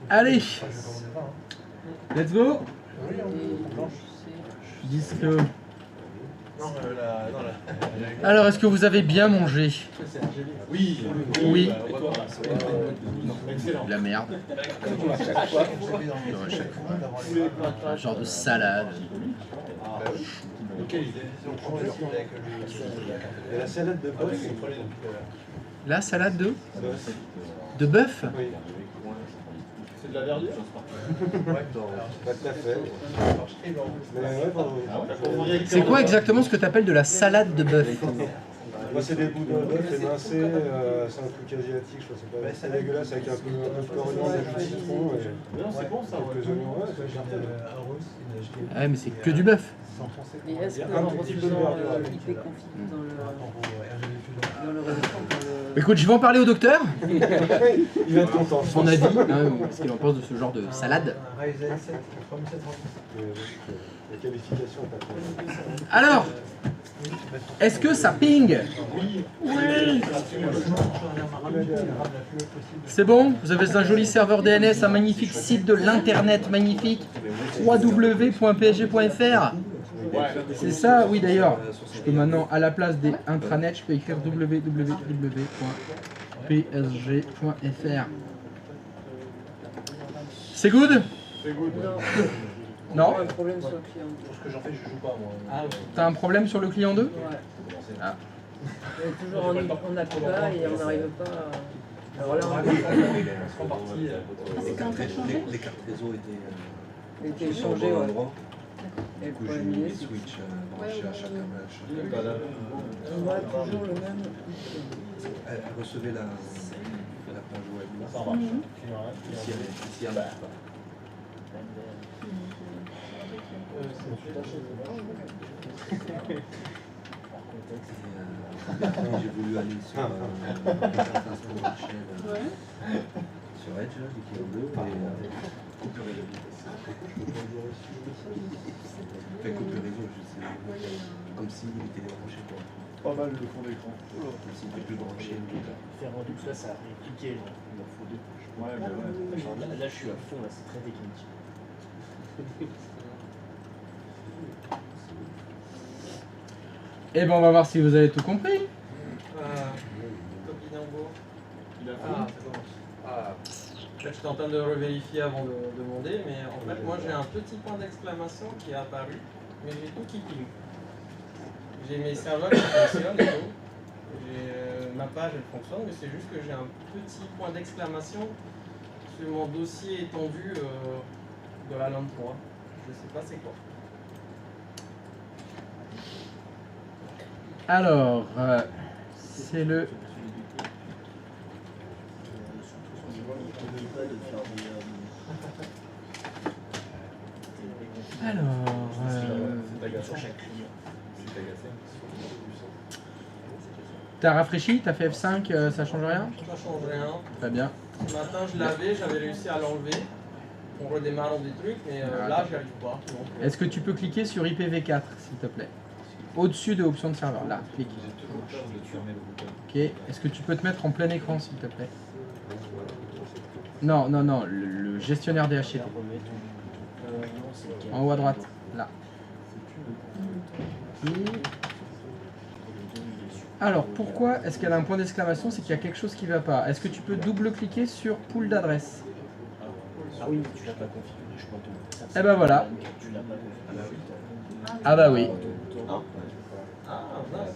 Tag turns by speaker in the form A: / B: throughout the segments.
A: Allez, let's go. Disque. Alors, est-ce que vous avez bien mangé?
B: Oui.
A: Oui.
B: Excellent.
A: La merde. Comme à chaque fois. Un genre de salade.
C: Et la salade de bœuf.
A: La salade de bœuf?
C: Oui.
B: C'est de la verdure?
C: Pas tout à fait. Mais ouais,
A: C'est quoi exactement ce que tu appelles de la salade de bœuf?
C: moi, c'est des bouts de bœuf émincés, c'est un truc asiatique, je sais pas. C'est dégueulasse avec un peu de coriandre, de citron et
B: C'est bon ça,
C: quelques oignons. Ouais,
A: Ah ouais, mais c'est que du bœuf.
D: Et est-ce
C: Un
D: qu'en
C: petit peu de
D: refaisant
C: verdure avec.
D: l'IP confit dans le restaurant,
A: Écoute, je vais en parler au docteur.
C: Il va être content.
A: Son avis, hein, ce qu'il en pense de ce genre de salade.
C: La qualification est pas très.
A: Alors, est-ce que ça ping? Oui. C'est bon? Vous avez un joli serveur DNS, un magnifique site de l'internet magnifique, www.psg.fr. C'est ça? Oui, d'ailleurs. Je peux maintenant, à la place des intranets, je peux écrire www.psg.fr. C'est good?
B: C'est good.
A: Non?
D: un problème sur le client.
B: Pour ce que j'en fais, je joue pas moi.
A: T'as un problème sur le client 2?
D: Ouais.
A: Ah.
D: On est toujours en APA et on n'arrive pas à... Alors là,
B: C'est parti.
E: C'est quand très changé. Les cartes réseau étaient
D: on était changé, ouais.
E: endroit.
D: Et
E: Du
D: le
E: coup, j'ai
D: problème,
E: mis les
D: c'est
E: switches branchés à chaque match.
D: qu'on voit toujours le même.
E: Elle recevait la page web.
B: Ça marche.
E: Ici, elle marche pas. J'ai voulu aller sur l'interface PowerShell sur Edge, l'équivalent 2, et coupure réseau. Fait coupure réseau, je sais. Comme s'il était débranché quoi.
B: Pas mal de fond d'écran.
E: Comme s'il n'était plus branché.
F: Faire rendu tout ça, ça a répliqué, genre. Il en faut deux couches.
B: Ouais, mais ouais.
F: Genre, là, je suis à fond, là, c'est très technique.
A: Eh ben, on va voir si vous avez tout compris.
G: Topinambo.
B: Il a fait.
G: Ah, c'est bon. Ah. Là, j'étais en train de revérifier avant de demander, mais en fait, moi j'ai un petit point d'exclamation qui est apparu, mais j'ai tout qui ping. J'ai mes serveurs qui fonctionnent et tout. Ma page elle fonctionne, mais c'est juste que j'ai un petit point d'exclamation sur mon dossier étendu de la LAN 3. Je sais pas c'est quoi.
A: Alors, c'est le... Alors... T'as rafraîchi? T'as fait F5? Ça change rien?
G: Ça change rien.
A: Très bien.
G: Ce matin je l'avais, j'avais réussi à l'enlever. On redémarre des trucs, mais là j'y arrive pas.
A: Est-ce que tu peux cliquer sur IPv4, s'il te plaît? Au-dessus de options de serveur, là, clique. Ok, est-ce que tu peux te mettre en plein écran, s'il te plaît? Non, non, non, le gestionnaire DHCP. En haut à droite, là. Alors, pourquoi est-ce qu'elle a un point d'exclamation? C'est qu'il y a quelque chose qui ne va pas. Est-ce que tu peux double-cliquer sur pool d'adresse?
F: Ah oui, tu l'as pas configuré, je crois.
A: Eh ben voilà.
F: Tu l'as pas configuré.
A: Ah bah oui.
G: Ah, mince.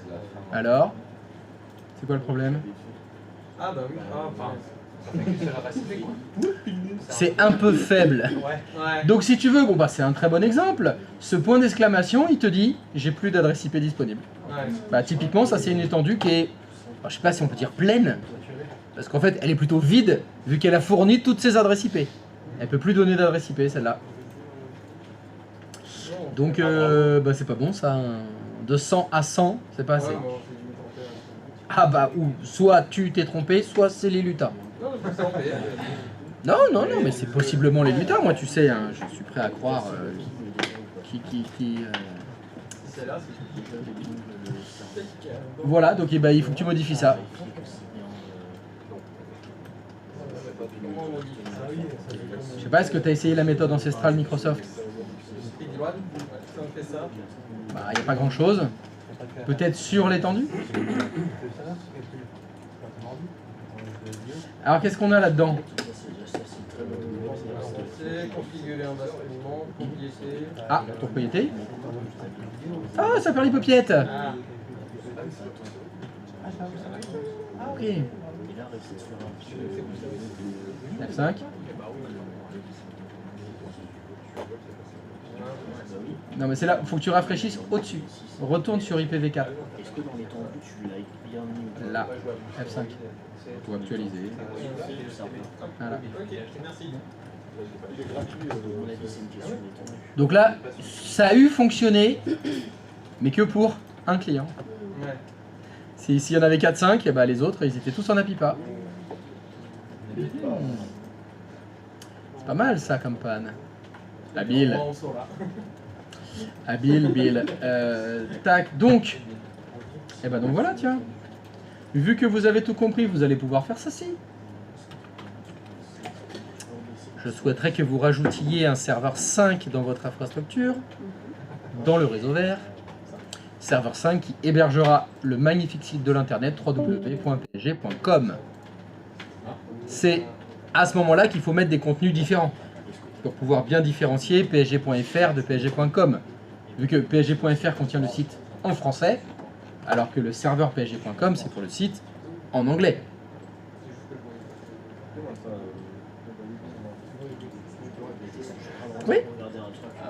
A: Alors? C'est quoi le problème?
G: Ah bah oui, ah pardon.
A: C'est un peu faible.
G: Ouais.
A: Donc si tu veux, bon bah c'est un très bon exemple. Ce point d'exclamation, il te dit j'ai plus d'adresse IP disponible.
G: Ouais.
A: Bah typiquement ça c'est une étendue qui est, je sais pas si on peut dire pleine, parce qu'en fait elle est plutôt vide vu qu'elle a fourni toutes ses adresses IP. Elle peut plus donner d'adresse IP celle-là. Donc bah c'est pas bon ça. De 100 à 100, c'est pas assez.
G: Ouais, bon, j'ai dû me tromper, ouais.
A: Ah bah ou soit tu t'es trompé, soit c'est les lutins.
G: Non, mais faut s'en faire.
A: Non, non, non, mais c'est possiblement les lutins, moi tu sais, hein, je suis prêt à croire
G: C'est là, c'est
A: Voilà, donc eh ben, il faut que tu modifies ça.
G: Comment on modifie ça?
A: Je sais pas, est-ce que tu as essayé la méthode ancestrale Microsoft?
G: Clic droit, si on fait ça.
A: Bah, il n'y a pas grand chose. Peut-être sur l'étendue. Alors, qu'est-ce qu'on a là-dedans?
G: C'est configurer un basculement, propriété.
A: Ah, propriété. Ah, ça perd les paupiètes.
G: Ah,
A: Ah, ok. F5. Non, mais c'est là, faut que tu rafraîchisses au-dessus. Retourne sur IPv4.
F: Est-ce que dans l'étendue, tu l'as bien mis
A: Là, F5. Pour actualiser. Voilà.
G: ok, merci.
F: À mon avis, c'est une question d'étendue.
A: Donc là, ça a eu fonctionné, mais que pour un client.
G: Ouais.
A: S'il y en avait 4-5, eh ben, les autres, ils étaient tous en API-PA. C'est pas mal ça comme panne. Habile.
G: On saura.
A: Habile, Bill. Tac, donc. Et ben donc voilà, tiens. Vu que vous avez tout compris, vous allez pouvoir faire ceci. Je souhaiterais que vous rajoutiez un serveur 5 dans votre infrastructure, dans le réseau vert. Serveur 5 qui hébergera le magnifique site de l'internet www.psg.com. C'est à ce moment-là qu'il faut mettre des contenus différents pour pouvoir bien différencier psg.fr de psg.com. Vu que psg.fr contient le site en français, alors que le serveur psg.com c'est pour le site en anglais. Oui.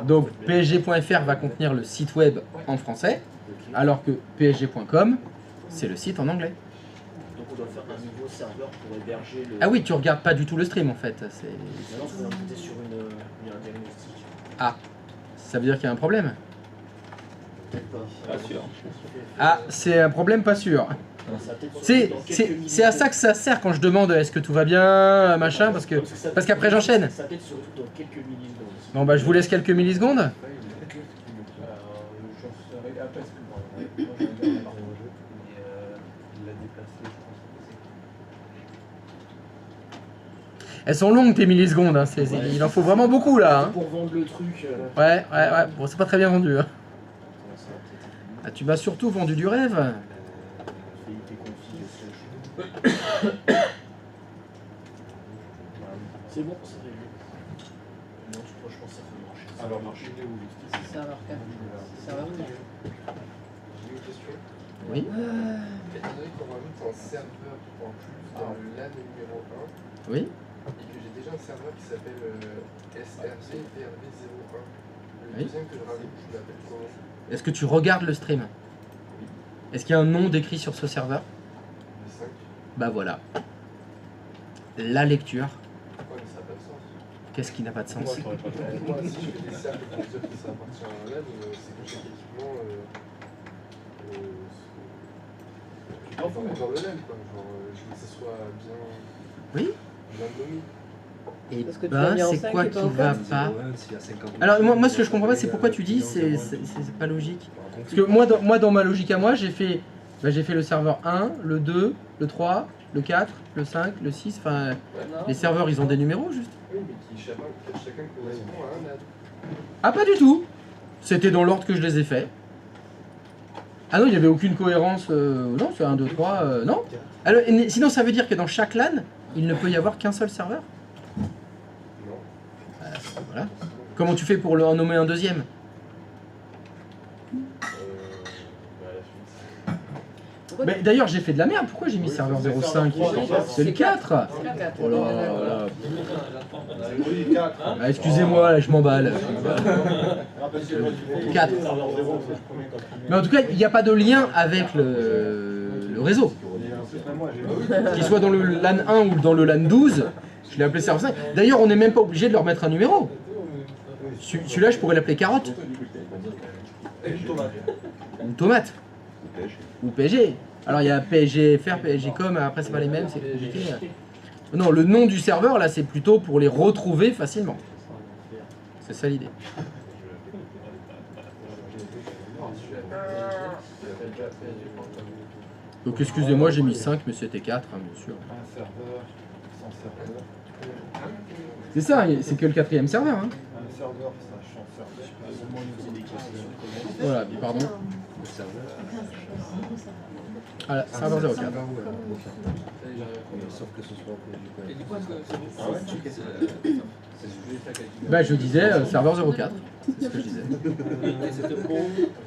A: Donc psg.fr va contenir le site web en français, alors que psg.com c'est le site en anglais.
F: Donc on doit faire un nouveau serveur pour héberger le...
A: Ah oui, tu regardes pas du tout le stream en fait. C'est...
F: Maintenant, il faut imputer sur un diagnostic.
A: Ah, ça veut dire qu'il y a un problème.
F: Peut-être pas.
B: Pas sûr.
A: Ah, c'est un problème pas sûr.
F: Ça va peut-être
A: C'est,
F: dans quelques
A: c'est,
F: minutes.
A: c'est à ça que ça sert quand je demande est-ce que tout va bien, machin, parce qu'après j'enchaîne.
F: Ça peut être surtout dans quelques millisecondes.
A: Bon bah je vous laisse quelques millisecondes.
B: J'en serais après ce que moi j'en ai un par jeu, mais il l'a déplacé, je pense.
A: Elles sont longues tes millisecondes, hein. Il en faut vraiment beaucoup là. Hein.
F: Pour vendre le truc.
A: Ouais. Bon, c'est pas très bien vendu. Hein. Ah, tu m'as surtout vendu du rêve.
F: C'est bon, c'est réglé. Non, je pense que ça peut marcher.
B: Alors, marché où justice?
D: Serveur 4. Serveur 4.
H: J'ai une question.
A: Oui.
H: Étant donné qu'on rajoute un serveur en plus dans le LAN numéro 1,
A: Oui.
H: et que j'ai déjà un serveur qui s'appelle SRG-VRV01, le
A: Oui.
H: deuxième que je rajoute, je l'appelle comment?
A: Est-ce que tu regardes le stream? Est-ce qu'il y a un nom décrit sur ce serveur?
H: Le 5.
A: Bah voilà. La lecture.
H: Ouais, mais ça n'a pas de sens.
A: Qu'est-ce qui n'a pas de sens?
H: Moi, si je fais des cercles pour dire que ça appartient à un LAN, c'est que chaque équipement. Enfin, dans le LAN, quoi. Genre, je veux que ça soit bien.
A: Oui.
H: Bien nommé.
A: Et
D: Parce que tu
A: bah
D: l'as mis en
A: c'est
D: 5
A: quoi
D: et pas
A: qui
D: en
A: va
D: 4.
A: pas?
E: S'il y a 50
A: Alors moi ce que je comprends pas c'est pourquoi tu dis c'est pas logique. Parce que moi dans ma logique à moi j'ai fait le serveur 1, le 2, le 3, le 4, le 5, le 6, enfin
D: Non.
A: les serveurs ils ont des numéros juste.
H: Oui, mais qui chacun correspond à un LAN.
A: Ah pas du tout. C'était dans l'ordre que je les ai faits. Ah non, il n'y avait aucune cohérence. Non, c'est 1, 2, 3. Non. Alors, sinon, ça veut dire que dans chaque LAN, il ne peut y avoir qu'un seul serveur.
H: Non.
A: Voilà. Comment tu fais pour en nommer un deuxième?
H: Bah, la suite.
D: Pourquoi
A: Mais d'ailleurs, j'ai fait de la merde. Pourquoi j'ai mis serveur 05? C'est le 4.
D: C'est le 4.
A: Oh là là.
C: Oui, 4.
A: Ah, excusez-moi, là, je m'emballe. 4. Mais en tout cas, il n'y a pas de lien avec le réseau. Qu'il soit dans le LAN 1 ou dans le LAN 12, je l'ai appelé serveur 5. D'ailleurs, on n'est même pas obligé de leur mettre un numéro. Celui-là, je pourrais l'appeler carotte. Ou tomate. Ou PSG. Alors, il y a PSGFR, PSGcom, après, c'est pas les mêmes, c'est compliqué. Non, le nom du serveur, là, c'est plutôt pour les retrouver facilement. C'est ça l'idée. Donc excusez-moi, j'ai mis 5, mais c'était 4, hein, bien sûr.
B: Un serveur, sans serveur.
A: C'est ça, c'est que le 4e serveur. Hein.
C: Le serveur, ça change serveur.
A: Voilà, pardon.
E: Le serveur.
A: Voilà, serveur 04.
E: Sauf que ce soit pour
G: Et du coup, est-ce que c'est bon?
C: Ah ouais?
G: C'est ce que j'ai fait avec la
A: Bah, je disais serveur 04. C'est ce que je disais.
G: Et c'était pour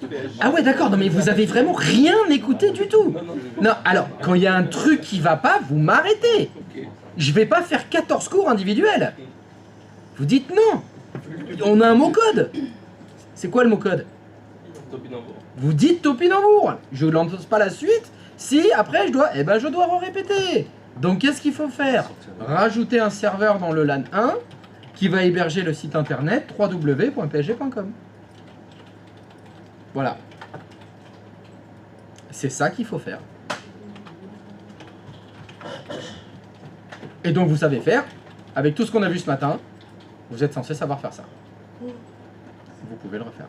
G: PSG.
A: Ah ouais, d'accord, non mais vous avez vraiment rien écouté du tout.
G: Non, non,
A: Non, alors, quand il y a un truc qui va pas, vous m'arrêtez.
G: ok.
A: Je vais pas faire 14 cours individuels. Vous dites non. On a un mot code. C'est quoi le mot code?
G: Topinambour.
A: Vous dites topinambour. Je lance pas la suite. Si après je dois, eh ben je dois répéter. Donc qu'est-ce qu'il faut faire? Rajouter un serveur dans le LAN 1 qui va héberger le site internet www.psg.com. Voilà. C'est ça qu'il faut faire. Et donc vous savez faire, avec tout ce qu'on a vu ce matin, vous êtes censé savoir faire ça. Vous pouvez le refaire.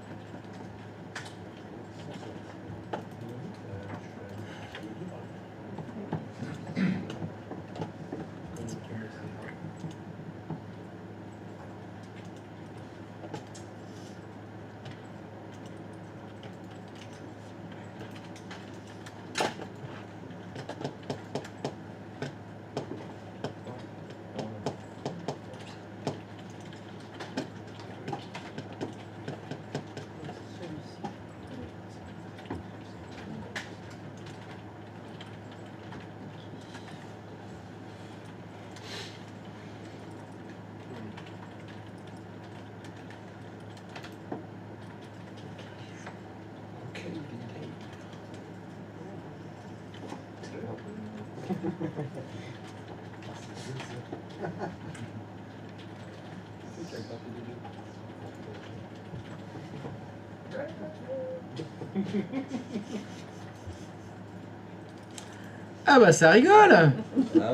A: Ah bah ça rigole.
E: Ah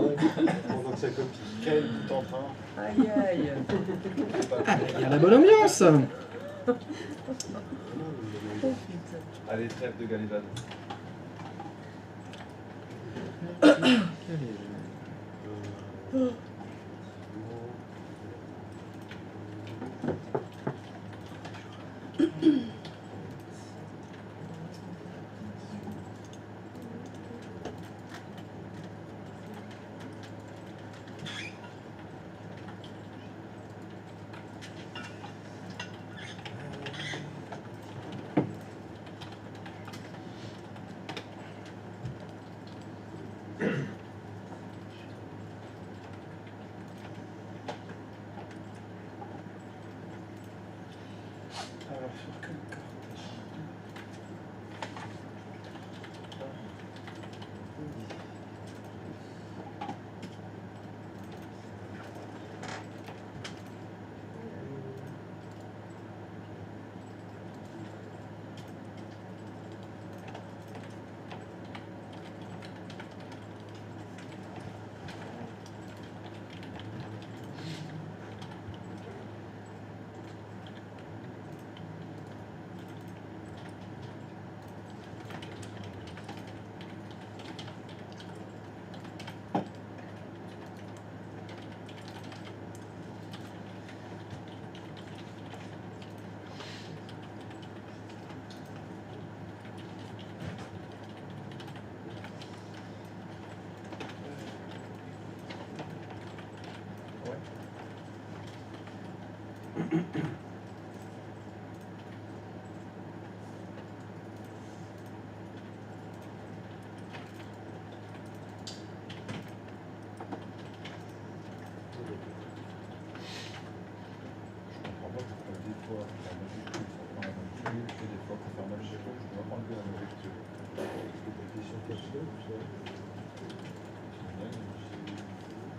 E: ouais.
C: Pendant que ça copie. Quel bout en train.
D: Aïe aïe.
A: Ah, il y a la bonne ambiance.
D: Oh putain.
C: Allez, trêve de Galivade. Alors, sur quelle carte?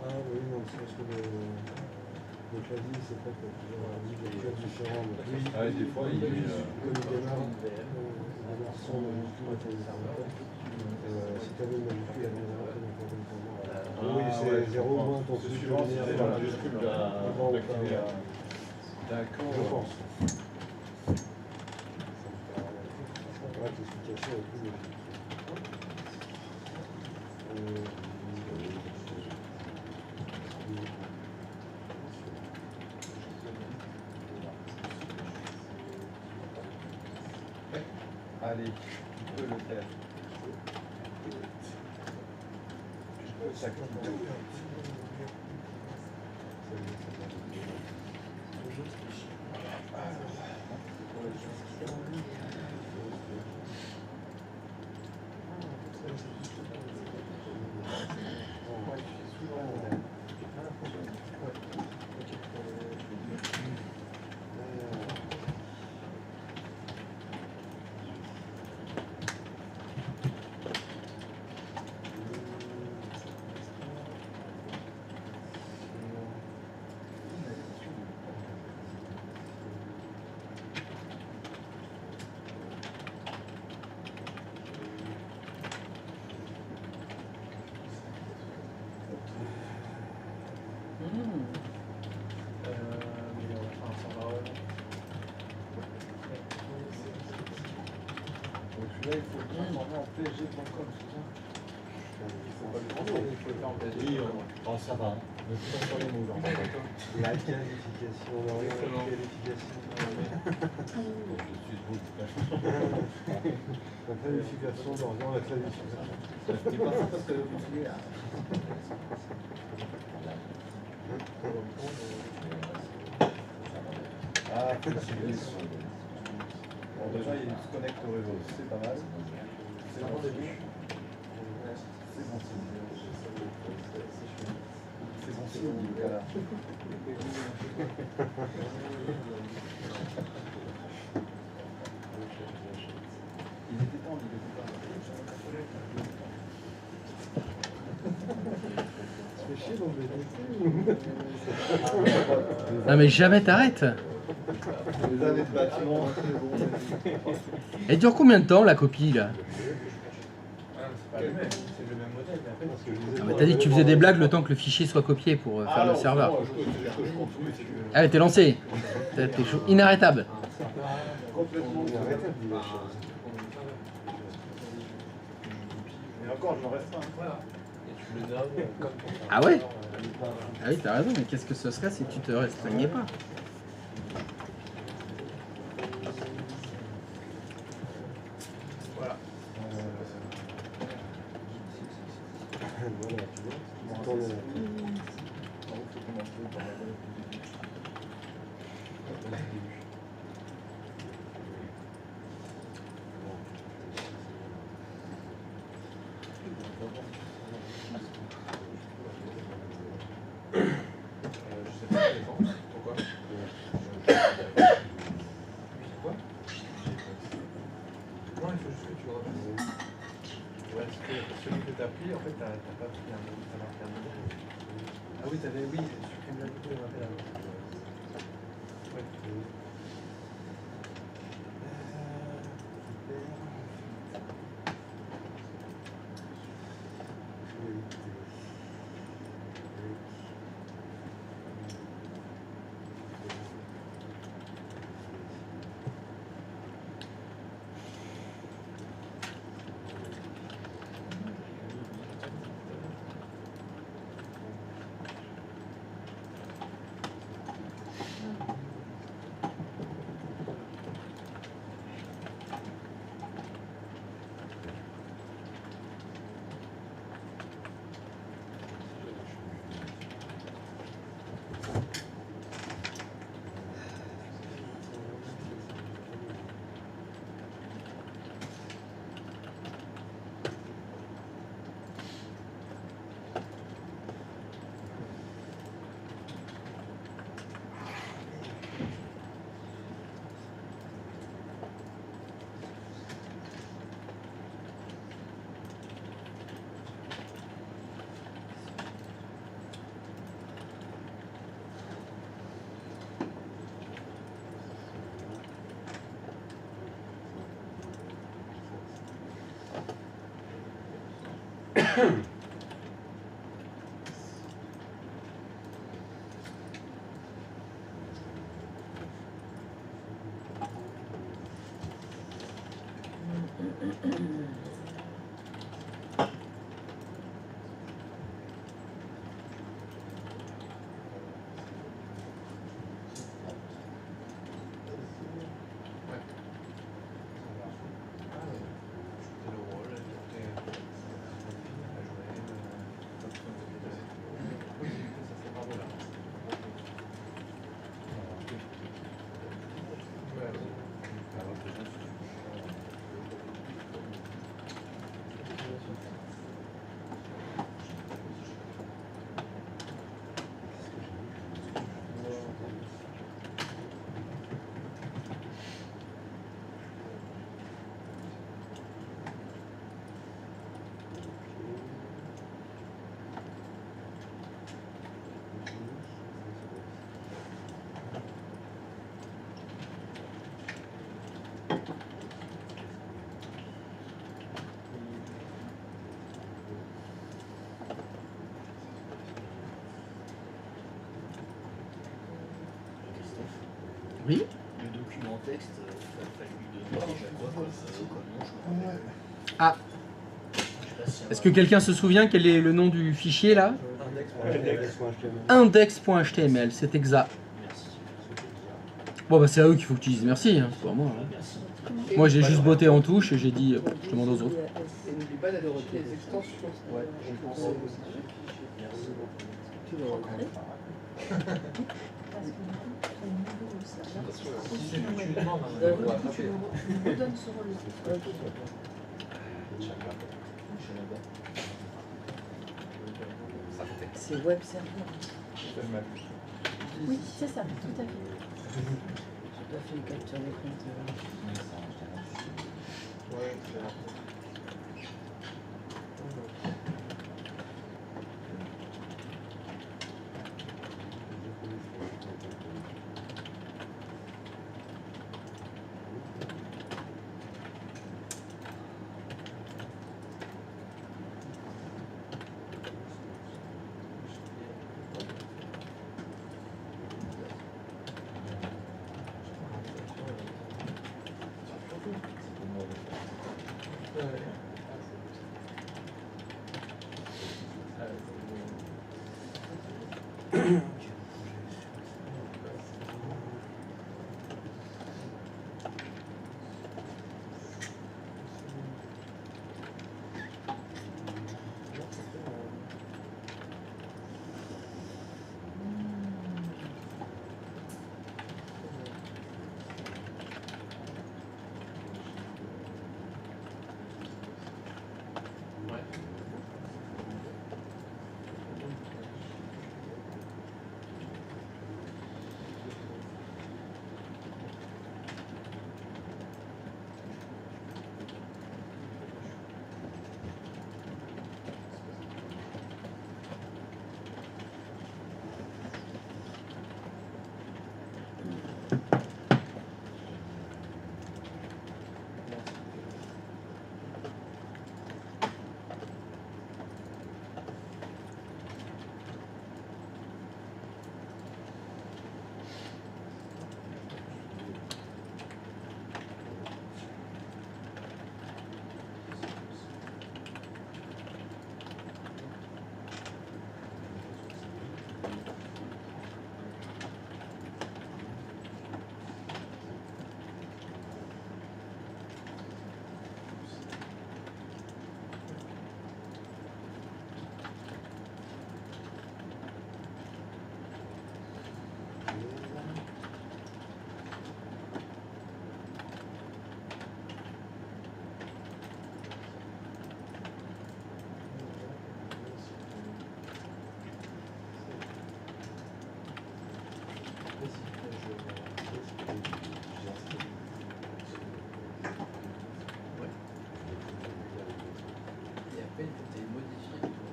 C: Ah oui, dans le sens que le clavier, c'est pas pour pouvoir dire des choses différentes. Ah oui, des fois, il est... Comme il démarre, son si tu avais une majuscule, elle viendra un peu n'importe comment. Oui, c'est 0 moins ton suivant, c'est la majuscule avant ou pas. D'accord. Je pense. Ça me paraît que l'explication est plus logique.
B: Allez, tu peux le faire. Chaque Celui-là, il faut le transformer en psg.com, c'est ça? Il faut pas le transformer, il faut le faire en psg.
E: Oh, ça va.
B: Ne suis pas sur les mots, genre.
C: La qualification, on a rien à la qualification.
E: Je suis beau,
C: La qualification, d'Orient, la qualification.
E: je dis pas ça parce que vous voulez.
B: Ah, bon, déjà, il se connecte au réseau, c'est pas mal. C'est bon début. C'est bon signe. C'est bon signe, Nicolas. Il était temps, il était pas.
C: Tu fais chier dans le
A: Non mais jamais t'arrêtes.
B: Les années de bâtiment.
A: Elle dure combien de temps la copie là?
B: C'est pas le même, c'est le même modèle, mais après, parce que je
A: Ah, mais t'as dit que tu faisais des blagues le temps que le fichier soit copié pour faire le serveur. Ah, t'es lancé. T'es inarrêtable.
B: complètement
C: inarrêtable, il lâche.
B: Et encore, je m'en reste pas. Voilà.
H: Et tu le nommes comme ton
A: Ah ouais? Ah oui, t'as raison, mais qu'est-ce que ce serait si tu te restreignais pas?
H: Voilà.
C: Voilà, tu vois, tu tournes la tête.
H: Je sais pas, ça dépend. Pourquoi? Quoi? Non, il faut juste que tu le repasses. Ouais, parce que celui que tu as pris, en fait, t'as pas pris un modèle, t'as marqué un modèle. Ah oui, t'avais, oui, supprime la photo, je rappelle. Ouais.
F: texte, il a fallu donner déjà quoi comme nom, je me rappelle.
A: Ah,
F: Je sais pas si
A: est-ce que quelqu'un se souvient quel est le nom du fichier là? Index.html, c'est exact.
F: Merci.
A: Bon bah c'est à eux qu'il faut que tu dises merci, hein, c'est pas à moi. Hein.
F: Merci.
A: Moi j'ai juste botté en touche et j'ai dit je demande aux autres.
D: Et n'oublie pas d'aller retirer les extensions.
H: Ouais, je pensais aussi.
F: Merci.
D: Tu veux rentrer?
H: Si c'est lui que tu demandes, on va attraper.
D: C'est web server.
I: Oui, c'est ça, tout à fait.
D: J'ai pas fait une capture d'écran.
H: Ouais, c'est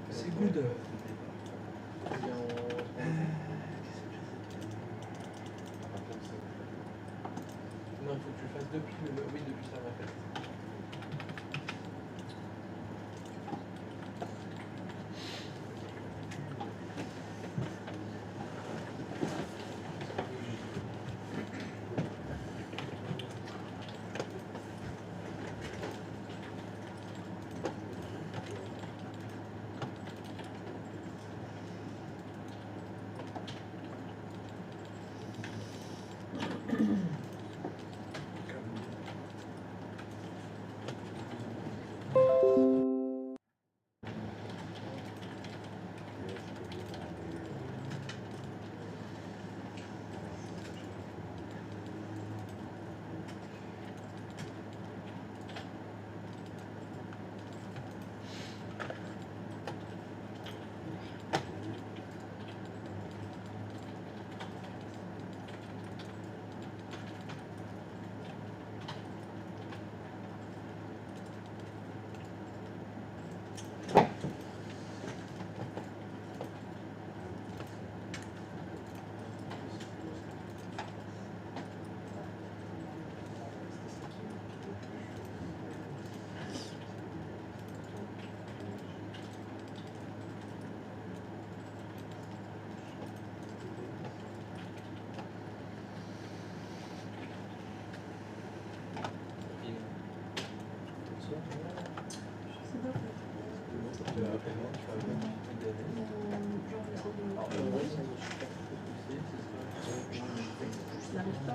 H: C'est good. Non, il faut que tu le fasses depuis le. Oui, depuis ça va faire.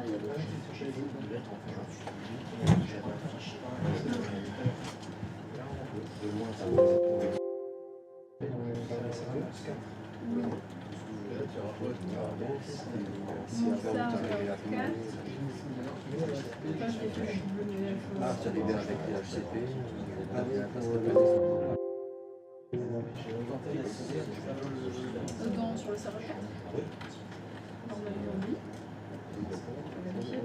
I: il y a des
F: J'ai vu de l'être en fait, j'avais un fichier.
E: De loin, ça va.
I: Oui.
E: Si
I: Mon
E: après on
I: serveur
E: t'arrive à
I: 4. Là, je l'ai fait WF.
E: Ah, tu as des avec les HCP.
I: Sur le serveur 4. Normalement, oui. Vérifier.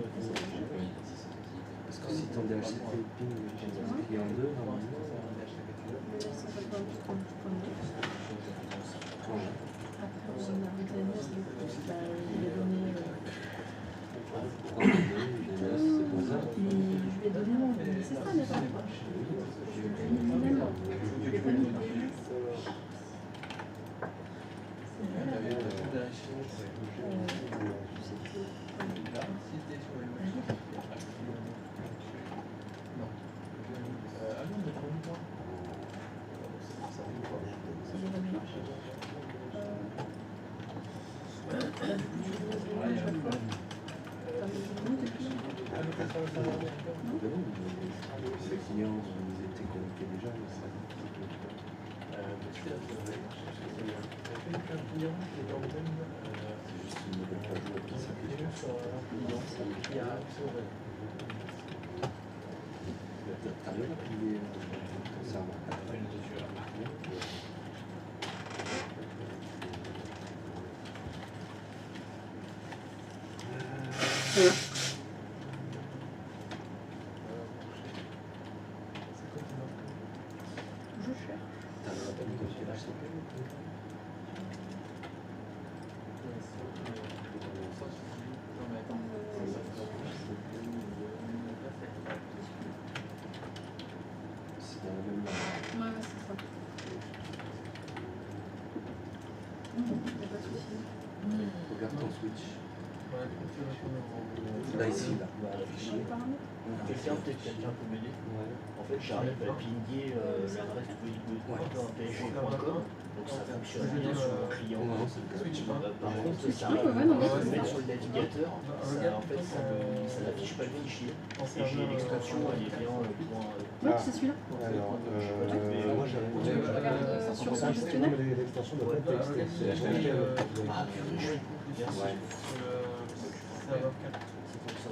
E: Parce que si ton DHCP ping client 2, normalement.
I: Le 128.2. Après, on a Britannique, du coup, les données.
E: C'est pour ça.
I: Je lui ai donné mon. C'est ça, n'est-ce pas? Je lui ai mis mon nom. Je l'ai pas mis par email.
E: Les clients, ils étaient connectés déjà. C'est juste une nouvelle page web qui s'affiche. T'arrives à plier ton serveur.
I: Je cherche.
E: T'arrives à plier ton HCP. C'est dans la même langue.
I: Ouais, c'est ça. Non, il n'y a pas de souci.
E: Regarde ton switch. Là, ici, là. Fichier.
F: Quelqu'un peut m'aider. En fait, j'arrive à pinguer l'adresse www.psg.com. Donc ça fonctionne bien sur mon client. Par contre, ça
I: Ouais, non,
F: je
I: c'est
F: le mets
I: ça.
F: sur le navigateur, en fait, ça n'affiche pas le fichier. Et j'ai l'extension, elle est bien
I: Ouais, c'est celui-là.
C: Alors, moi j'avais
I: Tu regardes sur son gestionnaire.
C: l'extension de web texte. C'est HTML.
F: Ah, purée, je suis con. Merci.
E: Ouais.
G: Serveur 4.
F: C'est pour ça.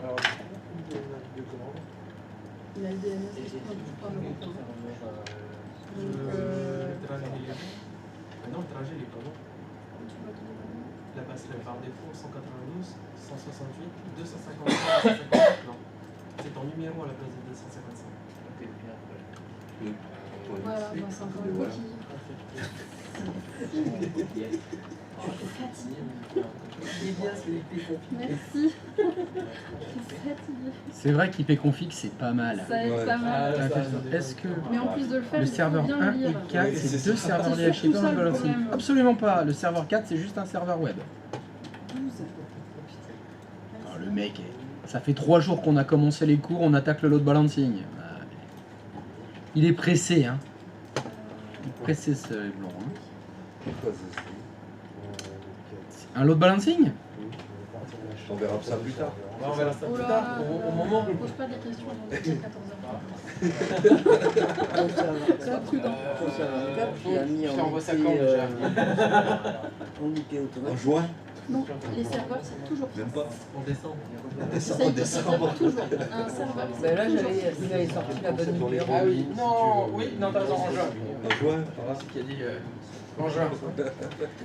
B: Alors, de commande.
I: Il a le DNS, c'est pas le retour. Donc,
G: Le trajet, il est bon. Non, le trajet, il est comment?
I: tu vois tout le
G: La passerelle par défaut 192, 168, 255, 255. Non. C'est ton numéro à la place de 255.
I: Voilà, bah, c'est encore une
E: Voilà.
I: coquille. Merci. Je suis fatiguée.
A: C'est vrai qu'IPconfig c'est pas mal.
I: Ça aide pas mal.
A: Est-ce que
I: Mais en plus de le faire,
A: le
I: il faut
A: serveur
I: bien
A: 1
I: le lire.
A: et 4 c'est deux serveurs
I: C'est surtout
A: DHCP
I: ça,
A: dans le
I: le
A: balancing?
I: problème.
A: Absolument pas. Le serveur 4 c'est juste un serveur web.
I: 12.
A: Oh, le mec, ça fait 3 jours qu'on a commencé les cours, on attaque le load balancing. Ah, il est pressé, hein. Il est pressé ce blanc. Hein.
E: Pourquoi c'est ça?
A: Un load balancing?
E: On verra ça plus tard.
G: On verra ça
I: Oh
G: plus
I: là
G: tard, au moment.
I: ne pose pas des questions avant 14h.
D: Ça, prudent. Qui a mis
G: Je
D: en
G: t'envoie ça
D: IP,
G: quand déjà
D: en IP
E: En
D: automatique.
E: juin?
I: Non, les serveurs, c'est toujours
E: Même pas.
G: On descend.
I: ça. Toujours. Un serveur.
D: Ben là, il avait sorti la bonne numéro.
G: Ah oui, non, oui, non, t'as raison, en juin.
E: En juin?
G: C'est qui a dit en juin.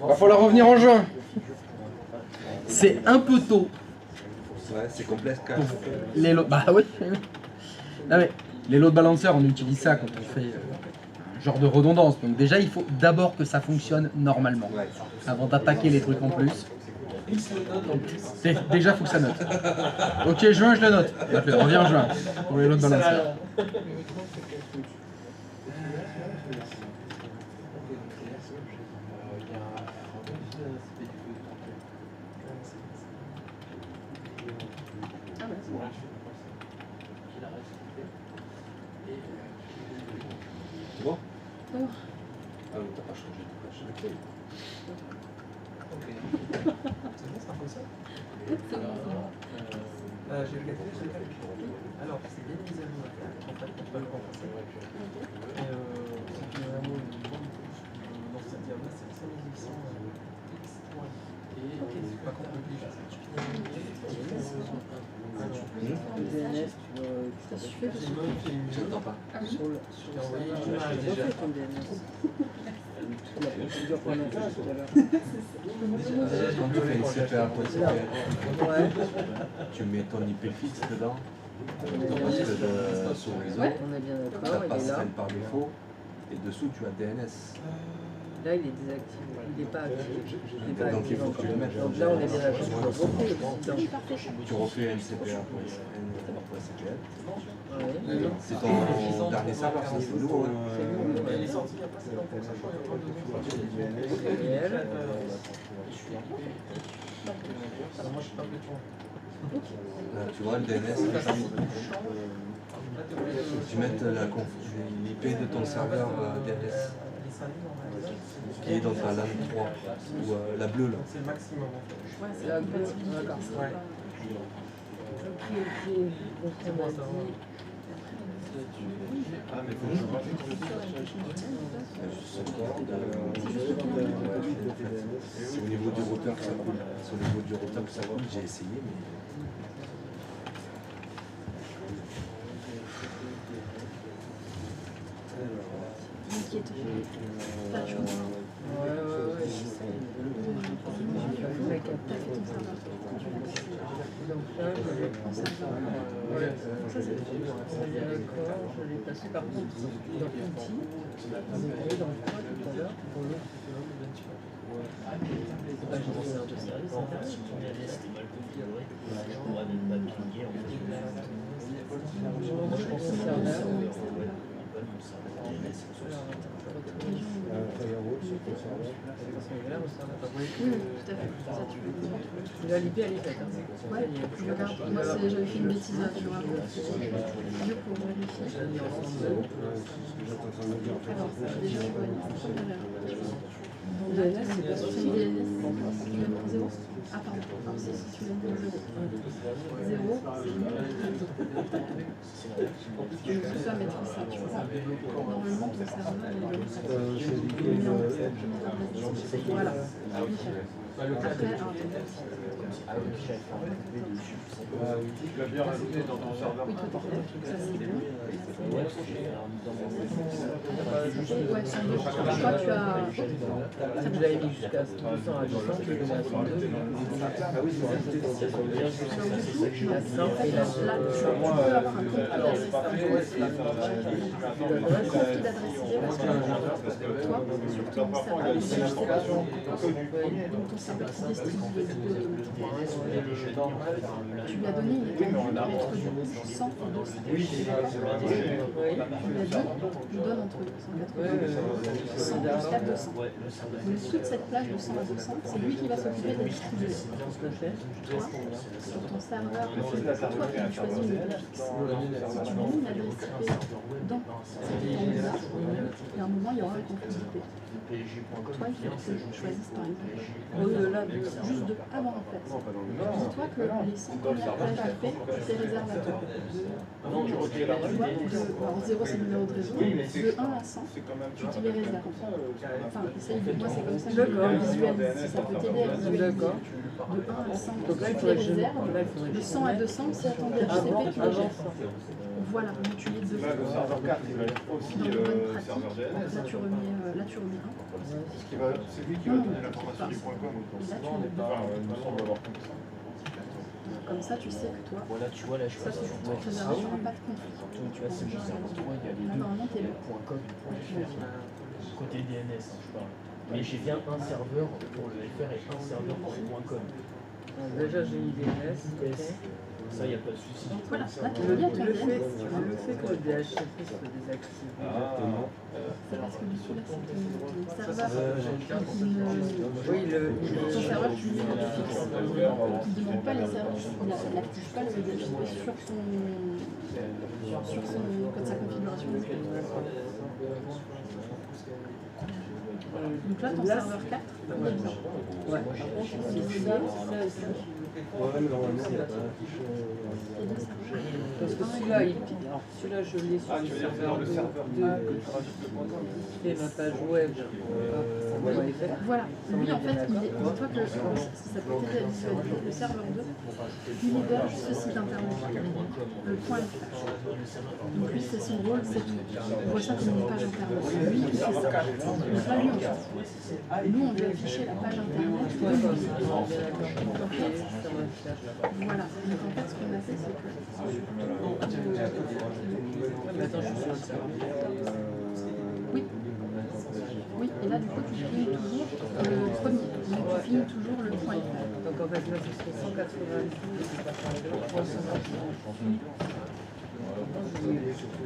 A: Va falloir revenir en juin. C'est un peu tôt.
E: Ouais, c'est complexe quand même.
A: Les load... Bah oui. Non, mais les load balancers, on utilise ça quand on fait un genre de redondance. Donc déjà, il faut d'abord que ça fonctionne normalement.
E: Ouais.
A: Avant d'attaquer les trucs en plus. Déjà, il faut que ça note. Ok, juin, je le note. Note-le, reviens en juin pour les load balancers.
I: Ah bah, c'est bon.
E: C'est bon?
I: Oh.
E: Ah oui, t'as pas changé de page.
G: Ok. C'est bon, ça fonctionne? J'ai le calculé, j'ai le calculé. Alors, c'est bien évidemment en fait, on peut le remplacer. Et c'est qu'il y a un mot dans cette diagonale, c'est 5800 x. Ok, c'est pas compliqué.
D: DNS, ça suffit de
E: J'entends pas.
D: sur le serveur. J'ai refait ton DNS. La procédure qu'on a faite tout à l'heure.
E: Quand tu fais une CPA pour CPA,
D: Ouais.
E: tu mets ton IP fixe dedans, ton masque de sous réseau,
D: On est bien
E: ta
D: d'accord, il est là.
E: passerelle par défaut, et dessous tu as DNS.
D: Là, il est désactivé. Il n'est pas activé. Il n'est pas
E: Donc il
D: activé
E: faut que tu le
D: encore.
E: mettes.
D: Donc là, on est bien d'accord. Je refais le président.
E: Tu refais un CPA pour SPL.
D: Ouais.
E: C'est ton dernier serveur, ça c'est nouveau.
G: Elle est sortie il n'y a pas si longtemps, ça, je crois, il y a pas 2 ans.
D: Et elle
G: Moi, je suis pas pétron.
E: Là, tu vois le DNS, tu mets l'IP de ton serveur DNS qui est dans ta LAN 3 ou la bleue là.
G: C'est le maximum en fait.
D: c'est la bleue. D'accord.
G: Ouais.
D: Donc, on a dit.
B: Ah, mais faut que je rajoute
E: C'est au niveau du routeur que ça coule. C'est au niveau du routeur que ça coule. J'ai essayé, mais.
D: Donc là, je l'ai ouais, ça c'est d'accord, je l'ai passé par contre dans l'outil. On est allé dans le quoi tout à l'heure pour l'autre. C'est pas gestionnaire de service.
F: Si ton DNS était mal configuré, je pourrais même pas pinguer en fait. Moi je pense que c'est un serveur DNS.
I: Oui, tout à fait. Ça, tu peux le montrer.
D: Là, l'IP elle est faite.
I: Ouais, regarde, moi j'avais fait une bêtise là, tu vois. Mieux pour vérifier. Alors, déjà, je vois une première erreur.
D: Mon DNS, c'est pas
I: C'est
D: sorti.
I: une DNS. Tu l'as mis en 0. Ah, pardon. Alors, si tu l'as mis en 0. 0, c'est tu peux mettre ça, tu vois. Normalement, ton serveur, il est mis en 0. Voilà. Après,
B: Tu l'as bien rajouté dans ton serveur.
I: oui, tout à fait. Ça, c'est bon. Ouais, sans doute. Je crois que tu as.
D: Je l'avais mis jusqu'à 200 à 200, je l'ai mis à 102. Il y a 100 et
I: Là, tu peux avoir un conflit d'adresse IP parce que toi, sur ton serveur, donc ton serveur qui distribue les vidéos de tu lui as donné une étendue de mettre du 100 et 200. Tu lui as dit, je donne entre 100 jusqu'à 200. Donc toute cette plage de 100 à 200, c'est lui qui va s'occuper de distribuer. Toi, sur ton serveur, toi qui as choisi une plage fixe, si tu mets une adresse IP dans cette étendue-là, et à un moment, il y aura un conflit d'IP. Toi, il faut que tu choisisses par exemple. Au-delà de juste de avant en fait. Dis-toi que les 100 premières plages IP, c'est réservé à toi.
B: Non, tu retires la
I: Tu vois, alors 0 c'est le numéro de réseau, de 1 à 100, tu te les réserves. Enfin, essaye de moi, c'est comme ça que je visualise, si ça peut t'aider à visualiser. De 1 à 100,
D: Donc là, il
I: tu
D: faudrait
I: les
D: que je
I: réserves. De 100 à 200, c'est à ton DHCP qui les gère. Voilà, donc tu les deux.
B: Là, le serveur 4, il va être aussi
I: Dans le
B: le
I: bonne pratique,
B: serveur DNS.
I: là tu remets 1.
B: C'est lui qui va donner l'information du point com.
I: Et là, tu
B: Enfin,
I: le
B: il me semble avoir compris ça.
I: Comme ça, tu sais que toi,
F: Voilà, tu vois, là je
I: ça
F: suis
I: c'est pour te préserver, tu n'auras pas de conflit.
F: tu vois, c'est mon serveur 3, il y a les
I: Là,
F: deux.
I: normalement, t'es
F: Il y a
I: le
F: le point com et le point fr. Côté DNS, je parle. Mais j'ai bien un serveur pour le FR et un serveur pour le point com.
D: Déjà, j'ai mis DNS.
F: Ça, il n'y a pas de souci.
I: Donc voilà, là tu veux bien ton
D: Le
I: DNS.
D: fait que le DHCP soit désactivé.
I: C'est parce que du coup, là, c'est ton serveur.
D: Oui,
I: Ton serveur, tu lui mets du fixe. Donc, il ne demande pas les services. Il n'active pas le DHCP sur sa configuration. Donc là, ton serveur 4,
D: Ouais, par contre, c'est ça, ça et ça.
E: Ouais, mais normalement, il n'y a pas affiché.
D: Parce que celui-là, alors celui-là, je l'ai sur le serveur 2 qui fait ma page web.
I: Voilà, lui en fait, dis-toi que ça peut être visualisé, le serveur 2, il héberge ce site internet, le point .fr. Donc lui, c'est son rôle, c'est tout. On voit ça comme une page internet. Lui, il fait ça. Donc là, lui, on s'en fout. Nous, on lui affichait la page internet de lui. Voilà, donc en fait, ce qu'on a fait, c'est que...
D: Mais attends, je suis sur le serveur.
I: Oui. Oui, et là, du coup, tu finis toujours le premier. Donc, tu finis toujours le point .fr.
D: Donc en fait, là, ce serait 192, 391.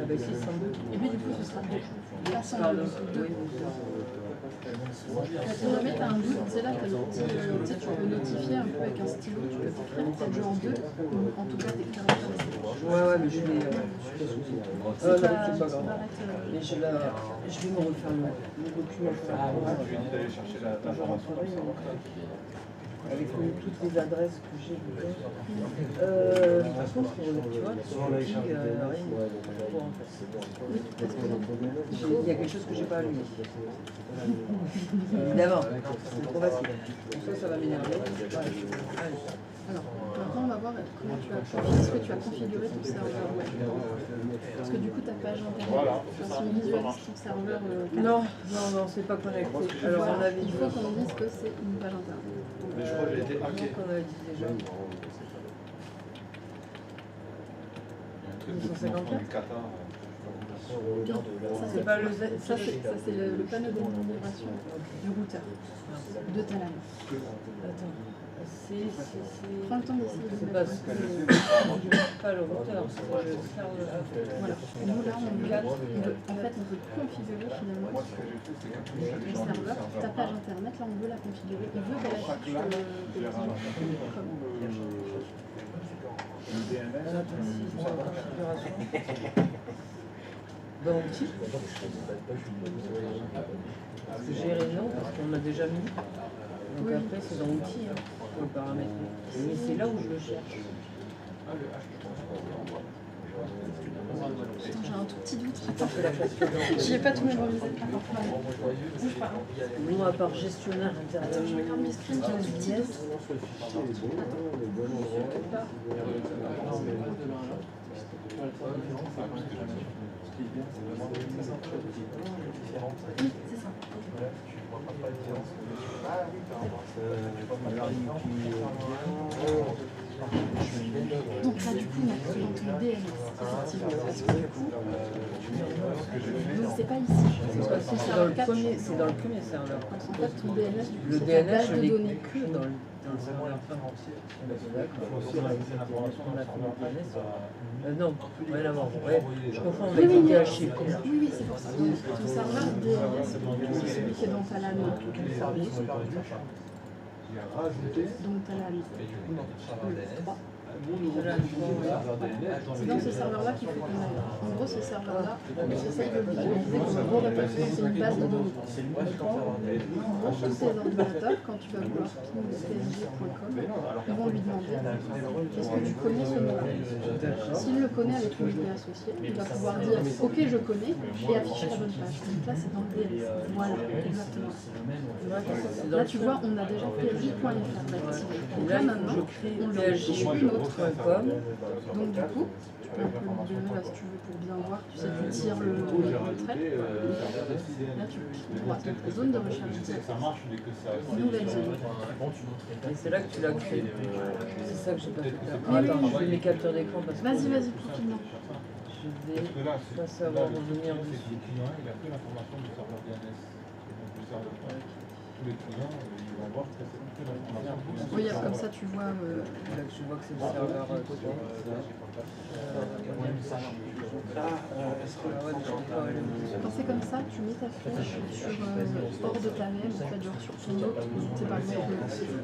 D: Ah bah si, 102.
I: Et puis, du coup, ce sera pas 102. Si jamais tu as un doute, c'est là que tu peux notifier un peu avec un stylo, tu peux t'écrire peut-être genre 2, ou en tout cas t'écrire un peu.
D: Ouais, mais je l'ai sous.
I: C'est pas
D: grave. Mais je vais me refaire le document.
H: Je lui ai dit d'aller chercher la formation.
D: Avec toutes les adresses que j'ai dedans. Par contre, tu vois, rien en fait. Il y a quelque chose que j'ai pas allumé. Évidemment, c'est trop facile. Donc ça va m'énerver.
I: Alors, maintenant on va voir est-ce que tu as configuré ton serveur web. Parce que du coup ta page internet, si on visualise ton serveur...
D: Non, c'est pas connecté. Alors
I: voilà, il faut qu'on dise que c'est une page internet.
H: Mais je crois que j'ai été hacké.
D: On a dit déjà. 254.
I: Ça c'est le panneau d'administration du routeur de Talan.
D: Attends.
I: Prends le temps d'essayer de
D: C'est
I: mettre.
D: pas le routeur, c'est le serveur.
I: Voilà. Et nous là, en fait, on veut configurer finalement le serveur, ta page internet, là on veut la configurer. Il veut qu'elle affiche le
D: Dans outils. Gérer non, parce qu'on l'a déjà mis. Donc après c'est dans outils, pour le paramétrer. Mais c'est là où je le cherche.
I: Attends, j'ai un tout petit doute. Attends, j'y ai pas tout mémorisé. Bouge pas.
D: Nous, à part gestionnaire intérieur.
I: Attends, je regarde mes screens, j'ai un tout petit doute. Oui, c'est ça. Donc là du coup on a pris dans ton DNS, effectivement, parce que du coup, donc c'est pas ici,
D: C'est dans le premier serveur.
I: en fait ton DNS du coup
D: Le
I: c'est ta
D: DNS,
I: base
D: je
I: de
D: l'ai
I: données.
D: que dans le serveur. Non, rien à voir. Ouais, je confonds avec le DHCP.
I: Oui, c'est pour ça. Donc, ton serveur DNS, c'est celui qui est dans ta LAN. Donc ta LAN 3. C'est dans ce serveur-là qu'il faut qu'on aille. En gros, ce serveur-là, j'essaye de visualiser comme un gros répertoire, c'est une base de données. En gros, tous ces ordinateurs, quand tu vas vouloir ping.psg.com, ils vont lui demander est-ce que tu connais ce mot-là. S'il le connaît avec une IP associée, il va pouvoir dire ok, je connais et afficher la bonne page. Donc là, c'est dans le DNS. Voilà, exactement. Là, tu vois, on a déjà psg.fr d'activé. Donc là, maintenant, on le met une autre. Donc du coup, tu peux un peu le virer là si tu veux pour bien voir, tu sais, tu tires le trait. Là tu cliques droit, donc la zone de recherche directe. Nouvelle zone.
D: Et c'est là que tu l'as créé. C'est ça que j'ai pas fait faire.
I: Oui,
D: Attends,
I: oui.
D: je fais mes captures d'écran parce que...
I: Vas-y, tranquillement.
D: Je vais pas savoir revenir dessus.
I: Regarde, comme ça tu vois.
D: Là, je vois que c'est le serveur 3.
I: Quand c'est comme ça, tu mets ta flèche sur hors de ta même, en fait, genre sur ton autre, c'est par exemple,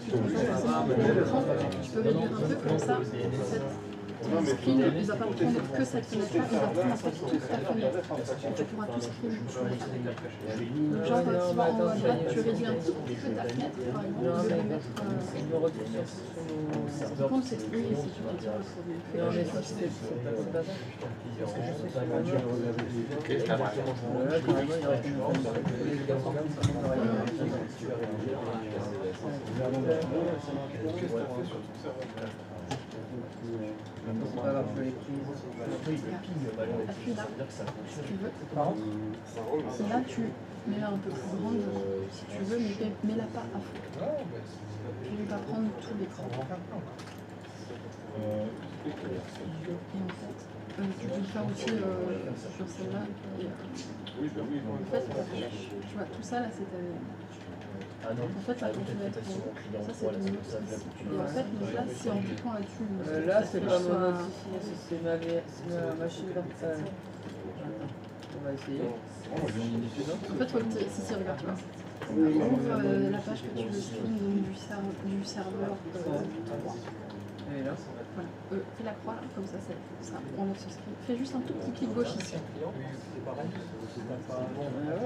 I: tu peux pas forcément appeler l'écran, tu peux réduire un peu comme ça, en fait, ton screen, il va pas prendre que cette fenêtre-là, il va prendre en fait toute ta fenêtre. Et tu pourras tout screen. Genre, tu vois, en droite, tu réduis un tout petit peu ta fenêtre, par exemple, au lieu de mettre... Par contre, c'est oui, si tu veux dire sur des...
D: Non, mais ça, c'est pas ça. Parce que je sais que là, carrément, il y aura une
I: Appuie là, si tu veux. Et là, tu mets-la un peu plus grande, si tu veux, mais mets-la pas à fond. Tu vas prendre tout l'écran. Et en fait, tu peux le faire aussi sur celle-là. En fait, tu vois, tout ça là, c'est ta... En fait, ça quand tu vas être en haut, ça c'est ton note. Et en fait, donc là, si en cliquant là-dessus...
D: là, c'est pas mon note ici, c'est ma machine virtuelle. On va essayer.
I: En fait, si regarde, tu vois. Ouvre la page que tu veux stream donc du serveur 3.
D: Et là,
I: voilà. Fais la croix là, comme ça, ça enlève ce screen. Fais juste un tout petit clic gauche ici.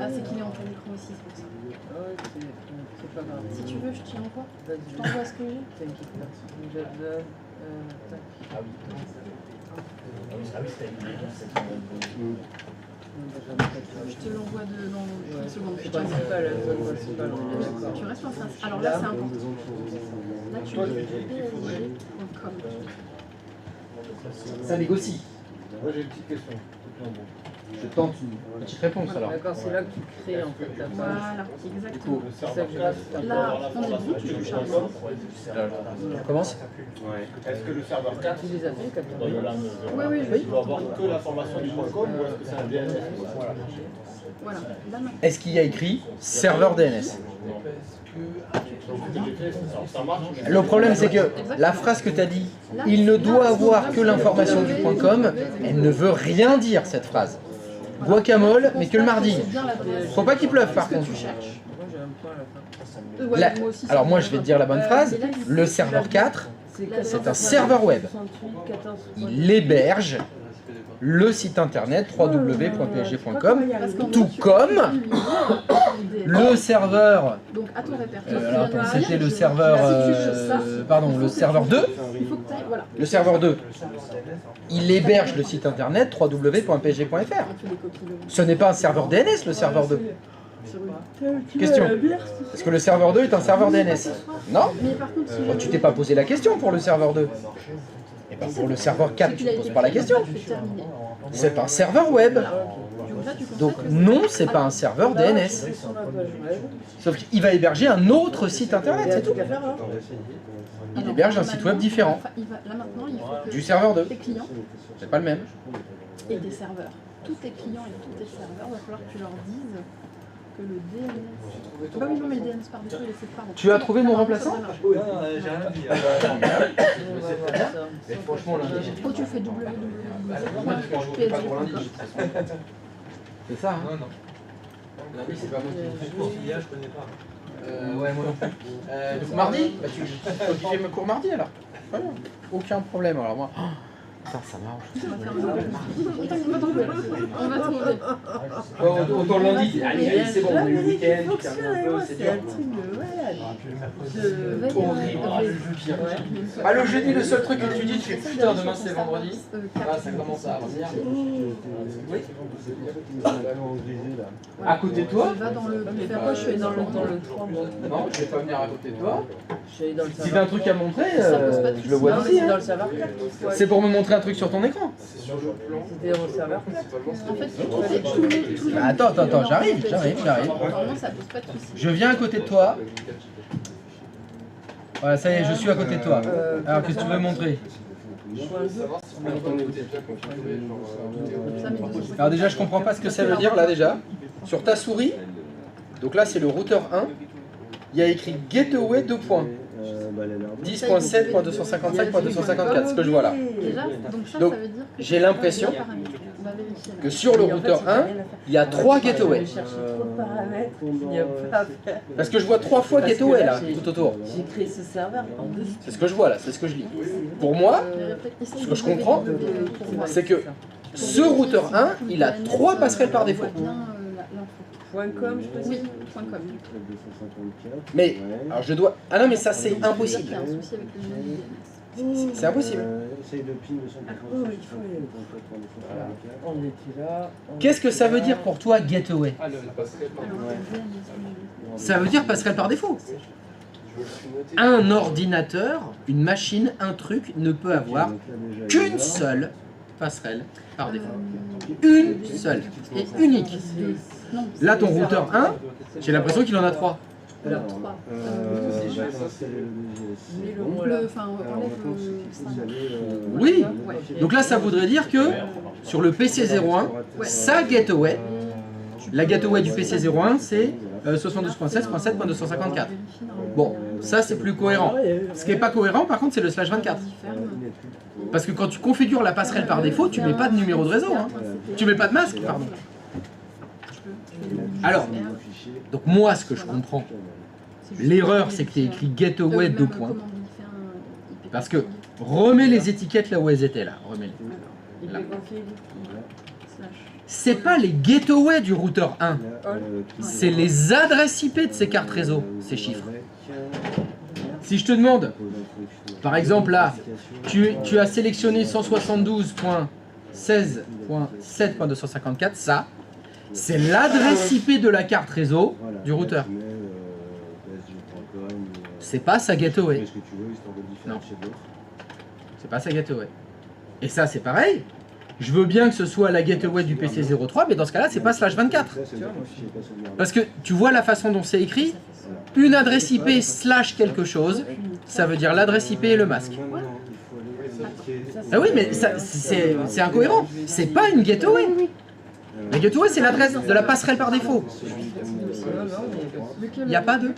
I: Ah, c'est qu'il est en plein écran aussi, c'est pour ça.
D: ah ouais, c'est pas grave.
I: Si tu veux, je t'y envoie.
D: Vas-y,
I: Je t'envoie ce que j'ai.
D: t'inquiète, merci. Tac.
F: Ah oui, c'était une
I: Je te l'envoie dans 30 secondes.
D: C'est principal, la zone principale.
I: Tu restes en face. Alors là, c'est important. Là, tu mets psg.com.
A: Ça négocie.
B: Moi j'ai une petite question.
A: Je tente une petite réponse alors.
D: D'accord, c'est là que tu crées en fait ta page.
I: Voilà, exactement.
D: C'est ça que j'ai
I: Là, en début, tu touches à ça.
A: On commence.
B: Est-ce que le serveur 4
D: Tu les as fait, Captain?
I: Oui,
F: il doit avoir que l'information du .com ou est-ce que c'est un DNS?
I: Voilà. Là, maintenant.
A: Est-ce qu'il y a écrit serveur DNS?
F: Ça marche.
A: Le problème c'est que la phrase que tu as dit, il ne doit avoir que l'information du .com, elle ne veut rien dire cette phrase. Guacamole, mais que le mardi. Faut pas qu'il pleuve par contre.
I: Tu cherches.
D: Moi j'ai un point à la fin.
A: Alors moi je vais te dire la bonne phrase, le serveur 4, c'est un serveur web. Il héberge le site internet www.psg.com, tout comme le serveur,
I: Donc à ton répertoire.
A: alors attends, c'était le serveur, pardon, le serveur 2,
I: Il faut que tu ailles, voilà.
A: le serveur 2, il héberge le site internet www.psg.fr.
I: On fait des copies de...
A: Ce n'est pas un serveur DNS le serveur 2. Question. Est-ce que le serveur 2 est un serveur DNS? Non.
I: Mais par contre, si
A: Oh, tu t'es pas posé la question pour le serveur 2. Et bien pour le serveur 4, tu ne poses pas la question. C'est un serveur web. Donc non, c'est pas un serveur DNS. Sauf qu'il va héberger un autre site internet, c'est tout. Il héberge un site web différent
I: Là maintenant, il faut que
A: du serveur 2.
I: tes clients
A: C'est pas le même.
I: et tes serveurs, tous tes clients et tous tes serveurs, il va falloir que tu leur dises que le DNS... Bah oui, non, mais le DNS par-dessus, il est séparé.
A: Tu as trouvé mon remplaçant?
H: J'ai rien dit.
A: Mais franchement, lundi,
I: Oh, tu fais www.psg.com.
A: c'est ça, hein?
H: Non, non.
A: Lundi, c'est pas moi qui
H: Je connais pas.
A: ouais, moi non plus. Donc mardi, bah, tu fais mes cours mardi alors. Très bien. Aucun problème. Alors moi, putain, ça m'arrange.
I: On va trouver.
A: Autant lundi, allez, c'est bon, on a eu le week-end, tu termines un peu, c'est dur. Ah, le jeudi, le seul truc que tu dis, tu fais putain, demain c'est vendredi. Ah, ça commence à revenir. Oui. À côté de toi?
I: Va dans le...
D: Moi je suis dans le 3 moi.
A: Non, je vais pas venir à côté de toi.
D: Je suis allé dans le
A: Si t'as un truc à montrer, je le vois
D: non, mais
A: d'ici.
D: c'est dans
A: Hein.
D: le serveur 4.
A: C'est pour me montrer un truc sur ton écran.
D: C'était dans le serveur 4.
I: En fait, il fallait tout le...
A: Bah, attends, j'arrive.
I: Normalement, ça pose pas de soucis.
A: Je viens à côté de toi. Voilà, ça y est, je suis à côté de toi. Alors, qu'est-ce que tu veux montrer? Alors déjà, je comprends pas ce que ça veut dire là déjà. Sur ta souris, donc là c'est le routeur 1, il y a écrit Gateway 2 points. 10.7.255.254, ce que je vois là.
I: Déjà, donc ça
A: Donc,
I: veut dire que
A: j'ai l'impression...
I: va vérifier. là.
A: que sur le routeur 1, il y a 3 gateways.
D: Je cherche trop de paramètres, il n'y a pas à faire.
A: Parce que je vois 3 fois
D: Parce que
A: gateway
D: là,
A: là, tout autour.
D: J'ai créé ce serveur en deux.
A: C'est ce que je vois là, c'est ce que je lis. Pour moi,
I: Ce
A: que je comprends, c'est que ce routeur 1, il a 3 passerelles par défaut.
D: .com, je peux
I: Oui,
D: dire.
I: .com.
A: Mais, alors je dois... Ah non mais ça c'est
I: Il y a
A: impossible.
I: un souci avec le nom du DNS.
A: C'est impossible.
C: Essaye de ping le 186.
D: On était là.
A: Qu'est-ce que ça veut dire pour toi gateway?
H: Ah, la passerelle,
I: Alors,
H: pardon.
I: DNS.
A: Ça veut dire passerelle par défaut. Un ordinateur, une machine, un truc ne peut avoir qu'une seule passerelle par défaut. Une seule et unique.
I: Non,
A: Là ton routeur 1, j'ai l'impression qu'il en a 3.
I: alors 3. Enfin, enlève le 5.
A: Oui. Donc là ça voudrait dire que sur le PC01, sa gateway, la gateway du PC01 c'est 72.16.7.254. Bon, ça c'est plus cohérent. Ce qui n'est pas cohérent par contre c'est le /24. Parce que quand tu configures la passerelle par défaut, tu mets pas de numéro de réseau. Hein. Tu mets pas de masque, pardon. Alors, donc moi ce que je comprends, l'erreur c'est que tu as écrit gateway 2 points. Parce que remets les étiquettes là où elles étaient là. Remets-les. Là. C'est pas les gateways du routeur 1, c'est les adresses IP de ces cartes réseau, ces chiffres. Si je te demande, par exemple là, tu as sélectionné 172.16.7.254, ça, c'est l'adresse IP de la carte réseau du routeur. C'est pas sa gateway. Non. C'est pas sa gateway. Et ça c'est pareil. Je veux bien que ce soit la gateway du PC03, mais dans ce cas-là, c'est pas /24. Parce que tu vois la façon dont c'est écrit, une adresse IP / quelque chose, ça veut dire l'adresse IP et le masque. Ah oui, mais c'est incohérent. C'est pas une gateway. La gateway, c'est l'adresse de la passerelle par défaut. Il n'y a pas de...
I: Il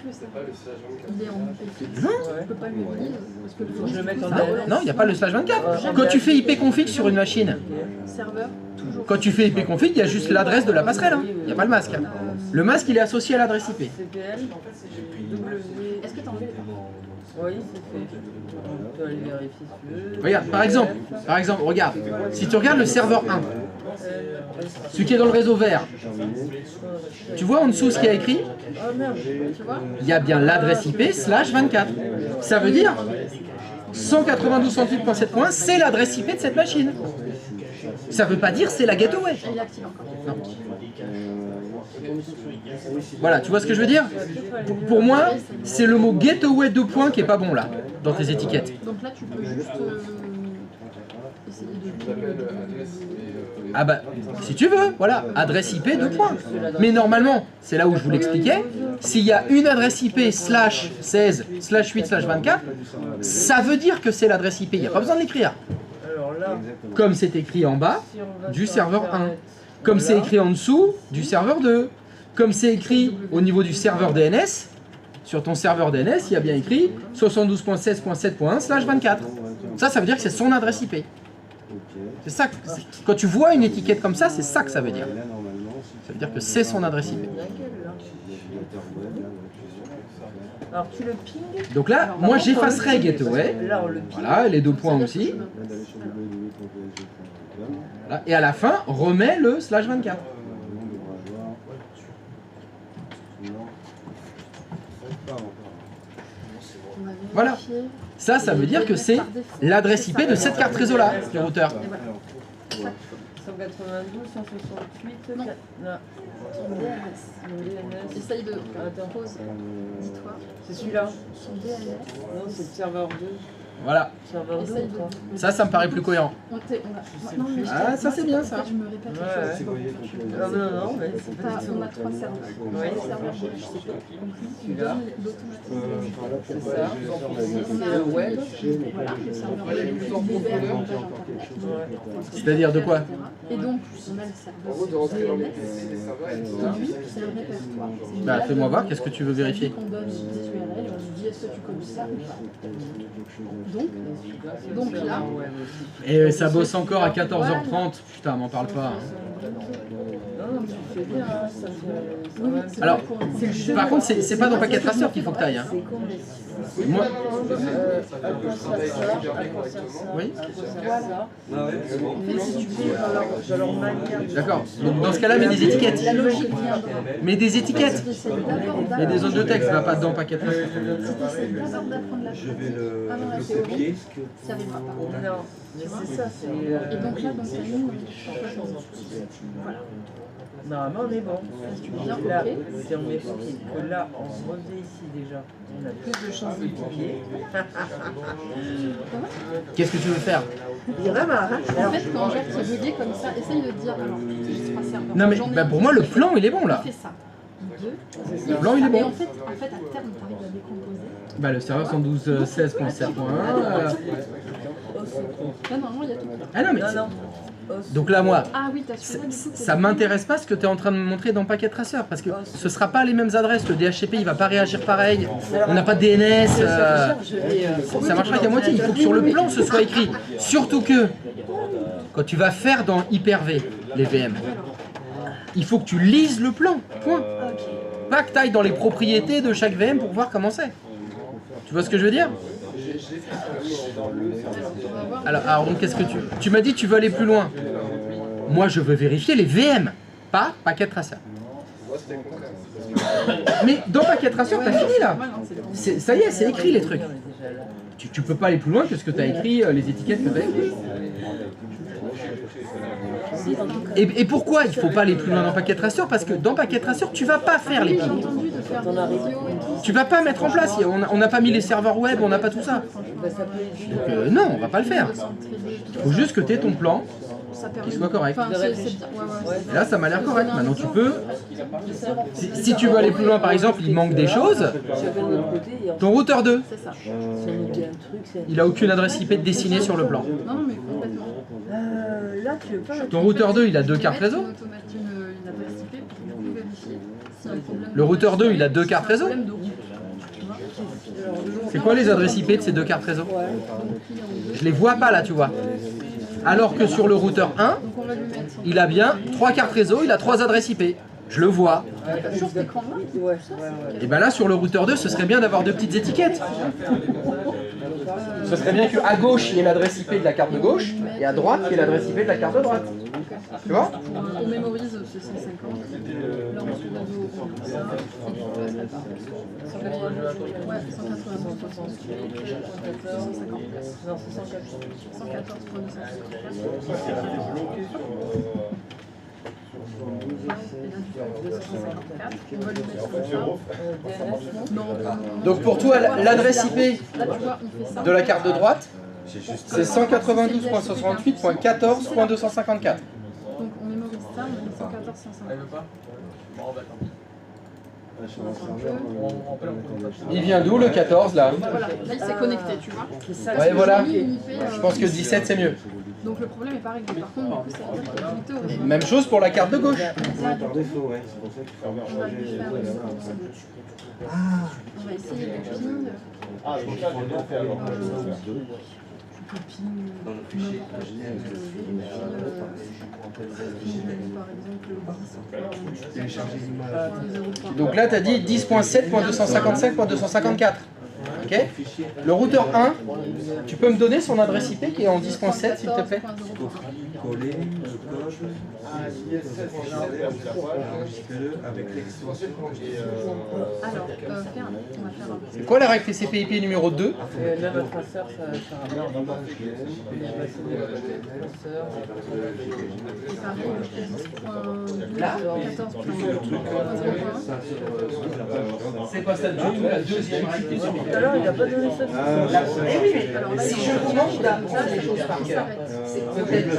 I: est en IP. Je peux pas lui dire. Parce que
D: Je le mets en
A: Non, il n'y a pas le /24. Quand tu fais ipconfig sur une machine,
I: serveur, toujours.
A: quand tu fais ipconfig, il y a juste l'adresse de la passerelle. Hein. Il n'y a pas le masque. Hein. Le masque, il est associé à l'adresse IP.
D: CPL, W.
I: Est-ce que tu as enlevé les paroles?
D: Oui, c'est fait. On peut aller vérifier si tu veux.
A: Regarde, par exemple, regarde. Si tu regardes le serveur 1, celui qui est dans le réseau vert, tu vois en dessous ce qu'il y a écrit?
D: Oh merde,
I: Tu vois?
A: Il y a bien l'adresse IP /24. Ça veut dire 192.168.7, c'est l'adresse IP de cette machine. Ça veut pas dire c'est la gateway.
I: Il est actif encore.
A: Non. Voilà, tu vois ce que je veux dire? Pour moi, c'est le mot gateway 2 points qui est pas bon là, dans tes étiquettes.
I: Donc là, tu peux juste essayer de...
A: Ah bah, si tu veux, voilà, adresse IP 2 points. Mais normalement, c'est là où je vous l'expliquais, s'il y a une adresse IP /16, /8, /24, ça veut dire que c'est l'adresse IP, il n'y a pas besoin de l'écrire.
D: alors là,
A: Comme c'est écrit en bas
D: si on va
A: du
D: sur
A: serveur 1,
D: Internet,
A: comme c'est écrit en dessous du serveur 2, comme c'est écrit au niveau du serveur DNS, sur ton serveur DNS, il y a bien écrit 72.16.7.1 /24. Ça veut dire que c'est son adresse IP. C'est ça, quand tu vois une étiquette comme ça, c'est ça que ça veut dire. Ça veut dire que c'est son adresse IP.
D: alors tu le ping.
A: Donc là, moi j'effacerai gateway,
D: Là, on le ping.
A: voilà, et les 2 points aussi. Voilà, et à la fin, remets le /24.
I: On va
A: Voilà.
I: vérifier.
A: Ça veut dire que c'est l'adresse IP de cette carte réseau-là, du routeur.
I: Et voilà.
D: 192, 168,
I: Non.
D: Là,
I: Son DNS.
D: mon DNS.
I: Essaye de...
D: Attends,
I: Pause. Dis-toi.
D: c'est celui-là.
I: Son DNS.
D: Non, c'est le serveur 2.
A: Voilà,
D: Serveur 2
I: Essaye
D: ou pas
I: de...
A: ça me paraît plus cohérent.
I: On va... Non, mais
A: Ah, ça, c'est bien, ça.
I: Je me répète
D: Ouais,
I: quelque chose.
D: Non, non, mais c'est pas du tout.
I: On a 3 serveurs.
D: Ouais.
I: Le serveur DHCP, qui
D: Celui-là.
I: donne l'automatisation.
D: C'est ça.
I: On a
D: Le web.
I: voilà, le serveur web, l'hiver, la page internet.
A: C'est-à-dire de quoi?
I: Et donc, on a le serveur DNS. Et lui, c'est un répertoire. C'est une
A: Bah
I: base
A: fais-moi
I: de
A: voir,
I: données.
A: qu'est-ce que tu veux
I: Ça dit
A: vérifier?
I: qu'on donne des URL et on lui dit est-ce que tu connais ça ou pas. Donc là,
A: Et ça bosse encore à 14h30. Putain, m'en parle pas.
D: Non, tu fais bien, hein, ça fait...
I: oui, c'est
A: Alors,
I: vrai qu'on-
D: c'est le jeu.
A: par contre, c'est pas dans Packet Tracer qu'il faut que tu ailles. Hein.
D: C'est con, mais...
A: Moi,
D: À quoi sert ça? À quoi sert ça?
A: Oui.
D: À quoi sert ça?
E: Ah ouais, c'est bon.
D: Mais si tu fais dans leur manière...
A: d'accord. Donc dans ce cas-là, mets des étiquettes.
I: La logique viendra.
A: Mets des étiquettes.
I: Tu essaies d'abord
A: Et des zones de texte, va pas dedans Packet Tracer.
I: Si tu essaies d'abord d'apprendre la
E: Je vais
I: pratique
E: le
I: avant la théorie,
E: copier.
I: ça n'arrivera pas.
D: Non, mais c'est ça, c'est...
I: Et donc là, dans ta ligne, voilà.
D: Normalement, on est bon.
I: Tu viens,
D: Là,
I: ok.
D: si on met copier, que là, on revient ici déjà, on a plus de chances de copier.
A: Qu'est-ce que tu veux faire?
D: Il y en a marre, hein.
I: En fait, quand Jacques se bugué comme ça, essaye de dire alors, tu seras serveur.
A: Non mais
I: J'en ai
A: bah, pour moi, le plan, il est bon là.
I: fais ça.
A: Le plan, il est
I: Et
A: bon.
I: en fait, à terme, tu arrives à décomposer.
A: Bah, le serveur 112.16.7.1.
I: Là, normalement, il y a tout.
A: Ah non, mais.
D: Non,
A: c'est-
D: non.
A: Donc là, moi,
I: Ah oui, t'as celui-là, du coup.
A: ça m'intéresse pas ce que tu es en train de me montrer dans Packet Tracer parce que ce sera pas les mêmes adresses. Le DHCP il va pas réagir pareil. On n'a pas de DNS. Ça marchera qu'à moitié. Il faut que sur le plan ce soit écrit. Surtout que quand tu vas faire dans Hyper-V les VM, il faut que tu lises le plan. Point. Pas que tu ailles dans les propriétés de chaque VM pour voir comment c'est. Tu vois ce que je veux dire? Alors donc qu'est-ce que tu m'as dit tu veux aller plus loin. Moi je veux vérifier les VM, pas Packet Tracer. Mais dans Packet Tracer t'as fini là. Ça y est, c'est écrit les trucs. Tu peux pas aller plus loin que ce que t'as écrit, les étiquettes que t'as écrites. Et pourquoi il faut pas aller plus loin dans Packet Tracer? Parce que dans Packet Tracer tu vas pas faire les
I: J'ai
A: pings.
I: entendu de faire des vidéos et tout.
A: Tu vas pas mettre en place, on n'a pas mis les serveurs web, on n'a pas tout ça. Donc non, on va pas le faire. Il faut juste que tu aies ton plan, qu'il soit correct.
I: Enfin, c'est bien. Ouais.
A: Et là, ça m'a l'air correct. Maintenant, tu peux. Si tu veux aller plus loin, par exemple, il manque des choses. Ton routeur 2,
I: C'est ça.
A: il a aucune adresse IP dessinée sur le plan.
I: Non, mais complètement.
D: Là, tu veux pas...
A: Ton routeur 2, il a deux cartes réseau.
I: Une adresse IP pour du coup vérifier s'il y a un problème.
A: Le routeur 2, il a deux cartes réseau.
I: Problème de route. Tu vois.
A: C'est quoi les adresses IP de ces deux cartes réseau? Je les vois pas là, tu vois. Alors que sur le routeur 1,
I: Donc on va lui mettre.
A: il a bien 3 cartes réseau, il a 3 adresses IP. Je le vois.
I: T'as toujours cet écran-là.
D: Ouais.
A: Et ben là, sur le routeur 2, ce serait bien d'avoir deux petites étiquettes. Ce serait bien qu'à gauche, il y ait l'adresse IP de la carte de gauche, et à droite, il y ait l'adresse IP de la carte de droite. Tu vois?
I: On mémorise ce 150. Là, on se met au ça. Et puis on passe la part. 180. Ouais, 180, 160. 150 places.
D: Non, c'est 114.
I: 114 pour 250 on va lui mettre ça. Non,
A: Donc pour toi, l'adresse IP
I: là, tu vois, on fait ça.
A: de la carte de droite, c'est 192.68.14.254.
I: Donc on mémorise ça, on met 114, 150.
G: Elle veut pas? Bon, bah tant pis.
A: Il vient d'où le 14 là?
I: Voilà, là il s'est connecté, tu vois.
A: Ouais, voilà.
I: J'ai mis une IP,
A: Je pense que 17 c'est mieux.
I: donc le problème est pas réglé. Par contre, du coup, ça veut dire que l'unité aurait.
A: Même chose pour la carte de gauche.
I: Là,
C: Par défaut, ouais, c'est pour ça qu'il faut
I: on va lui
C: changer.
I: faire on va essayer le ping.
F: Ah, donc ça, j'ai bien fait alors.
I: Tu peux ping n'importe quoi.
A: Donc là, tu as dit 10.7.255.254. Ok? Le routeur 1, tu peux me donner son adresse IP qui est en 10.7 s'il te plaît?
E: Coller le code avec l'extension.
I: Alors, on va faire
A: C'est quoi la règle TCP/IP numéro 2?
D: Là, notre traceur, ça sera bien.
A: Là, c'est pas ça du tout la deuxième règle TCP.
D: Alors, il n'a pas donné ça.
A: Si je vous demande d'apprendre les choses par cœur, c'est peut-être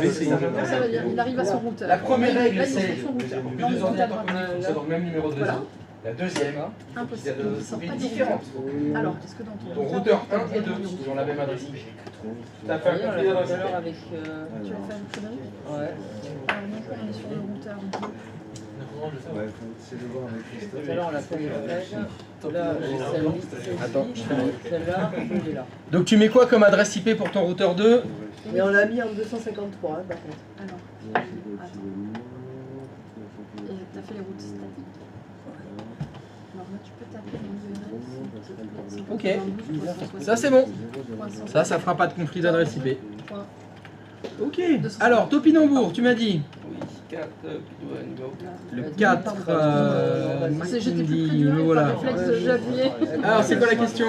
I: ça veut dire il arrive à son routeur.
A: La première règle,
I: Là, il
A: c'est
I: est sur son routeur.
A: que deux ordinateurs communiquent dans le même numéro de réseau. La deuxième,
I: Impossible.
A: il y a
I: Il sort
A: des
I: pas du
A: différentes.
I: routeur. Alors, est-ce que dans
A: Ton routeur 1 et 2, ils ont la même adresse IP. Tu as fait un
D: D'ailleurs,
A: conflit d'adresse
D: alors
A: IP.
D: avec...
I: tu veux faire une connerie?
D: Ouais.
I: Alors, donc, on est sur le routeur 2.
C: Ouais, c'est de voir avec Christophe.
D: Tout à l'heure, on l'a fait avec Fred. Là,
A: Attends,
D: celle-là, je l'ai là.
A: Donc tu mets quoi comme adresse IP pour ton routeur 2?
D: Mais on l'a mis en 253, hein, par contre.
I: Alors, et t'as fait les routes statiques. Alors là, tu peux taper l'URL.
A: Ok. Ça c'est bon. Ça fera pas de conflit d'adresse IP. Ok. Alors, Topinambour, tu m'as dit. Le 4,
I: J'étais plus près
A: Maxindi,
I: du
A: me voilà.
I: réflexe, j'ai appuyé.
A: Alors, c'est quoi la question?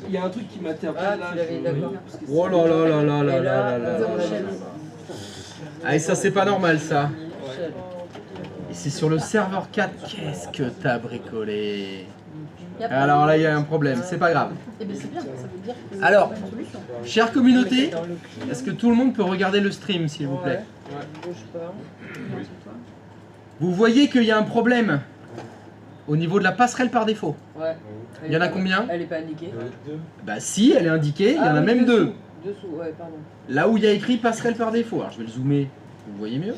E: Il y a un truc qui m'interpelle
D: Ah,
E: là.
D: tu l'avais, d'accord.
A: Oh là là là là là là là
I: Zéro
A: là.
I: shell.
A: Ah, et ça c'est pas normal ça.
D: Michel.
A: Et c'est sur le serveur 4. Qu'est-ce que t'as bricolé?
I: Y a pas-
A: Alors là, il y a un problème, c'est pas grave.
I: Eh bien, c'est bien, ça veut dire que
A: Alors,
I: c'est une solution.
A: chère communauté,
D: Dans le cul.
A: est-ce que tout le monde peut regarder le stream, s'il vous plaît?
D: Bouge pas.
A: Vous voyez qu'il y a un problème au niveau de la passerelle par défaut.
D: Ouais.
A: Il y en a combien?
D: Elle est pas indiquée.
A: Bah si, elle est indiquée, il y en a
D: oui,
A: même deux.
D: Dessous, ouais, pardon.
A: Là où il y a écrit passerelle par défaut, alors je vais le zoomer, vous voyez mieux.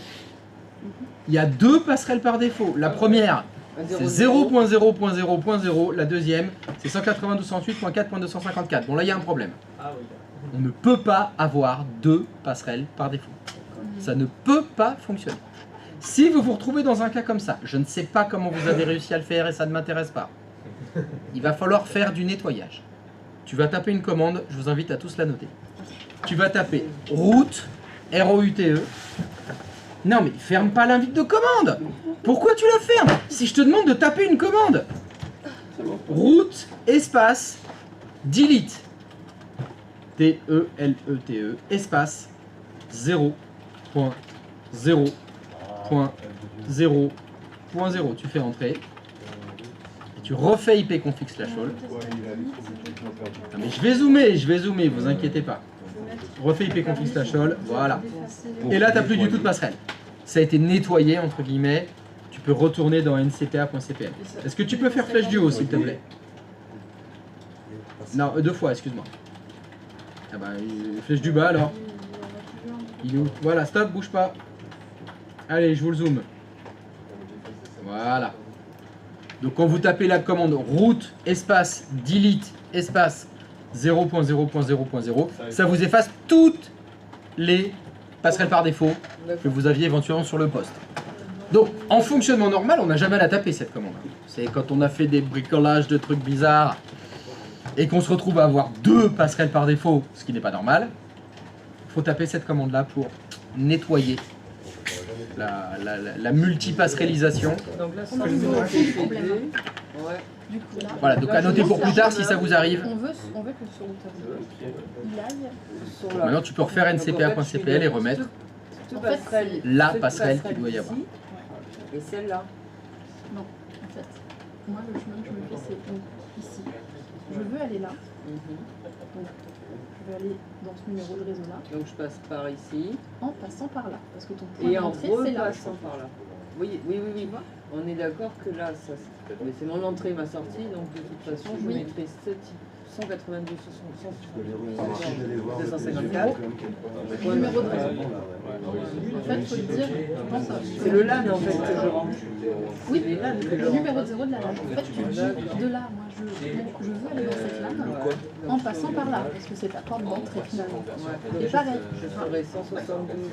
A: Il y a deux passerelles par défaut. La première, c'est 0.0.0.0. La deuxième, c'est 192.168.4.254. Bon là, il y a un problème. On ne peut pas avoir deux passerelles par défaut. Ça ne peut pas fonctionner. Si vous vous retrouvez dans un cas comme ça, je ne sais pas comment vous avez réussi à le faire et ça ne m'intéresse pas. Il va falloir faire du nettoyage. Tu vas taper une commande, je vous invite à tous la noter. Tu vas taper route, R-O-U-T-E. Non mais ferme pas l'invite de commande. Pourquoi tu la fermes? Si je te demande de taper une commande. Route, espace, delete. D-E-L-E-T-E, espace, 0.0.0.0. Tu fais entrer. Et tu refais ipconfig/all. Non mais je vais zoomer, vous inquiétez pas. Refais ipconfig/all, voilà. Et là, tu n'as plus du tout de passerelle. Ça a été nettoyé, entre guillemets. Tu peux retourner dans ncpa.cpl. Est-ce que tu peux faire flèche du haut, s'il te plaît? Non, deux fois, excuse-moi. Ah bah, flèche du bas, alors. Il est où? Voilà, stop, bouge pas. Allez, je vous le zoome. Voilà. Donc, quand vous tapez la commande route, espace, delete, espace, 0.0.0.0, ça vous efface toutes les passerelles par défaut que vous aviez éventuellement sur le poste. Donc, en fonctionnement normal, on n'a jamais à la taper cette commande. C'est quand on a fait des bricolages de trucs bizarres et qu'on se retrouve à avoir deux passerelles par défaut, ce qui n'est pas normal. Il faut taper cette commande-là pour nettoyer la multipasserellisation.
D: Donc là,
I: On a un problème.
D: Ouais.
I: Du coup, là,
A: Voilà, donc à noter pour plus tard si ça vous arrive.
I: on veut que ce routeur il aille
D: Sur là.
A: Maintenant, tu peux refaire ncpa.cpl et remettre
D: Toute
I: En fait,
D: passerelle.
A: la
D: Toute
A: passerelle qu'il doit y avoir.
D: ici, et celle-là.
I: Non, en fait, moi le chemin que je me fais c'est donc ici. Je veux aller là, donc je vais aller dans ce numéro de réseau là,
D: Donc je passe par ici.
I: en passant par là, parce que ton point
D: Et en
I: d'entrée c'est là.
D: repassant par là. Oui, oui, oui, oui. On est d'accord que là, ça, mais c'est mon entrée, ma sortie, donc de toute façon, je
I: Oui.
D: mettrai 192, 254.
I: Le numéro de réseau. En fait, faut le dire, je pense à...
D: C'est le LAN en fait que je rends.
I: Oui,
D: les LAN que je
I: le
D: rends.
I: numéro de 0 de la LAN. En fait, tu dis de là, moi je veux aller dans cette LAN en passant par là, parce que c'est ta porte d'entrée finalement.
D: Ouais.
I: Et pareil.
D: Je ferai 172,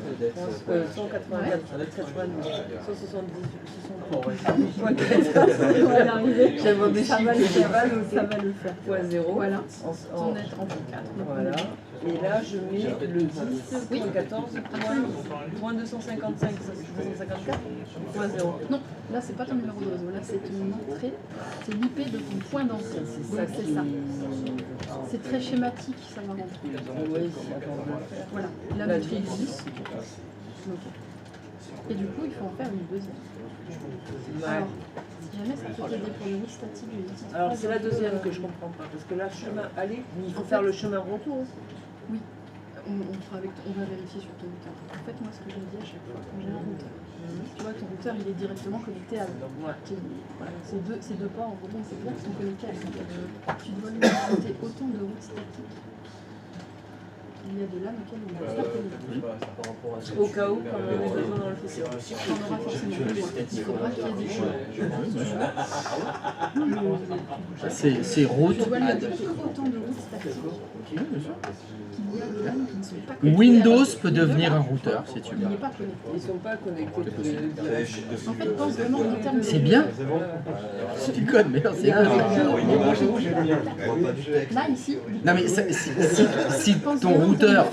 D: 184, 92, 178,
I: On va y arriver.
D: J'avais des
I: Ça va le
D: chiffres,
I: faire, ça va le faire.
D: fois 0.
I: Voilà,
D: En-
I: ton être en 4.
D: Voilà. Et là, je mets le 10.14, point 255, 254, point 0.
I: Non, là c'est pas ton numéro de réseau, là c'est ton entrée, c'est l'IP de ton point d'entrée.
D: C'est ça
I: Donc c'est
D: qui...
I: ça. C'est très schématique, ça va rentrer.
D: Oui, attends, je vais le faire.
I: Voilà, la
D: La
I: matrice
D: 10.
I: 10. Ok. Et du coup, il faut en faire une deuxième.
D: Ouais.
I: Alors, si jamais ça peut t'aider pour les routes statiques, je dis,
D: Alors c'est la deuxième que je comprends pas, parce que là, chemin aller, il faut faire le chemin retour.
I: Oui, on va vérifier sur ton routeur. En fait, moi, ce que je dis à chaque fois, quand j'ai un routeur, tu vois, ton routeur, il est directement connecté à
D: Ouais.
I: voilà, ces deux ports, en gros, c'est clair, sont connectés à tu dois lui ajouter autant de routes statiques. il y a des lames auxquelles on va stopper le bouton.
D: Au cas où, quand on est besoin dans le festival.
I: On aura forcément besoin. Il faudra qu'il y ait des choses.
A: C'est route.
I: Je dois lui adopter autant de routes statiques qu'il y a de lames qui ne sont pas connectées.
A: Windows peut devenir un routeur si tu
I: Il
A: veux.
I: n'est pas connecté.
D: Ils sont pas connectés.
I: En fait, pense vraiment en termes de...
A: C'est bien. C'est du code, mais non, c'est bien.
I: Là, ici,
A: Non mais si ton routeur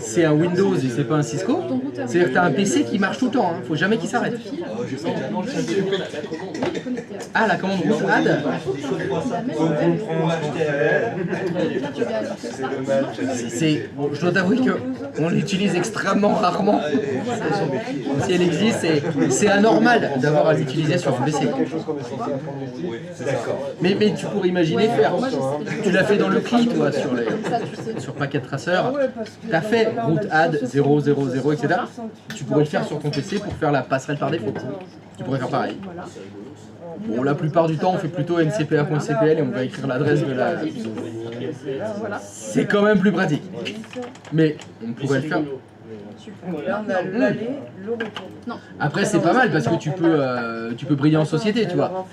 A: c'est un Windows et c'est pas un Cisco,
I: ton routeur...
A: c'est-à-dire que tu as un PC qui marche tout le temps, hein. Faut jamais qu'il s'arrête.
I: de fil, c'est la même chose. Il est connecté à...
A: Ah, la commande route add.
I: Il a même là, tu vas ajouter ça.
A: Bon, je dois t'avouer qu'on l'utilise extrêmement rarement. Si elle existe, c'est anormal d'avoir à l'utiliser sur un PC. Mais tu pourrais imaginer faire. Tu l'as fait dans le CLI, toi, sur Packet Tracer. Tu as fait route add 000, etc. Tu pourrais le faire sur ton PC pour faire la passerelle par défaut. Tu pourrais faire pareil. Bon, la plupart du temps, on fait plutôt ncpa.cpl et on va écrire l'adresse de la... C'est quand même plus pratique. Mais on pourrait le faire.
D: Là, on a l'aller, le retour.
I: Non.
A: Après, c'est pas mal parce que tu peux briller en société, tu vois.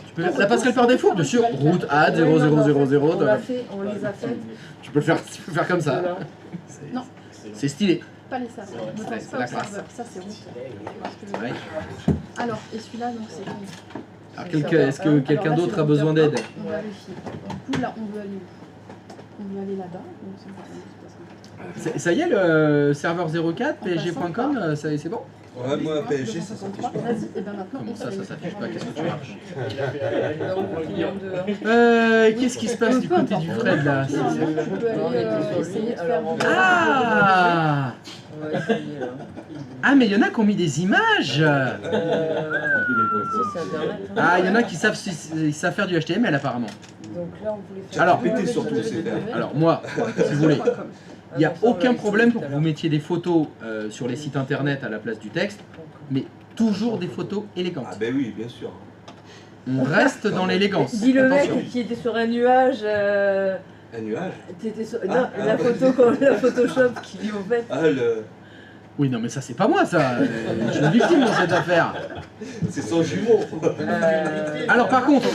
A: Tu peux la passerelle par défaut, bien sûr. Route add 0000.
D: On l'a fait, on les a fait.
A: Tu peux le faire comme ça.
I: Non.
A: C'est stylé.
I: Pas les serveurs. Ne pense pas
A: la
I: aux
A: classe.
I: serveurs. Ça, c'est route. Tu vois ce que je veux
A: Ouais.
I: dire. Alors, et celui-là, donc, c'est qui?
A: Alors, est-ce que quelqu'un d'autre a besoin d'aide?
I: On vérifie. Du coup, là, on veut aller où? On veut aller là-bas. Donc, c'est pas grave, de toute façon.
A: Ça y est, le serveur 04, psg.com, c'est bon?
E: Ouais, moi, PSG, ça s'affiche pas.
I: Vas-y, et bien maintenant,
A: Comment ça s'affiche pas? Qu'est-ce que tu marches?
D: De...
A: Qu'est-ce qui se passe du côté du Fred, là?
I: tu peux aller essayer de faire du...
A: Ah!
D: On va essayer, là.
A: Ah, mais il y en a qui ont mis des images!
D: Si, c'est Internet. Hein.
A: Ah, il y en a qui savent faire du HTML, apparemment.
D: Donc là, on voulait faire...
A: Alors,
E: Péter surtout, c'est faire.
A: Alors, moi, si vous voulez, il n'y a aucun problème pour que vous mettiez des photos sur les sites internet à la place du texte, mais toujours des photos
E: Ah
A: élégantes.
E: ben oui, bien sûr.
A: On reste dans l'élégance.
D: Dis le mec
A: Attention.
D: qui était sur un nuage.
E: Un nuage.
D: T'étais sur... Non, la photo, la Photoshop qui lui ont fait.
E: Ah, le...
A: Oui, non, mais ça, c'est pas moi, ça. Je suis victime dans cette affaire.
E: c'est son jumeau.
A: Alors, par contre,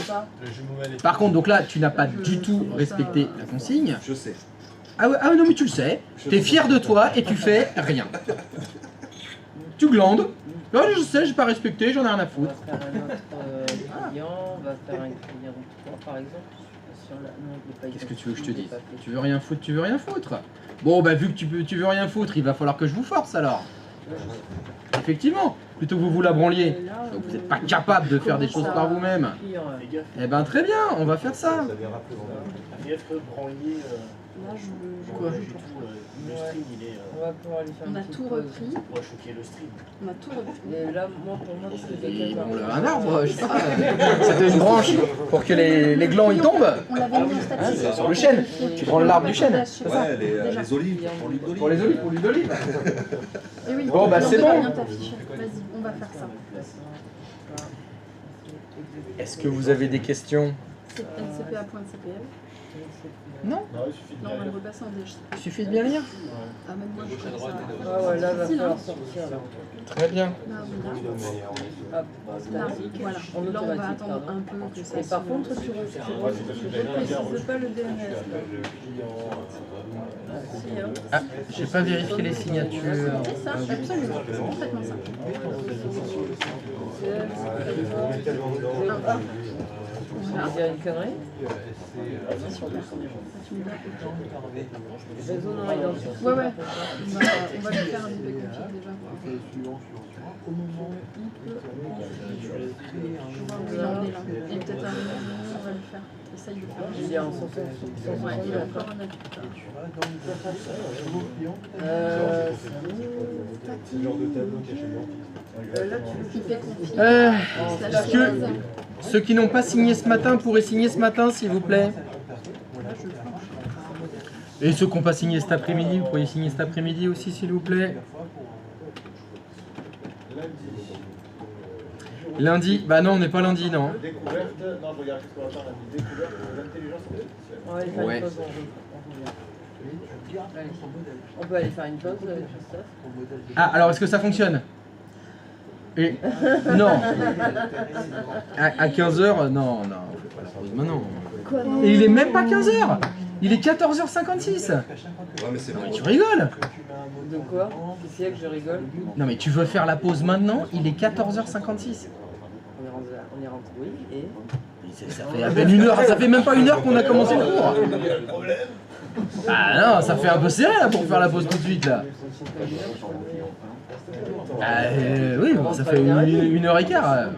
A: donc là, tu n'as pas du tout respecté la consigne.
E: Je sais.
A: Ah, ouais, ah non, mais tu le sais. T'es fier de toi et tu fais rien. Tu glandes. Là, je sais, j'ai pas respecté, j'en ai rien à
D: On
A: foutre.
D: va faire un autre client, on va faire un client 3 par exemple. Sur la... non, je l'ai pas
A: Qu'est-ce que tu veux que je te
D: identifié,
A: dise?
D: je l'ai pas fait.
A: Tu veux rien foutre, tu veux rien foutre. Bon, bah vu que tu veux rien foutre, il va falloir que je vous force alors. Effectivement, plutôt que vous la branliez.
D: Et là,
A: Donc vous n'êtes pas capable de faire des choses par vous-même.
D: Client,
F: Fais gaffe.
A: Eh ben très bien, on va faire ça.
F: Fais gaffe que branlier.
I: Là, je
A: Quoi?
F: Pas du tout. Le stream, il est.
D: on va pouvoir lui faire
I: On
D: une
I: a
D: petite
I: tout
D: pause.
I: repris.
F: Pour choquer le stream.
I: On a tout repris.
D: Et là, moi, pour moi, c'est
A: Et
D: des
A: on lève un arbre, je sais pas. C'était une branche pour que les glands y tombent.
I: On l'avait mis en statique.
A: C'est sur le chêne. Tu prends l'arbre du chêne.
E: Ouais, les olives, pour l'huile d'olive.
A: Pour les olives, pour l'huile d'olive.
I: Et oui,
A: Bon, bah, c'est
I: va
A: bon.
I: bien t'afficher. Vas-y, on va faire ça.
A: Est-ce que vous avez des questions?
I: C'est ncpa.cpl.
A: Non.
I: Là, on va le repasser en DHCP.
A: Il suffit de bien lire.
I: Ah, même moi, je trouve ça...
D: Ah ouais, là, va
I: Facile,
D: falloir
I: hein.
D: sortir. Là,
A: Très bien.
I: Là, on
D: Hop,
I: là, voilà.
D: En
I: Là, on va
D: automatique,
I: attendre
D: pardon.
I: un peu que ça
D: Et par
I: se-
D: contre, tu reprécises pas le DNS. Là. Si, hein.
A: Ah, j'ai pas vérifié les signatures.
I: C'est ça, absolument. C'est complètement ça.
D: Je vais dire une connerie.
I: Super. Tu me dis, ok.
D: Réseau non identifié.
I: Ouais, ouais. On va lui faire un DB config déjà. On va en est là. Et peut-être un moment, on va le faire. Essaye de faire.
D: Je vais dire en 100
I: Ouais, il y a encore un appui.
C: C'est le genre de tableau qui est chez le dentiste.
D: là, tu
I: Il fait config.
A: Est-ce que ceux qui n'ont pas signé ce matin pourraient signer ce matin, s'il vous plaît? Et ceux qui n'ont pas signé cet après-midi, vous pourriez signer cet après-midi aussi, s'il vous plaît? Lundi? Bah non, on n'est pas lundi, non.
B: Découverte, non, je regarde ce qu'on va faire lundi. Découverte de l'intelligence artificielle.
D: Ouais, il va
A: Ouais.
D: une pause, on revient. Allez. On peut aller faire une pause avec Christophe.
A: Ah, alors est-ce que ça fonctionne? Et... Non. À 15h, non, on fait pas la pause maintenant.
D: Quoi, non?
A: Et il est même pas 15h. Il est 14h56.
E: Ouais, mais c'est
A: Non
E: bon.
A: mais tu rigoles.
D: De quoi? Qu'est-ce qu'il y a que je rigole?
A: Non mais tu veux faire la pause maintenant? Il est 14h56.
D: On est rentré, oui, et...
A: Ça fait à peine une heure, ça fait même pas une heure qu'on a commencé le cours. Ah non, ça fait un peu serré là pour faire la pause tout de suite là. Oui, bon, ça fait une heure et quart.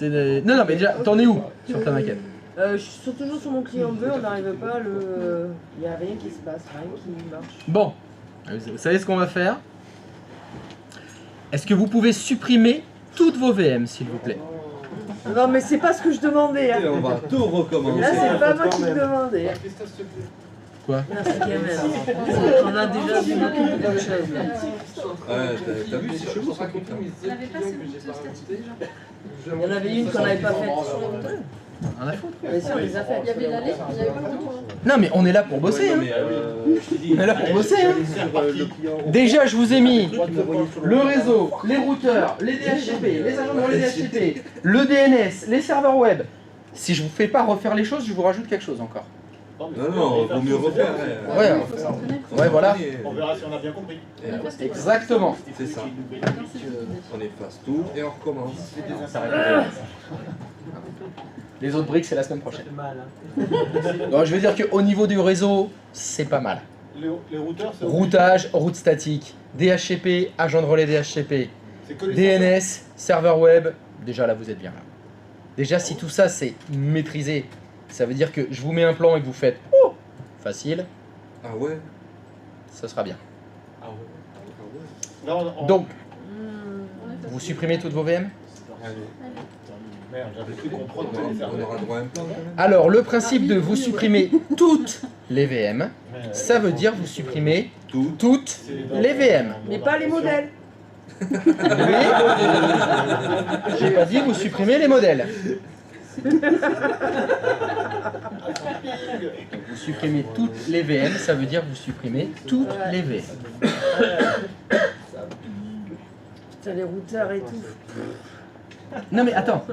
A: Non, non, mais déjà, t'en es où sur ta maquette?
D: Je suis toujours sur mon client bleu, on n'arrive pas à le... Il n'y a rien qui se passe, rien qui marche.
A: Bon, vous savez ce qu'on va faire? Est-ce que vous pouvez supprimer toutes vos VM, s'il vous plaît?
D: Non mais c'est pas ce que je demandais. Hein.
E: Et on va tout recommencer.
D: Là c'est pas moi qui me demandais.
A: Quoi?
D: Merci Kamel. On a déjà débloqué beaucoup de choses là.
E: Ouais, t'as vu, c'est chelou ça.
I: On n'avait pas ces routes statiques déjà.
D: Il y en avait une qu'on n'avait pas faite.
A: Rien à foutre.
D: Mais si on les a faites.
I: Il y avait l'aller, il n'y avait pas le retour.
A: Non mais on est là pour bosser. Hein.
E: Je t'ai dit,
A: On est là pour bosser. Hein. Déjà, je vous ai mis le réseau, les routeurs, les DHCP, les agents de relais DHCP, le DNS, les serveurs web. Si je vous fais pas refaire les choses, je vous rajoute quelque chose encore.
E: non, vaut mieux refaire.
A: Ouais, ouais, voilà.
F: On verra si on a bien compris.
A: Exactement.
E: C'est ça. On efface tout et on recommence.
A: Les autres briques, c'est la semaine prochaine. Donc, je veux dire qu'au niveau du réseau, c'est pas mal.
F: Les routeurs, c'est
A: Routage, route statique, DHCP, agent de relais DHCP,
F: c'est que les
A: DNS, serveur web. Déjà là, vous êtes bien là. Déjà, si tout ça c'est maîtrisé, ça veut dire que je vous mets un plan et que vous faites oh, facile,
E: Ah ouais?
A: ça sera bien.
F: Ah ouais. Là,
A: Donc, vous supprimez toutes vos VM?
F: Merde, j'avais cru qu'on prend
E: On aura droit à un plan quand même.
A: Alors, le principe de vous supprimer toutes les VM, ça veut dire vous supprimez toutes les VM.
D: Mais pas les modèles.
A: Oui. J'ai pas dit vous supprimez les modèles. Vous supprimez toutes les VM, ça veut dire vous supprimez toutes les VM.
D: Putain, les routeurs et tout.
A: Non mais attends,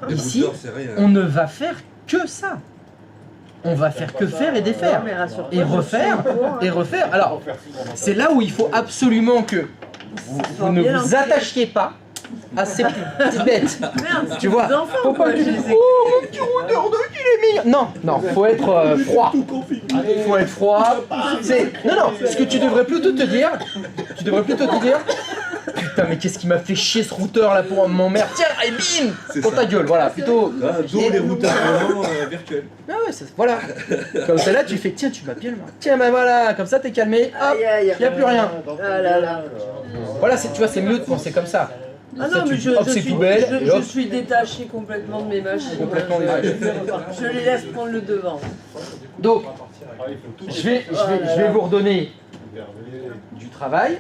E: Les
A: ici,
E: routeurs, c'est rien.
A: on ne va faire que ça. On va faire que faire et défaire.
D: Non, mais rassure-toi,
A: Et refaire, et refaire. Alors, c'est là où il faut absolument que vous ne vous attachiez pas à ces petites bêtes.
D: Merde,
A: Tu vois, faut pas que tu dises, oh mon petit routeur de qu'il est mignon. Non, non, faut être froid. Faut être froid. Non, non, ce que tu devrais plutôt te dire, putain, mais qu'est-ce qui m'a fait chier ce routeur là pour m'emmerder. Tiens, et bim,
E: C'est
A: pour
E: ça.
A: ta gueule, voilà, plutôt.
E: Ah, d'où les routeurs vraiment virtuels.
A: Ah ouais, voilà. Comme ça là, tu fais, tiens, tu m'as bien le marre. Tiens, bah voilà, comme ça t'es calmé, hop,
D: Aïe aïe.
A: y a plus rien.
D: Ah là là.
A: Voilà, tu vois, c'est mieux de penser comme ça.
D: Ah
A: Ça,
D: non, mais
A: hop, c'est tout belle, et
D: je
A: hop.
D: suis détaché complètement de mes machines.
A: Complètement détaché.
D: Je les laisse prendre le devant.
A: Donc, je vais vous redonner du travail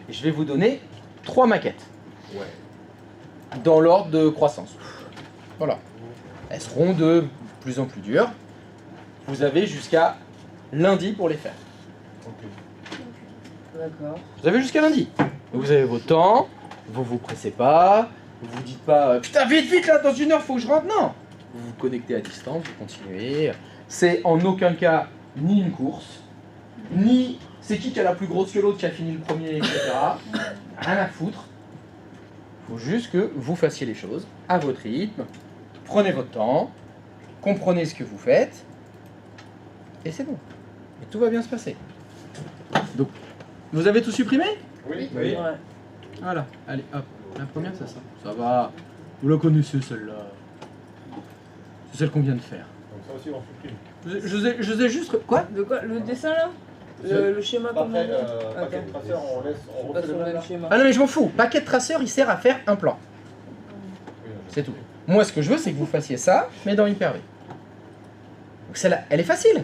A: et je vais vous donner 3 maquettes. Dans l'ordre de croissance. Voilà. Elles seront de plus en plus dures. Vous avez jusqu'à lundi pour les faire.
D: D'accord.
A: Vous avez jusqu'à lundi. Vous avez votre temps, vous vous pressez pas, vous vous dites pas putain vite vite là dans une heure faut que je rentre. Non. Vous vous connectez à distance, vous continuez. C'est en aucun cas ni une course, ni c'est qui a la plus grosse que l'autre qui a fini le premier, etc. Rien à foutre. Il faut juste que vous fassiez les choses à votre rythme. Prenez votre temps, comprenez ce que vous faites, et c'est bon. Et tout va bien se passer. Donc, vous avez tout supprimé?
F: Oui.
D: Ouais.
A: Voilà, allez, hop. La première, c'est ça. Ça va. Vous la connaissez, celle-là. C'est celle qu'on vient de faire.
F: Donc ça aussi, on supprime.
A: Je vous ai juste... Quoi?
D: De quoi? Le dessin là? Le schéma comme
F: Après,
D: on
F: paquet de traceurs, on laisse, on
D: pas
F: refait
D: sur
F: le
D: le
F: même là.
D: même schéma.
A: Ah non, mais je m'en fous. Paquet de traceur, il sert à faire un plan. C'est tout. Moi, ce que je veux, c'est que vous fassiez ça, mais dans Hyper-V. Donc celle-là, elle est facile.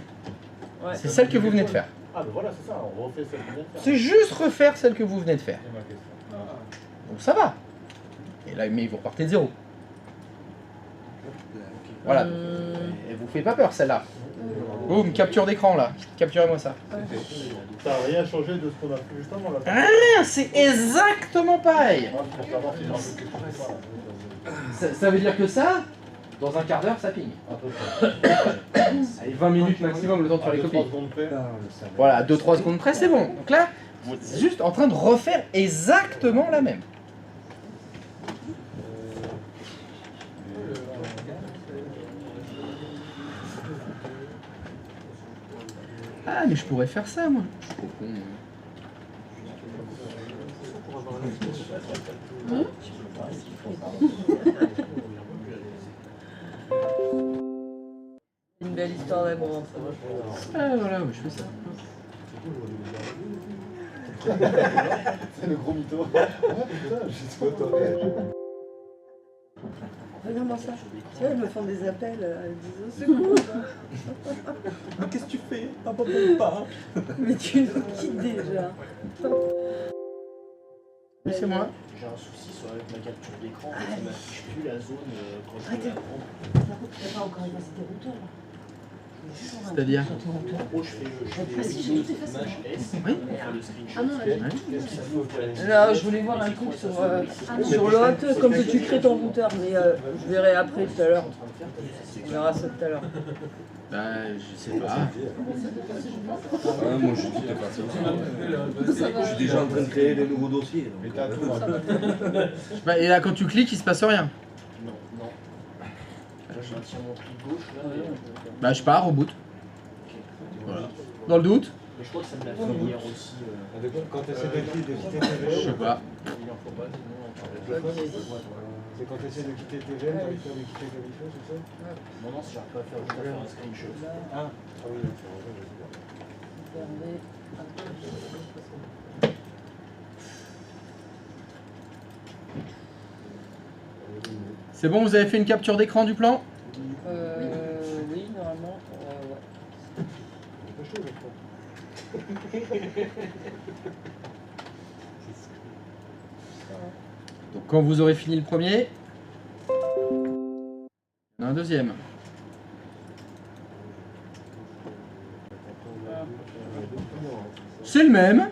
D: Ouais.
A: C'est celle que vous venez de faire.
F: Ah, ben voilà, c'est ça, on refait celle qu'on vient de faire.
A: C'est juste refaire celle que vous venez de faire.
F: C'est ma question.
A: Donc ça va. Et là, mais vous repartez de zéro. Voilà. Et vous fait pas peur, celle-là. Boum, capture d'écran là. Capturez-moi ça.
B: Ça n'a rien changé de ce qu'on a fait juste avant là.
A: Rien, c'est exactement pareil.
B: Pour savoir si j'en veux quelque chose ou pas.
A: Ça veut dire que ça, dans un quart d'heure, ça ping. Allez, 20 minutes maximum le temps de faire les copies. Voilà, 2-3 secondes près, c'est bon. Donc là, vous êtes juste en train de refaire exactement la même. Ah, mais je pourrais faire ça, moi. Je suis trop con.
D: Une belle histoire d'amour.
A: Ah, voilà, je fais ça.
B: C'est le gros mytho. Ouais, putain, j'ai trop toléré.
D: Regarde-moi ça. Tu vois, ils me font des appels, ils disent au secours.
E: Mais qu'est-ce que tu fais? Papa, pas.
D: Mais tu nous quittes déjà.
A: Oui, c'est moi.
F: J'ai un souci avec ma capture d'écran, ça m'affiche plus la zone quand je
D: Arrêtez.
F: vais la prendre.
D: Tu n'as pas encore effacé tes routeurs là.
A: C'est-à-dire
F: En gros, je fais
I: Ah, si, j'ai tout effacé.
F: image S,
A: Oui.
F: pour faire le screenshot.
I: Ah non, là,
D: Là, je voulais voir un truc sur l'autre, comme que tu crées ton routeur, mais je verrai après tout à l'heure. On verra ça tout à l'heure.
A: Bah, je sais pas.
E: Moi je dis de faire ça. Je suis déjà en train de créer des nouveaux dossiers.
B: Mais
E: Donc,
B: t'as tout.
A: Bah, et là, quand tu cliques, il se passe rien.
F: Non, non. Là, je maintiens mon clic gauche là.
A: Bah, je pars, reboot. Voilà. Dans le doute,
F: Mais je crois que ça me l'a fait hier aussi.
C: Quand tu essaies de quitter
A: je
C: TVL,
A: sais pas.
F: Il en faut pas, sinon on parle.
C: c'est quand tu essaies de quitter TVL, tu arrives pas de quitter Californie, c'est ça?
F: Non, non, si j'arrive pas à faire, juste à faire un screenshot.
C: Ah oui,
A: C'est bon, vous avez fait une capture d'écran du plan?
D: Oui, normalement,
A: Donc quand vous aurez fini le premier, il y en a un deuxième. C'est le même.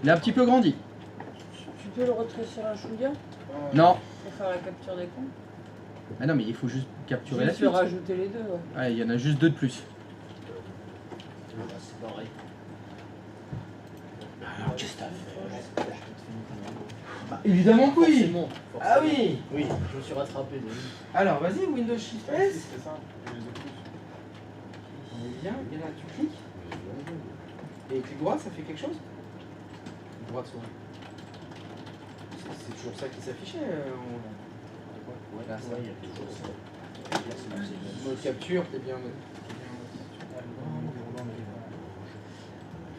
A: Il a un petit peu grandi.
D: Tu peux le retirer sur un chouïa
A: Non.
D: pour faire la capture d'écran?
A: Ah non, mais il faut juste capturer la
D: Juste
A: suite.
D: rajouter les deux, ouais.
A: Ouais, il y en a juste 2 de plus.
F: C'est pareil.
A: Alors, qu'est-ce que t'as fait? Bah, évidemment que oui.
F: Forcément.
A: Ah oui.
F: Oui, je me suis rattrapé.
A: Alors, vas-y, Windows Shift S.
B: c'est ça.
A: On est bien, et là tu cliques. Et clic droit, ça fait quelque chose? Clic droit de souris. C'est toujours ça qui s'affichait. Là, ça.
F: Il y a toujours ça.
A: Mode capture, t'es bien en mode.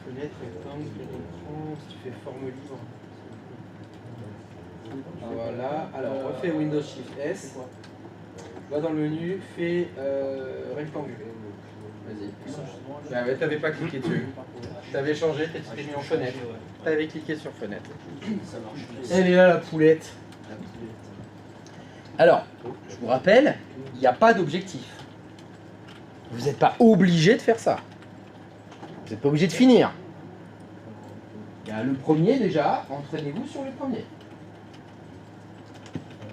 A: Fenêtre, rectangle, écran, si tu fais forme libre. Voilà, alors refais Windows Shift S. Va dans le menu, fais rectangle. Vas-y. Bah ouais, t'avais pas cliqué dessus. T'avais changé, t'étais mis en fenêtre. T'avais cliqué sur fenêtre.
F: Ça marche.
A: Elle est là la poulette. Alors, je vous rappelle, il n'y a pas d'objectif. Vous n'êtes pas obligé de faire ça. Vous n'êtes pas obligé de finir. Il y a le premier déjà, entraînez-vous sur le premier.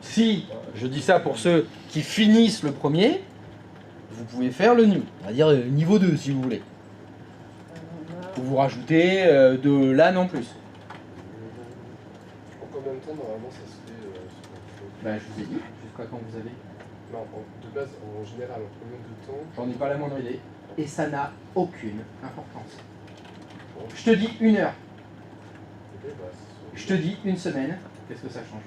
A: Si, je dis ça pour ceux qui finissent le premier, vous pouvez faire le new, on va dire niveau 2 si vous voulez. Pour vous rajouter de LAN en plus.
H: En combien de temps normalement ça se fait
A: Bah, je vous ai dit, jusqu'à quand vous avez.
H: Non, de base, en général, en combien de temps?
A: J'en ai pas la moindre idée. Et ça n'a aucune importance. Je te dis 1 heure.
H: Ok, bah,
A: Je te dis 1 semaine. Qu'est-ce que ça change?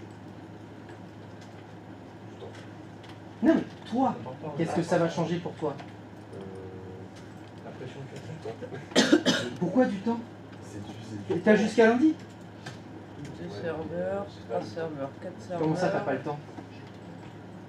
A: Non mais toi, qu'est-ce que ça va changer pour toi?
H: la pression que tu as du temps.
A: Pourquoi du temps?
H: C'est
A: T'as jusqu'à lundi?
D: 2 serveurs, 3 serveurs, 4 serveurs.
A: Comment ça t'as pas le temps?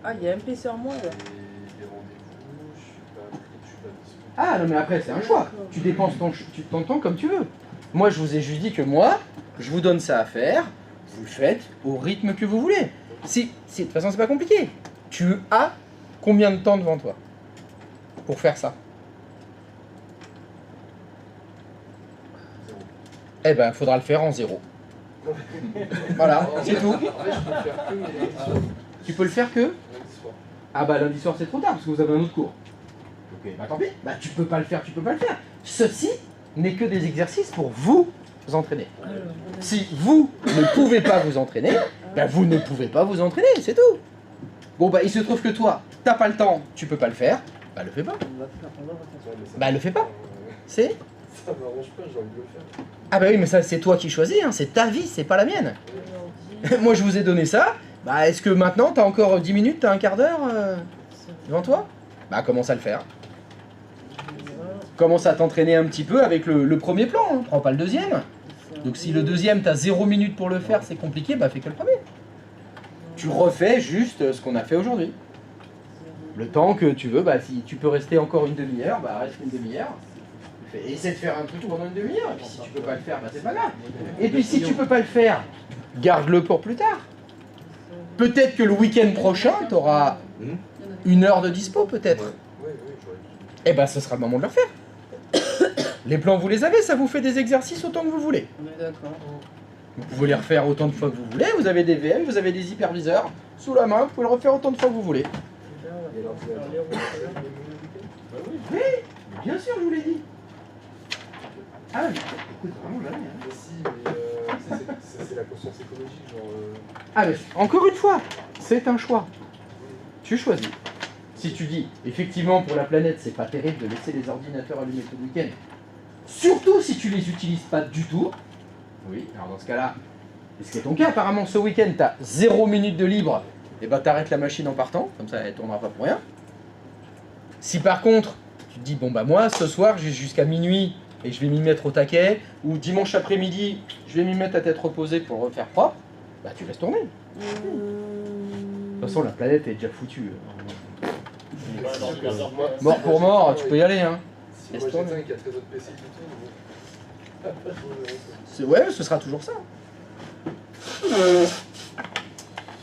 D: Ah, il y a un PC en moins là.
H: des rendez-vous, je suis pas disponible.
A: Ah non mais après c'est un choix. Tu dépenses ton temps comme tu veux. Moi je vous ai juste dit que moi, je vous donne ça à faire, vous le faites au rythme que vous voulez. De toute façon c'est pas compliqué. Tu as combien de temps devant toi? pour faire ça? Eh ben, il faudra le faire en 0. Voilà, c'est tout.
B: En fait, je peux faire que lundi soir.
A: Tu peux le faire que?
B: Lundi soir.
A: Ah bah lundi soir c'est trop tard parce que vous avez un autre cours. Ok, bah tant pis. Bah tu peux pas le faire, tu peux pas le faire. Ceci n'est que des exercices pour vous entraîner. Si vous ne pouvez pas vous entraîner, bah vous ne pouvez pas vous entraîner, c'est tout. Bon bah il se trouve que toi, t'as pas le temps, tu peux pas le faire, bah le fais pas. Bah le fais pas. C'est?
B: Ça m'arrange pas, j'ai envie de le faire.
A: Ah bah oui mais ça c'est toi qui choisis, hein. C'est ta vie, c'est pas la mienne. Moi je vous ai donné ça, bah est-ce que maintenant t'as encore 10 minutes, t'as un quart d'heure devant toi? Bah commence à le faire. Commence à t'entraîner un petit peu avec le premier plan, hein. Prends pas le deuxième. Donc si le deuxième t'as 0 minutes pour le faire, c'est compliqué, bah fais que le premier. Tu refais juste ce qu'on a fait aujourd'hui. Le temps que tu veux, bah si tu peux rester encore une demi-heure, bah reste une demi-heure. Essaie de faire un truc pendant une demi-heure, et puis si tu peux pas le faire, bah c'est pas grave. Et puis si tu peux pas le faire, garde-le pour plus tard. Peut-être que le week-end prochain, t'auras 1 heure de dispo peut-être.
B: Oui, j'aurais dû.
A: Eh ben ce sera le moment de le refaire. Les plans vous les avez, ça vous fait des exercices autant que vous voulez.
D: On est d'accord.
A: Vous pouvez les refaire autant de fois que vous voulez, vous avez des VM, vous avez des hyperviseurs sous la main, vous pouvez le refaire autant de fois que vous voulez. Oui, bien sûr, je vous l'ai dit. Ah oui, écoute, vraiment jamais. Hein.
B: Mais si, mais c'est la conscience écologique, genre.
A: Ah mais encore une fois, c'est un choix. Tu choisis. Si tu dis, effectivement pour la planète, c'est pas terrible de laisser les ordinateurs allumés tout le week-end, surtout si tu les utilises pas du tout, oui, alors dans ce cas-là, et ce qui est ton cas, apparemment ce week-end, tu as 0 minute de libre, et bah t'arrêtes la machine en partant, comme ça elle tournera pas pour rien. Si par contre, tu te dis, bon bah moi, ce soir, j'ai jusqu'à minuit, et je vais m'y mettre au taquet, ou dimanche après-midi, je vais m'y mettre à tête reposée pour le refaire propre, bah tu laisses tourner. De toute façon, la planète est déjà foutue. Mort pour mort, tu peux y aller, hein.
B: Si moi j'éteins qu'il y a très autres PC qui tournent,
A: Ouais, ce sera toujours ça.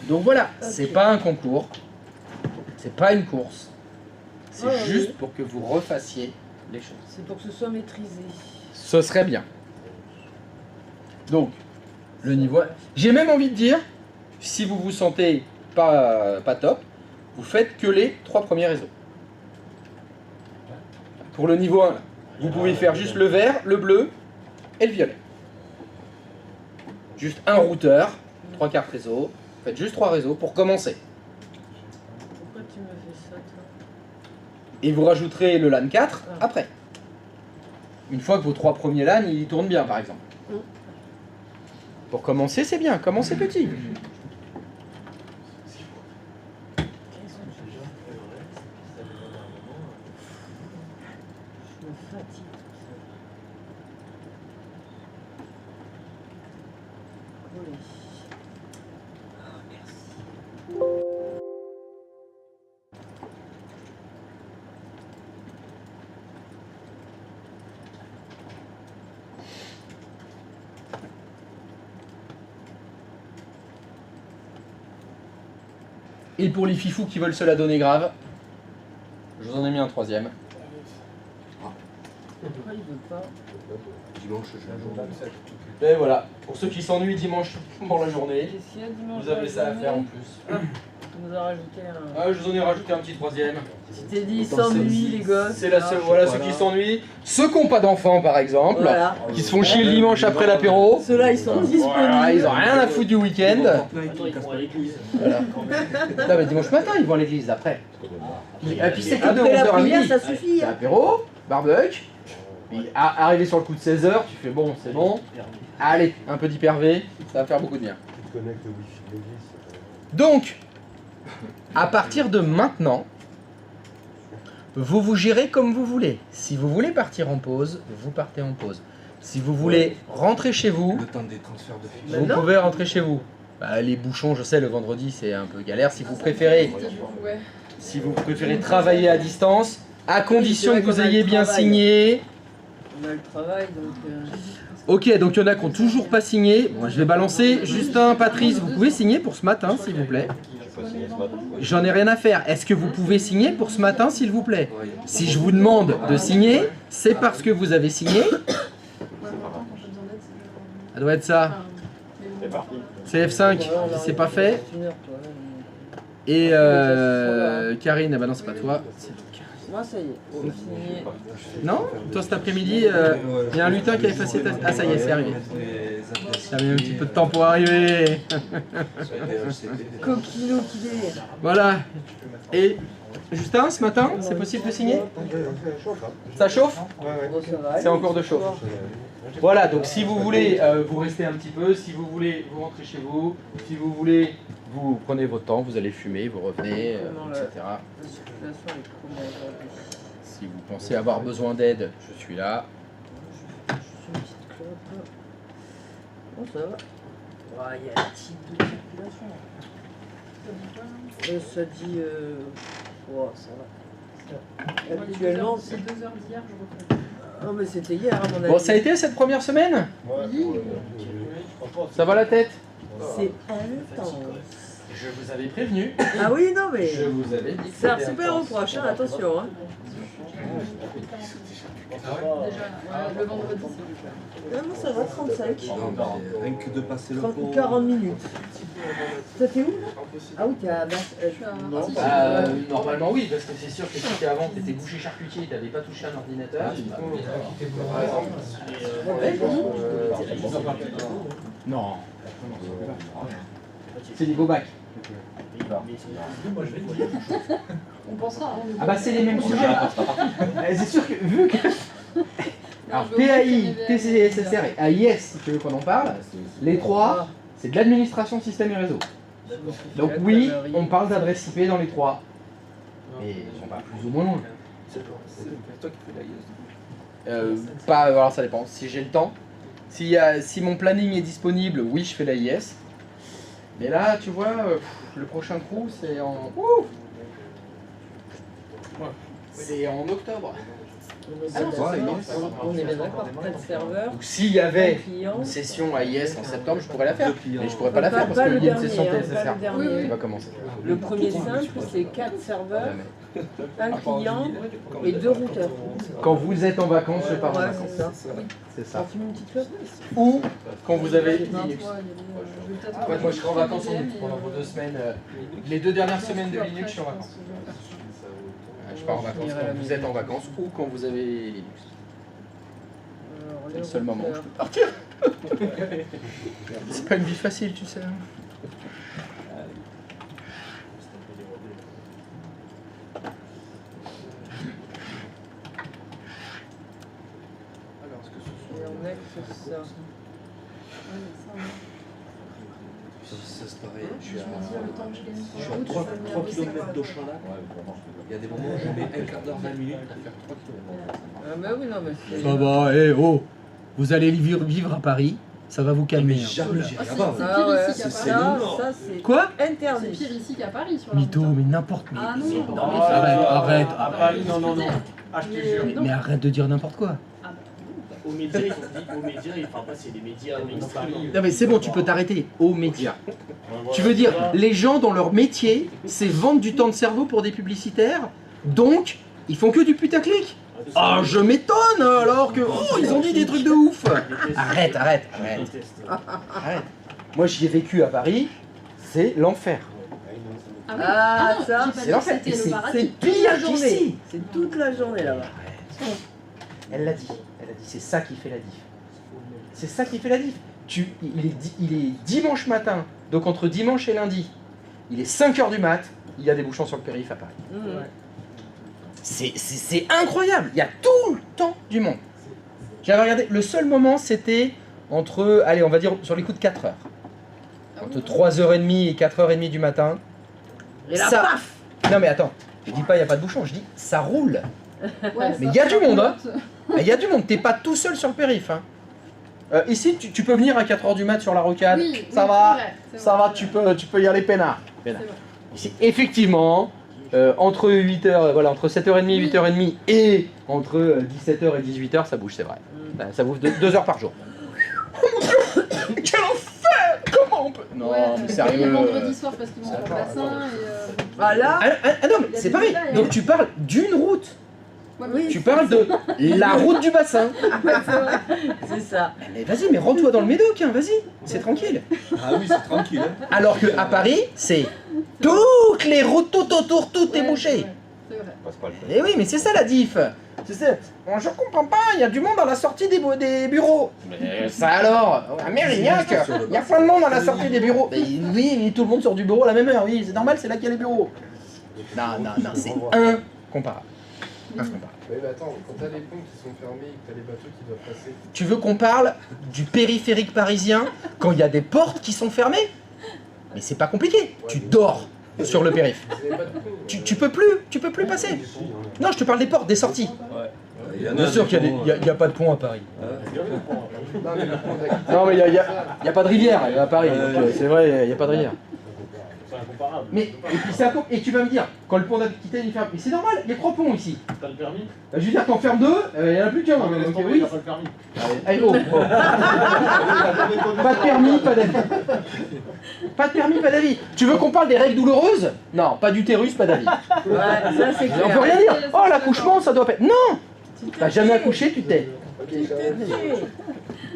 A: Donc voilà, c'est pas un concours, c'est pas une course, c'est juste pour que vous refassiez les choses.
D: C'est pour que ce soit maîtrisé.
A: Ce serait bien. Donc, le niveau... J'ai même envie de dire, si vous vous sentez pas top, vous faites que les 3 premiers réseaux. Pour le niveau 1, là, vous pouvez faire juste le vert, le bleu et le violet. Juste un routeur, 3 cartes réseau, faites juste 3 réseaux pour commencer.
D: Pourquoi tu me fais ça, toi?
A: Et vous rajouterez le LAN 4 après. Une fois que vos 3 premiers LAN, ils tournent bien, par exemple. Pour commencer, c'est bien. Commencez petit.
D: Je me fatigue. Coller. Oh, merci.
A: Et pour les fifous qui veulent se la donner grave, je vous en ai mis un 3e.
D: Pourquoi il veut pas?
E: Dimanche, je joue.
A: Et voilà, pour ceux qui s'ennuient dimanche pour la journée,
D: Qu'est-ce qu'il y a dimanche?
A: vous avez ça à faire en plus.
D: Tu nous as rajouté un.
A: Ah, je vous en ai rajouté un petit 3e.
D: Tu t'es dit, ils s'ennuient, les gosses.
A: C'est la seule, voilà ceux qui s'ennuient. Ceux qui n'ont pas d'enfants par exemple,
D: Voilà.
A: qui se font chier le dimanche après l'apéro.
D: Ceux-là, ils sont disponibles.
A: Voilà, ils ont rien à foutre du week-end.
F: Attends, ils vont à l'église.
A: Voilà. Non mais dimanche matin ils vont à l'église après. Et puis c'est que de
D: Après
A: 11h
D: la
A: à
D: prière,
A: midi.
D: ça suffit.
A: C'est apéro, barbecue. Puis arrivé sur le coup de 16h, tu fais bon, c'est bon. Allez, un peu d'hyper-V, ça va faire beaucoup de bien.
C: Tu te connectes au wifi de l'église.
A: Donc, à partir de maintenant, vous vous gérez comme vous voulez. Si vous voulez partir en pause, vous partez en pause. Si vous voulez rentrer chez vous,
E: Le temps des transferts de fichiers.
A: vous pouvez rentrer chez vous. Bah, les bouchons, je sais, le vendredi, c'est un peu galère. Si vous préférez, travailler à distance, à condition que vous ayez bien signé,
D: On a le travail, donc...
A: Ok, donc il y en a qui n'ont toujours pas signé. Bon, je vais balancer. Justin, Patrice, vous pouvez signer pour ce matin, s'il vous plaît. J'en ai rien à faire. Est-ce que vous pouvez signer pour ce matin, s'il vous plaît? Si je vous demande de signer, c'est parce que vous avez signé. Ça doit être ça. C'est F5 qui s'est pas fait. Et Karine, ah bah non, c'est pas toi.
D: Moi, ça y est, c'est signé.
A: Non? Toi, cet après-midi, il y a un lutin qui a effacé ta... Ah, ça y est, c'est arrivé. Ça avait un petit peu de temps pour arriver.
D: Coquino qui délire.
A: Voilà. Et Justin, ce matin, c'est possible de signer? Ça chauffe?
D: Bon, ça va.
A: C'est en cours de chauffe. Voilà, donc si vous voulez, vous restez un petit peu. Si vous voulez, vous rentrez chez vous. Si vous voulez, vous prenez votre temps, vous allez fumer, vous revenez, etc.
D: La circulation est comment aujourd'hui?
A: Si vous pensez avoir besoin d'aide, je suis là.
D: Je suis une petite clope. Bon, ça va. Ouais, il y a le type de circulation. Ça dit... Ouais, ça va. Actuellement...
I: C'est 2 heures d'hier, je reprends.
D: Non, mais c'était hier, à mon avis.
A: Bon, ça a été cette première semaine?
I: Oui.
A: Ça va la tête?
D: C'est intense.
A: Je vous avais prévenu.
D: Ah oui, non, mais...
A: Je vous avais dit que
D: C'est un
A: c'était
D: super
A: intense.
D: reproche, hein, attention. Hein.
I: Déjà, le vendredi, c'est
D: Non, ça va, 35.
E: Non, mais rien que de passer le
D: 30 ou
E: pont.
D: 40 minutes. Toi, t'es où là? Ah oui, t'es à Basse.
A: Normalement oui, parce que c'est sûr que si avant t'étais boucher charcutier, t'avais pas touché un ordinateur. Non. C'est niveau bac.
I: On pensera. Hein,
A: Ah bah c'est les mêmes sujets. C'est sûr que vu que... Alors PAI, TCSSR et AIS, si tu veux qu'on en parle, les trois, c'est de l'administration système et réseau. Donc oui, on parle d'adresse IP dans les trois. Mais ils sont pas plus ou moins loin.
E: C'est toi qui fais la IS.
A: Pas, alors ça dépend, si j'ai le temps. Si mon planning est disponible, oui je fais l'AIS. Mais là, tu vois, le prochain trou c'est en... C'est en octobre.
D: On est bien d'accord, 4 serveurs.
A: Donc s'il y avait
D: clients.
A: une session AIS en septembre, je pourrais la faire. Mais je pourrais pas la
D: Pas-
A: faire parce
D: pas
A: qu'il
D: le
A: y a une session
D: dernier, hein, pas
A: TSSR
D: le dernier.
A: qui va commencer.
D: Le premier simple, c'est 4 serveurs, un client et 2 routeurs.
A: Quand vous êtes en vacances, je pars en
D: Ouais,
A: vacances.
D: c'est ça.
A: C'est ça.
D: T'as fumé une petite clope?
A: Ou quand vous avez
I: Non,
A: Linux.
I: toi, il y a des- je vais peut-être-
A: Ouais, moi je serai en vacances en août pendant vos 2 semaines. Les 2 dernières semaines de Linux, je suis en vacances. Je pars en vacances quand vous êtes en vacances ou quand vous avez Linux. C'est le seul moment où je peux partir. C'est pas une vie facile, tu sais.
D: Et en ex, c'est ça.
E: C'est pareil, je suis
I: Je
E: à
I: me dis, le temps que je gagne sur
E: je suis
I: la
E: à
I: route,
E: 3
I: je peux venir bosser,
E: km
I: quoi.
E: d'Auchan-Lac. Il y a des moments où je mets un quart d'heure, 20 minutes pour faire 3 km.
D: Ah bah oui, non, mais c'est...
A: Ça va, eh oh. Vous allez vivre à Paris, ça va vous calmer. hein.
E: Jamais j'irai
I: Ah,
E: là-bas.
I: c'est
D: Ah
I: pire
D: ouais,
I: ici qu'à
E: c'est
I: Paris.
E: énorme.
D: ça c'est
A: Quoi?
I: C'est
D: interdit.
I: pire ici qu'à Paris sur la
A: Mytho,
I: route.
A: mais n'importe quoi.
I: Ah non, non,
A: Arrête.
G: À Paris, non. Ah, je te jure.
A: Mais arrête de dire n'importe quoi.
F: Aux médias, ils ont dit, aux médias, enfin pas c'est les médias mainstream.
A: Non mais c'est bon, tu peux t'arrêter. Aux médias. Tu veux dire, les gens dans leur métier, c'est vendre du temps de cerveau pour des publicitaires, donc ils font que du putaclic. Ah, je m'étonne alors que ils ont dit des trucs de ouf. Arrête. Moi j'y ai vécu à Paris, c'est l'enfer.
I: Ah oui.
D: Ah,
I: non,
D: ça,
I: j'ai pas
A: c'est
I: dit
A: l'enfer.
I: que
A: Et
I: c'était
A: c'est
I: le paradis.
D: C'est toute la journée.
A: qu'ici.
D: C'est toute la journée là-bas.
A: Elle l'a dit, c'est ça qui fait la diff. C'est ça qui fait la diff. Il est dimanche matin, donc entre dimanche et lundi, il est 5h du mat, il y a des bouchons sur le périph' à Paris. C'est incroyable, il y a tout le temps du monde. J'avais regardé, le seul moment c'était entre, allez on va dire sur les coups de 4 heures. Entre 3h30 et 4h30 du matin.
D: Et là,
A: Ça-
D: paf.
A: Non mais attends, je dis pas il n'y a pas de bouchon, je dis ça roule.
I: Ouais,
A: Mais
I: ça,
A: il y a du monde, hein.
I: pelote.
A: Il y a du monde, t'es pas tout seul sur le périph'. Hein. Ici, tu peux venir à 4h du mat sur la rocade,
I: Oui,
A: ça
I: oui,
A: va,
I: c'est vrai, c'est
A: ça
I: vrai,
A: va,
I: c'est vrai.
A: tu peux y aller peinard.
I: C'est vrai.
A: Ici, effectivement, Entre 8h, voilà, entre 7h30 et 8h30 et entre 17h et 18h, ça bouge, c'est vrai. Ça bouffe 2 heures par jour. Quel enfer! Comment on peut... Non,
I: Ouais,
A: mais
I: le
A: sérieux.
I: vendredi soir parce qu'ils vont au bassin et...
D: Ah là,
A: Ah non, mais
I: Il y a
A: c'est
I: des
A: pareil.
I: détails,
A: Donc
I: hein.
A: tu parles d'une route.
I: Ouais,
D: Oui.
A: Tu parles de la route du bassin.
D: c'est ça.
A: Mais vas-y, mais rends-toi dans le Médoc, hein, vas-y. C'est tranquille.
E: Ah oui, c'est tranquille. Hein.
A: Alors qu'à Paris, c'est toutes les routes, tout autour, tout est
I: Ouais,
A: bouché.
I: c'est vrai.
E: Passe pas le temps.
A: Et oui, mais c'est ça la diff. C'est ça. Bon, je comprends pas, il y a du monde à la sortie des bureaux. Mais ça alors, à Mérignac, il y a plein de monde à la sortie des bureaux. Mais oui, mais tout le monde sort du bureau à la même heure, oui, c'est normal, c'est là qu'il y a les bureaux. Non, c'est incomparable. Incomparable.
B: Oui, mais attends, quand t'as les ponts qui sont fermés et que t'as les bateaux qui doivent passer.
A: Tu veux qu'on parle du périphérique parisien quand il y a des portes qui sont fermées? Mais c'est pas compliqué, tu dors sur le périph'.
B: Vous avez pas de ponts.
A: Tu peux plus passer. Non, je te parle des portes, des sorties.
E: Il y en a
A: Bien sûr
E: des
A: qu'il
E: ponts,
A: n'y a pas de pont à Paris.
B: Non, mais le pont d'Aquitaine.
A: Non, mais il y a pas de rivière à Paris, donc, c'est vrai, il n'y a pas de rivière.
F: C'est incomparable.
A: Mais, et puis c'est et tu vas me dire, quand le pont d'Aquitaine il ferme, mais c'est normal, il y a 3 ponts ici.
F: T'as le permis?
A: Je veux dire, t'en fermes 2, il n'y en a plus qu'un.
F: Non, mais laisse
A: Donc
F: tomber,
A: oui.
F: t'as pas le permis.
A: Allez, oh. Pas de permis, pas d'avis. Pas de permis, pas d'avis. Tu veux qu'on parle des règles douloureuses? Non, pas d'utérus, pas d'avis.
D: Ouais, ça c'est
A: On peut
D: clair.
A: rien dire. Oh, l'accouchement, ça doit pas être. Non. T'as jamais accouché, tu t'es.
B: Ok, quand même.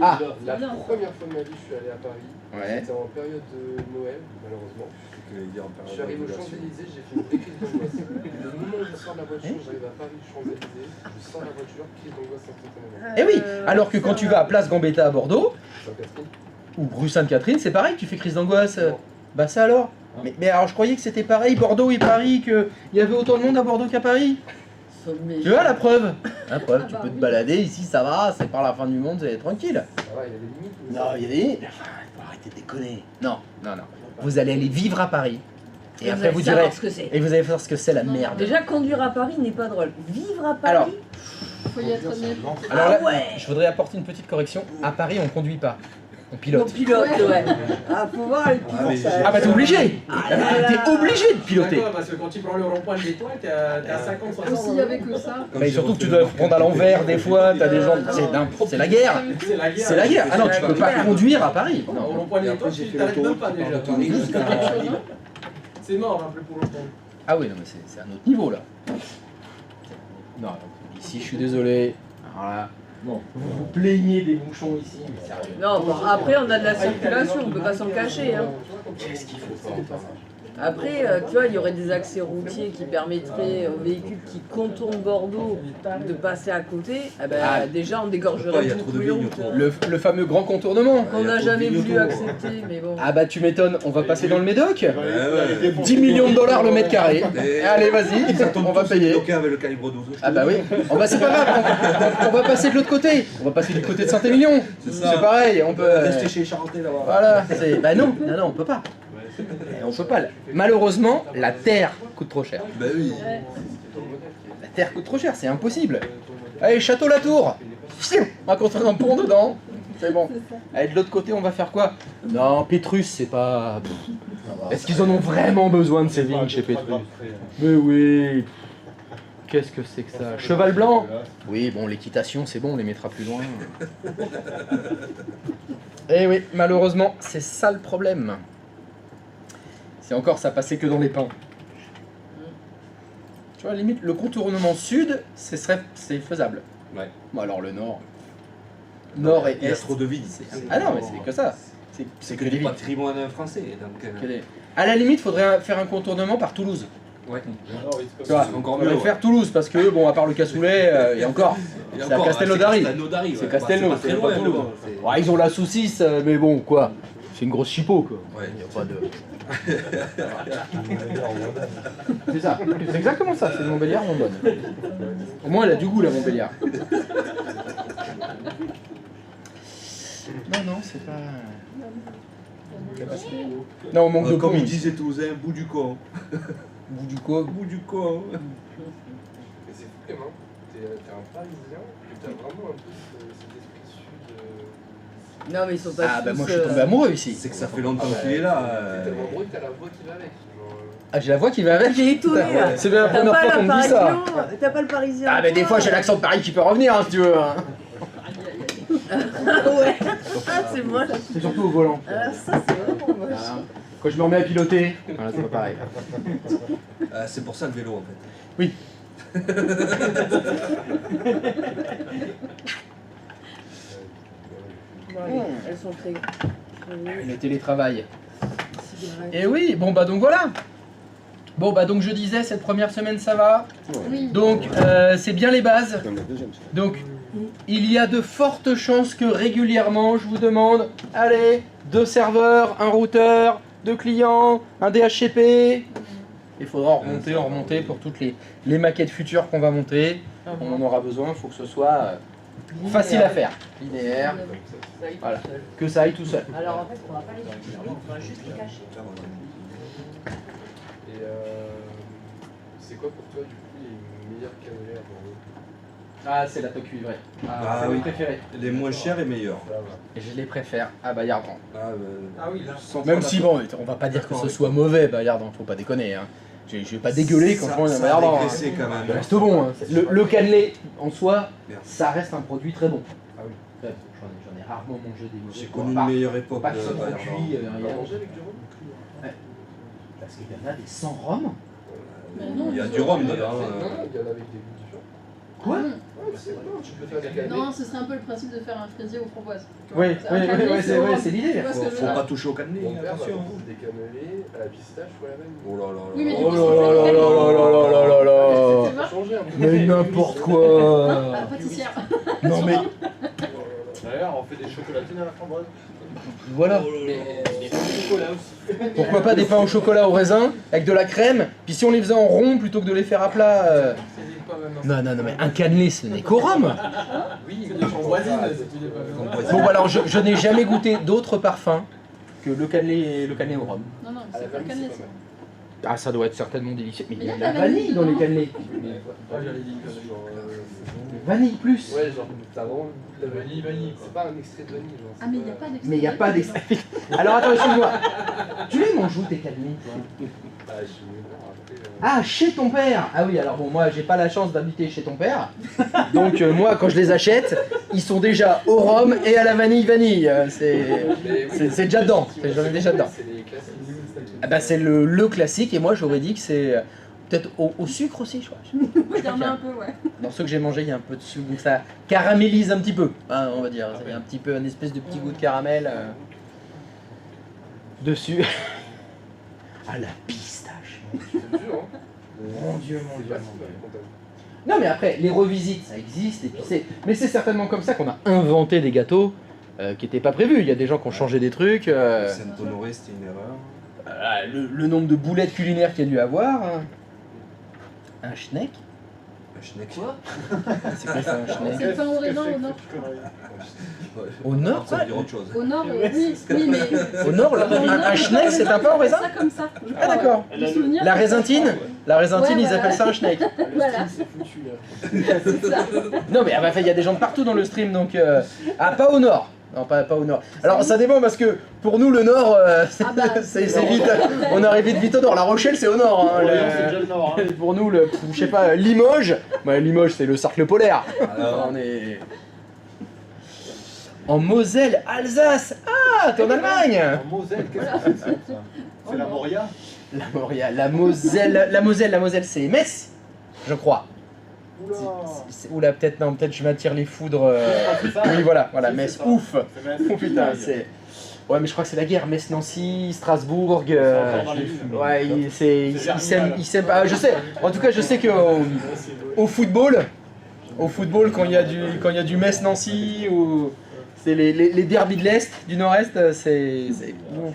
A: Ah.
B: La première fois de ma vie, je suis allé à Paris.
A: Ouais.
B: C'était en période de Noël, malheureusement. Je suis arrivé aux
E: Champs-Élysées.
B: Champs-Élysées, j'ai fait une vraie crise d'angoisse. Le moment où je sors de la voiture, j'arrive à Paris, Champs-Élysées, je sors de la voiture, crise d'angoisse instantanément.
A: Eh oui. Alors que quand tu vas à Place Gambetta à Bordeaux,
B: Saint-Catherine.
A: ou rue Sainte-Catherine, c'est pareil, tu fais crise d'angoisse. Bah ça alors. Mais alors je croyais que c'était pareil, Bordeaux et Paris, qu'il y avait autant de monde à Bordeaux qu'à Paris. Tu vois la preuve? La preuve, tu peux te balader ici, ça va, c'est pas la fin du monde, c'est tranquille.
B: Ça va, il y a des limites. ou
A: Non, il y a des... Enfin, faut arrêter de déconner. Non. Vous allez aller vivre à Paris. Et après vous direz...
D: savoir ce que c'est.
A: Et vous allez voir ce que c'est la merde.
D: Déjà, conduire à Paris n'est pas drôle. Vivre à Paris.
A: Alors,
I: Faut y être honnête.
A: Alors là,
D: Ah ouais.
A: je voudrais apporter une petite correction. À Paris, on conduit pas. On
D: On
A: pilote.
D: pilote, ouais. Ah, faut voir les
E: mais
D: pilotes.
A: Ah bah t'es obligé.
D: Ah là là.
A: T'es obligé de piloter.
G: D'accord, parce que quand tu prends le rond-point de l'Étoile, t'es à 50, 60.
I: S'il y avait que ça.
A: Mais surtout que tu dois prendre à l'envers des fois, t'as des gens... C'est la guerre.
G: C'est la guerre.
A: C'est la guerre. Ah non, tu peux pas conduire à Paris.
G: Au
A: Non.
G: rond-point de l'Étoile, tu t'arrêtes même pas déjà.
E: Paris jusqu'à Lille.
G: C'est mort un peu pour longtemps.
A: Ah oui, non mais c'est un autre niveau là. Non, donc, ici je suis désolé. Alors là, bon, vous vous plaignez des bouchons ici, mais sérieux.
D: Non, bon, après, on a de la circulation, on peut pas s'en cacher. Hein.
A: Qu'est-ce qu'il faut pas entendre?
D: Après, tu vois, il y aurait des accès routiers qui permettraient aux véhicules qui contournent Bordeaux de passer à côté. Eh ben,
A: Ah.
D: déjà, on
E: Il y
D: dégorgerait
E: a
D: beaucoup
E: trop de
D: plus
E: vignes
D: longtemps.
E: autour.
A: Le fameux grand contournement.
D: Qu'on
E: Il y
D: n'a
E: a trop de
D: jamais
E: vignes
D: voulu
E: autour.
D: accepter, mais bon.
A: Ah bah tu m'étonnes, on va passer dans le Médoc.
E: Ouais.
A: 10 millions de dollars le mètre carré.
E: Et-
A: Allez vas-y,
E: Ça tombe
A: on va
E: tous
A: payer.
E: bloqués avec le calibre 12.
A: Ah bah oui, c'est pas grave, on va passer de l'autre côté. On va passer du côté de Saint-Émilion.
E: C'est ça.
A: C'est pareil, on peut...
E: Rester chez Charentais là-bas.
A: Voilà, bah non, on peut pas. On peut pas. Malheureusement, la terre coûte trop cher.
E: Bah oui.
A: La terre coûte trop cher, c'est impossible. Allez, Château Latour. On va construire un pont dedans. C'est bon. Allez, de l'autre côté, on va faire quoi? Non, Pétrus, c'est pas... Est-ce qu'ils en ont vraiment besoin de ces vignes chez Pétrus? Mais oui. Qu'est-ce que c'est que ça? Cheval blanc? Oui, bon, l'équitation, c'est bon, on les mettra plus loin. Eh oui, malheureusement, c'est ça le problème. C'est encore, ça passait que dans les pins. Tu vois, à la limite, le contournement sud, c'est faisable.
E: Ouais.
A: Bon, alors le nord. Nord et
E: Il y a
A: est.
E: trop de vignes.
A: Ah non, mais c'est que ça. C'est
E: C'est
A: que
E: que
A: des
E: du
A: vignes.
E: patrimoine français. Donc,
A: Que des- À la limite, faudrait faire un contournement par Toulouse.
E: ouais.
A: Tu vois,
E: encore
A: faudrait
E: mieux,
A: faire Toulouse, parce que, bon, à part le cassoulet, et encore,
E: Et
A: c'est à
E: encore,
A: Castelnaudary.
E: C'est Castelnaudary,
A: C'est
E: ouais.
A: Castelnau,
E: Bah, c'est
A: c'est
E: pas
A: pas
E: très
A: Toulouse.
E: loin. C'est-
A: Ouais, ils ont la saucisse, mais bon, quoi. C'est une grosse chipot, quoi.
E: Ouais.
A: Il y a pas de... C'est ça, c'est exactement ça, c'est une Montbéliard bonbonne. Au moins, elle a du goût, la Montbéliard. Non, non, c'est pas... Non, on manque de
E: Comme
A: pont.
E: ils disaient tous, un bout du con.
A: Bout du quoi?
E: Bout du con.
B: Mais c'est fou quand même, hein. T'es un Parisien et t'as vraiment un peu cet esprit sud.
D: Non, mais ils sont pas
A: Ah bah
D: tous,
A: moi je suis tombé amoureux ici.
E: C'est que ça fait longtemps
A: Ah bah,
E: qu'il est là.
B: T'es tellement beau que t'as la voix qui va avec. Genre,
A: Ah, j'ai la voix qui va avec.
D: J'ai étonné là.
A: C'est bien la
D: T'as
A: première
D: pas
A: fois qu'on
D: la
A: me dit ça.
D: parisien, t'as pas le parisien.
A: Ah, mais des fois j'ai l'accent de Paris qui peut revenir, hein, si tu veux. Hein.
D: Ouais. Ah, c'est moche.
A: C'est surtout au volant.
D: Ah, ça, c'est vraiment moche.
A: Voilà. Quand je me remets à piloter, voilà, c'est pas pareil.
E: C'est pour ça le vélo en fait.
A: Oui.
D: Bon, allez, elles sont très.
A: Le télétravail.
D: Cigarettes.
A: Et oui, bon bah donc voilà. Bon bah donc je disais, cette première semaine ça va.
I: Oui.
A: Donc c'est bien les bases. Donc il y a de fortes chances que régulièrement je vous demande, allez, 2 serveurs, un routeur, 2 clients, un DHCP. Il faudra en remonter pour toutes les maquettes futures qu'on va monter. On en aura besoin, il faut que ce soit facile à faire, linéaire, voilà, que ça aille tout seul.
D: Alors en fait, on va pas les utiliser, on va juste les cacher.
B: Et c'est quoi pour toi du coup les meilleurs cannelaires dans l'eau?
A: Ah, c'est la toque cuivrée.
E: Ah
A: c'est
E: oui.
A: mes préférés.
E: Les moins chers et meilleurs.
A: Et je les préfère à Bayardan.
E: Ah,
G: Ah oui, là.
A: Même si bon, on va pas dire que ce soit mauvais Bayardan, faut pas déconner. Hein. Je vais pas dégueuler quand on est à Bayardan. Hein.
E: Régressé quand même.
A: Ça reste bon. Hein. Le cannelé en soi,
E: Merde.
A: ça reste un produit très bon.
E: Ah oui.
A: Bref, j'en ai rarement mangé des mauvais.
E: J'ai
A: quoi.
E: connu
A: Pas-
E: une meilleure époque
A: Pas que
E: de
A: ça soit
E: Bayardan.
A: cuit,
B: On
A: rien.
B: va manger avec du rhum?
A: Parce qu'il y en a des sans rhum.
E: Il y a du rhum dedans.
B: Non, il y en a avec des goûts différents.
A: Quoi?
B: Ouais, c'est bon, tu peux faire des cannelés.
I: Non, ce serait un peu le principe de faire un fraisier aux framboises. Tu vois,
A: Oui,
I: un cannelé,
A: c'est
I: au rhum.
A: c'est l'idée.
I: Tu vois ce que je veux
E: Faut
I: dire
E: pas toucher au cannelé,
B: Mon père va
E: attention.
B: manger des cannelés à la pistache ou à la vanille.
E: Oh là là là.
I: Oui, mais du
A: Oh
I: coup,
A: là
I: c'est
A: là
I: pas
A: là là là là là là là.
I: Tu vois?
B: Changer un peu.
A: Mais n'importe
I: Ah,
A: quoi.
I: pâtissière.
A: Non mais
H: D'ailleurs, on fait des chocolatines à la framboise.
A: voilà.
H: Des pains au chocolat aussi.
A: Pourquoi pas des pains au chocolat au raisin avec de la crème. Puis si on les faisait en rond plutôt que de les faire à plat.
G: C'est pas maintenant.
A: Non mais un cannelé ce n'est qu'au rhum.
G: Oui, c'est des framboisines, si tu l'es pas besoin.
A: Bon alors je n'ai jamais goûté d'autres parfums que le cannelé au rhum.
I: Non, non,
B: À la
I: c'est pas le
B: vanille,
I: cannelé.
B: c'est pas
I: ça.
B: mal.
A: Ah ça doit être certainement délicieux. Mais il y a de
I: Mais
A: la
I: là, t'as
A: vanille dans les
I: dedans.
A: cannelés.
G: Ah, j'allais dire que
B: Genre,
A: Vanille plus.
B: ouais, genre, t'as vraiment le goût de la vanille.
H: Vanille,
B: C'est pas un extrait de vanille, genre.
I: Ah, mais il n'y a pas d'extrait.
A: Mais il n'y a pas d'extrait. Alors attends, excuse-moi. Tu les manges où tes cannelés toi?
B: Ah, je suis nul. Après,
A: Ah, chez ton père. Ah oui, alors bon, moi j'ai pas la chance d'habiter chez ton père. Donc moi quand je les achète, ils sont déjà au rhum et à la vanille. C'est déjà dedans. J'en ai déjà dedans.
B: c'est les classiques.
A: Ah bah c'est le classique et moi j'aurais dit que c'est peut-être au sucre aussi, je crois.
I: Il y en a un peu, ouais.
A: Dans ceux que j'ai mangé, il y a un peu de sucre, donc ça caramélise un petit peu, hein, on va dire. Il y a un petit peu, une espèce de petit goût de caramel dessus. Ah la pistache.
B: C'est dur, hein.
A: Mon Dieu, mon
B: C'est
A: Dieu.
B: pas si mal, quand même.
A: Non mais après, les revisites, ça existe, et puis mais c'est certainement comme ça qu'on a inventé des gâteaux qui n'étaient pas prévus. Il y a des gens qui ont changé des trucs.
E: Saint-Honoré, c'était une erreur.
A: Le nombre de boulettes culinaires qu'il y a dû avoir. Hein. Un schneck.
E: Un schneck.
I: Quoi?
A: C'est quoi ça, un
I: C'est
A: schneck?
I: le pain au raisin au nord.
A: Au nord,
E: Ça veut dire autre chose.
I: Au nord, oui, oui, mais.
A: Au nord, un schneck, c'est un pain au raisin?
I: Ça comme ça.
A: Ah d'accord.
I: Le souvenir,
A: La
I: c'est
A: raisintine? La raisintine,
I: Ouais,
A: ils
I: voilà.
A: appellent ça un schneck.
I: Voilà.
H: C'est foutu là.
I: C'est ça.
A: Non mais il y a des gens de partout dans le stream, donc... Ah, pas au nord. Non, pas au nord. Alors ça dépend parce que pour nous le nord,
I: Ah bah,
A: c'est vite. On arrive vite au nord. La Rochelle c'est au nord. Hein,
H: C'est déjà le nord. Hein.
A: Pour nous, je sais pas, Limoges. Ouais, Limoges c'est le cercle polaire.
E: Alors,
A: On est... En Moselle, Alsace. Ah, t'es en Allemagne.
H: En Moselle, qu'est-ce que c'est ça? C'est la Moria?
A: La Moria, la Moselle c'est Metz, je crois.
H: Oula.
A: Oula, peut-être non, peut-être je m'attire les foudres.
H: C'est ça?
A: Oui, voilà,
H: Si,
A: Metz.
H: c'est ça.
A: Ouf.
H: C'est Metz.
A: Oh putain, c'est. Ouais, mais je crois que c'est la guerre. Metz, Nancy, Strasbourg.
H: C'est encore dans les films.
A: Ouais, il
H: Germinal.
A: s'aime. Ah, je sais. En tout cas, je sais que au football, quand il y a du Metz, Nancy ou c'est les derbys de l'est, du nord-est, c'est. Ouf.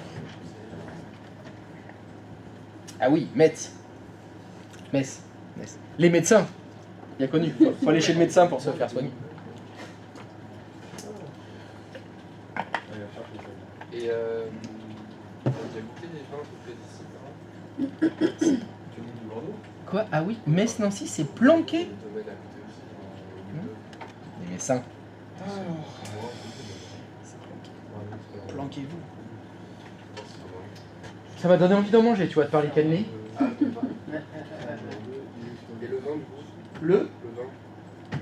A: Ah oui, Metz. Les médecins, bien connu. Faut aller chez le médecin pour se faire soigner.
B: Et t'as déjà goûté des vins à peu près d'ici, là?
H: Tu veux du Bordeaux?
A: Quoi? Ah oui, Metz, Nancy, c'est planqué.
B: Le domaine à côté aussi, dans
A: Les médecins,
B: le
A: planquez-vous. Ça m'a donné envie d'en manger, tu vois, de parler cannelé.
B: Ah, et le vin, du coup?
A: Le
B: Le vin?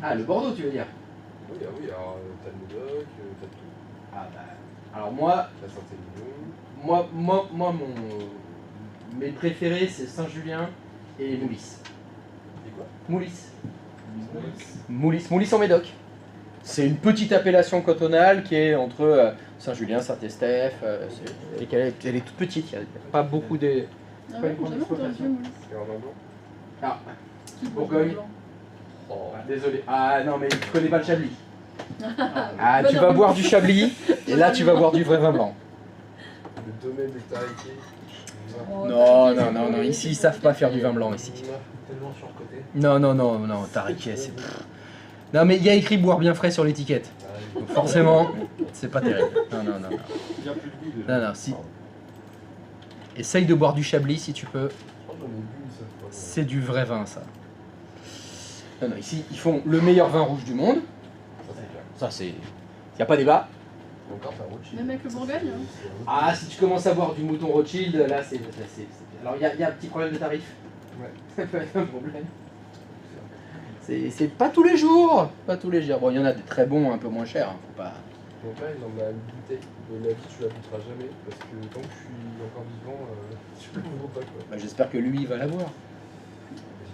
A: Ah, le Bordeaux, tu veux dire?
B: Oui, ah oui, alors t'as le Médoc, t'as tout.
A: Ah bah... Alors moi,
B: La Saint-Émilion.
A: mes préférés, c'est Saint-Julien et Moulis.
B: Et quoi?
A: Moulis. Moulis en Médoc. C'est une petite appellation cantonale qui est entre Saint-Julien, Saint-Estèphe. Et elle est toute petite, il n'y a pas beaucoup de...
I: Ah ouais, j'ai jamais entendu, moi.
B: Et en vin blanc?
A: Ah,
I: Qui boit
A: Bourgogne.
I: du blanc?
B: Oh,
A: désolé. Ah non, mais tu connais pas le Chablis. Ah,
I: Bah
A: tu
I: non.
A: vas boire du Chablis, et là tu vas boire du vrai vin blanc.
B: le domaine de Tariquet.
I: Oh,
A: Non,
I: t'as
A: non,
I: raison,
A: non,
I: c'est
A: ici ils
I: pas
A: savent pas faire du vin blanc ici.
H: Tellement surcoté.
A: Non, Tariquet, c'est... Non, mais il y a écrit boire bien frais sur l'étiquette. Donc forcément, c'est pas terrible. Non.
H: Il n'y a plus de goût déjà.
A: Non, si. Essaye de boire du Chablis si tu peux.
B: Je crois que j'en ai bu une seule fois.
A: C'est du vrai vin, ça. Non, ici, ils font le meilleur vin rouge du monde.
B: Ça, c'est clair.
A: Ça, c'est... Y a pas débat.
B: Encore, t'as Rothschild.
I: Même avec le Bourgogne, hein.
A: Ah, si tu commences à boire du mouton Rothschild, là, c'est... Alors, il y a un petit problème de tarif.
B: Ouais.
A: Ça peut être un problème. C'est pas tous les jours. Pas tous les jours. Bon, il y en a des très bons, un peu moins chers. Hein, faut pas...
B: Mon père, il en a une bouteille. De la vie, tu la goûteras jamais. Parce que tant que je suis encore vivant, tu ne l'ouvres pas, quoi.
A: Bah, j'espère que lui, il va l'avoir.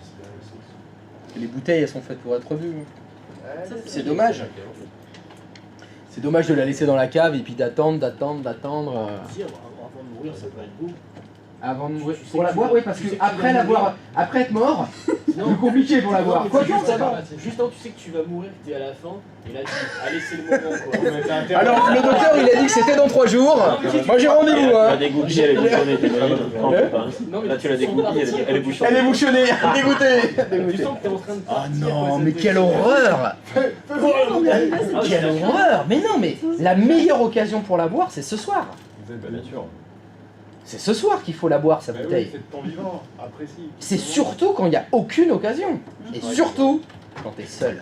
B: J'espère aussi.
A: Les bouteilles, elles sont faites pour être bues.
I: Ça,
A: C'est dommage. C'est dommage de la laisser dans la cave et puis d'attendre.
F: Si, avant de mourir, ça peut être beau.
A: Avant de mourir.
F: Tu sais
A: Pour la
F: que
A: boire,
F: tu
A: oui,
F: vas-
A: parce
F: tu
A: que
F: sais que tu
A: après
F: vas
A: l'avoir,
F: mourir.
A: après être mort, c'est plus compliqué pour la boire.
F: Non,
A: Quoi
F: mais
A: que
F: juste avant, tu sais que tu vas mourir, que t'es à la fin, et là tu dis, allez, c'est le moment quoi.
A: Alors, le docteur, il a dit que c'était dans 3 jours. Moi, j'ai rendez-vous,
J: Tu l'as
A: hein.
J: dégoûtée, elle est bouchonnée, t'es valide. Non,
A: Hein
J: pas.
F: Non, mais
J: Là, tu l'as dégoûtée, elle est bouchonnée.
A: Elle est bouchonnée, dégoûtée.
F: Tu sens que t'es en train de
A: Ah
F: partir,
A: non,
F: quoi,
A: mais
F: cette
A: quelle
F: échelle.
A: horreur.
F: Ah,
A: Quelle horreur. Mais non, mais la meilleure occasion pour la boire, c'est ce soir.
J: Bien sûr.
A: C'est ce soir qu'il faut la boire, sa
H: Bah
A: bouteille.
H: oui, c'est de ton vivant, apprécie.
A: C'est surtout quand il n'y a aucune occasion. Et surtout quand t'es seul.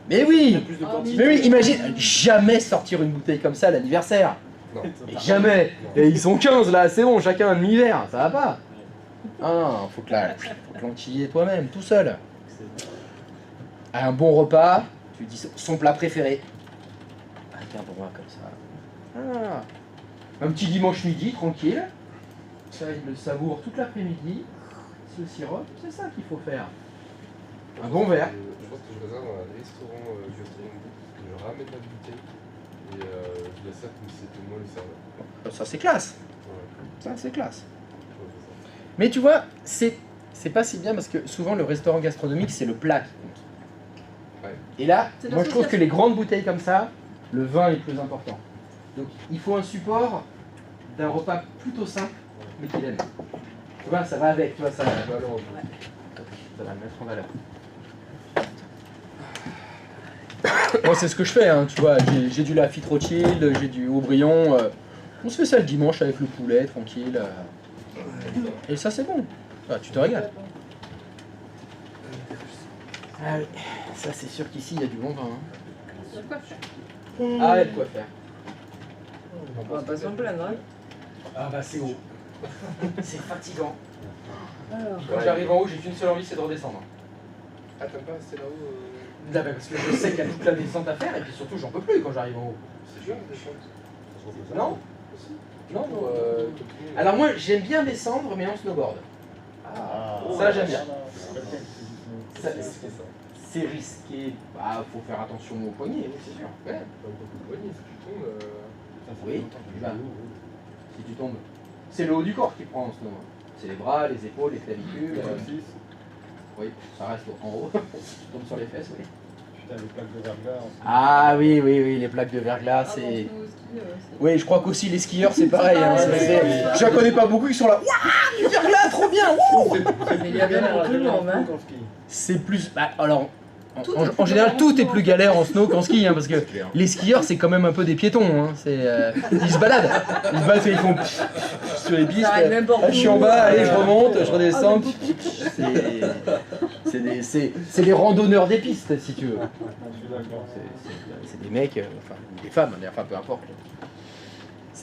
A: Mais oui.
F: Plus de
I: Ah,
F: quantité.
A: Mais oui, imagine jamais sortir une bouteille comme ça à l'anniversaire.
B: Non.
A: Mais jamais. Et ils sont 15 là, c'est bon, chacun un demi-verre, ça va pas. Ah non, faut que l'enquiller toi-même, tout seul. À un bon repas, tu dis son plat préféré. Avec un bon vin comme ça. Ah. Un petit dimanche midi, tranquille. Ça, il le savoure toute l'après-midi. Ce sirop, c'est ça qu'il faut faire. Un bon verre.
B: Je pense que je réserve un restaurant gastronomique. Je ramène ma bouteille. Et je la sers comme si c'était moi le serveur.
A: Ça, c'est classe.
B: Ouais,
A: Ça, c'est classe.
B: je refais ça.
A: Mais tu vois, c'est pas si bien parce que souvent le restaurant gastronomique, c'est le plat qui compte.
B: Ouais.
A: Et là,
I: C'est
A: moi je trouve que
I: l'association.
A: les grandes bouteilles comme ça, le vin est plus important. Donc il faut un support d'un repas plutôt simple, mais qu'il aime. Tu vois, ça va avec, tu vois, ça va le mettre en valeur. Moi, c'est ce que je fais, hein, tu vois, j'ai du Lafite Rothschild, j'ai du Aubryon. On se fait ça le dimanche avec le poulet, tranquille. Et ça, c'est bon. Ah, tu te régales. Ah oui, ça, c'est sûr qu'ici, il y a du bon vin. Hein.
I: Il y a de quoi faire.
A: Ah, il y a de quoi faire.
D: On va pas s'en plaindre, hein.
A: Ah, bah, c'est haut. C'est fatigant.
I: Alors,
A: Quand j'arrive en haut, j'ai qu'une seule envie, c'est de redescendre.
B: Ah, t'aimes pas rester là-haut
A: Là, bah, parce que je sais qu'il y a toute la descente à faire, et puis surtout, j'en peux plus quand j'arrive en haut.
B: C'est dur de descendre.
A: Non
B: Aussi.
A: Non,
B: Pour,
A: non.
B: comme tout le monde.
A: Alors moi, j'aime bien descendre, mais en snowboard.
B: Ah,
A: Ça, j'aime bien. Ça,
B: c'est ça.
A: c'est risqué. Bah, faut faire attention aux poignets, oui, c'est sûr.
B: Ouais, pas beaucoup de poignées, si tu tombes.
A: Oui, bah, si tu tombes. C'est le haut du corps qui prend en snowboard. C'est les bras, les épaules, les clavicules. Oui, ça reste en haut. Tu tombes sur les fesses, oui.
H: Putain, les plaques de verglas.
A: Ah oui, les plaques de verglas,
I: ah,
A: c'est...
I: bon, nous, au ski, c'est-
A: Oui, je crois qu'aussi les skieurs, c'est pareil. Hein,
I: pareil,
A: c'est- J'en connais pas beaucoup qui sont là. Waouh, du verglas, trop bien. Wouh.
D: Mais il y a bien pour tout le monde, hein.
A: C'est plus... Bah, alors,
I: Tout
A: en
I: est plus
A: général,
I: galère
A: tout
I: en
A: est
I: snow,
A: plus
I: en fait.
A: galère en snow qu'en ski, hein, parce que les skieurs, c'est quand même un peu des piétons. Hein, ils se baladent. Ils se baladent, ils font sur les pistes.
D: Ça arrive n'importe
A: Ah, je suis
D: où.
A: en bas, allez, je remonte, je
I: Ah,
A: redescends.
I: mais
A: C'est des randonneurs des pistes, si tu veux.
H: Je suis d'accord.
A: C'est des mecs, enfin, ou des femmes, d'ailleurs, enfin, peu importe.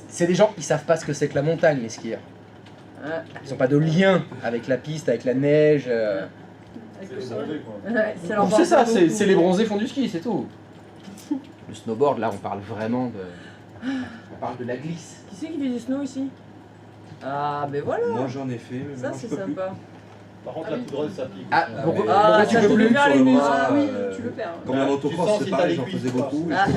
A: C'est des gens, ils savent pas ce que c'est que la montagne, les skieurs. Ils n'ont pas de lien avec la piste, avec la neige.
I: Avec le sol.
D: Ça leur
A: Donc c'est
D: parle
A: ça,
D: beaucoup.
A: c'est les bronzés font du ski, c'est tout. Le snowboard, là, on parle vraiment de... On parle de la glisse.
D: Qui c'est qui fait du snow ici? Ah, ben voilà.
E: Moi j'en ai fait, mais
D: Ça,
E: maintenant
D: c'est
E: je peux plus.
D: sympa.
F: Par contre, la poudreuse, ça pique.
A: Ah, pourquoi
D: Ah,
A: tu
D: ça
A: peux
D: te
A: plus
D: fait faire les
E: sur le
D: muscles.
E: bras,
I: Ah oui, tu le perds.
E: Comme la
F: Tu
E: motocross,
F: sens
E: c'est
F: si t'as
E: pareil,
F: les
E: j'en
F: cuisses,
E: faisais
F: quoi.
E: beaucoup.
D: Ah, ça,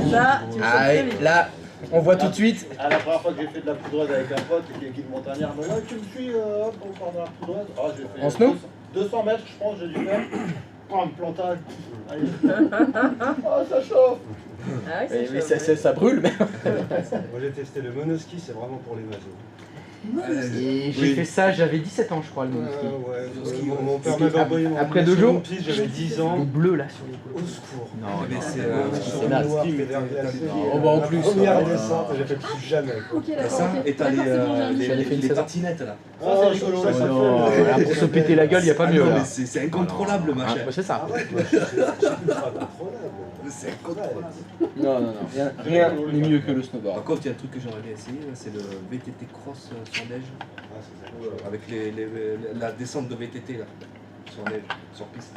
D: tu le sens
A: Ah,
D: très
A: et
D: vite.
A: là, on voit tout de suite.
F: Ah, la première fois que j'ai fait de la poudreuse avec un pote qui est montagnard, mais là, tu me suis, hop, on part de la poudreuse. Ah, j'ai fait
A: En snow
F: 200 mètres, je pense, j'ai dû faire. Bam, plantage. Allez. Ah, ça chauffe.
D: Ah, oui,
A: Mais
D: c'est chaud,
A: ça brûle, mais...
C: Moi j'ai testé le monoski, c'est vraiment pour les masos.
A: Et j'ai fait ça, j'avais 17 ans, je crois, le monoski.
C: Mon père m'avait envoyé
A: Après 2 jours,
C: j'avais 10 ans.
A: le bleu là sur les
C: Au secours.
A: Non,
E: Mais
A: non,
E: c'est
A: c'est naze. Oh, bah, en plus,
C: Première
A: oh,
C: descente, j'ai fait plus jamais. quoi.
I: Ok, d'accord.
E: ça,
I: ok.
E: et t'as
I: D'accord, c'est bon, j'ai un idée.
A: J'en ai fait une
E: les
A: saison.
E: patinettes là.
F: Ça, c'est rigolo, là, ça
A: Oh, non, là, pour se péter la gueule, il n'y a pas
E: Ah
A: mieux
E: non,
A: là.
E: mais c'est incontrôlable,
A: Ah,
E: machin.
A: bah, c'est ça.
C: Arrête, moi, c'est ultra contrôlable.
E: C'est incontrôlable.
A: Non, non, non, rien n'est mieux que le snowboard.
E: Par contre, il y a un truc que j'aimerais bien essayer, là, c'est le VTT cross sur neige.
C: Ah, c'est ça.
E: Avec la descente de VTT là, sur neige, sur piste.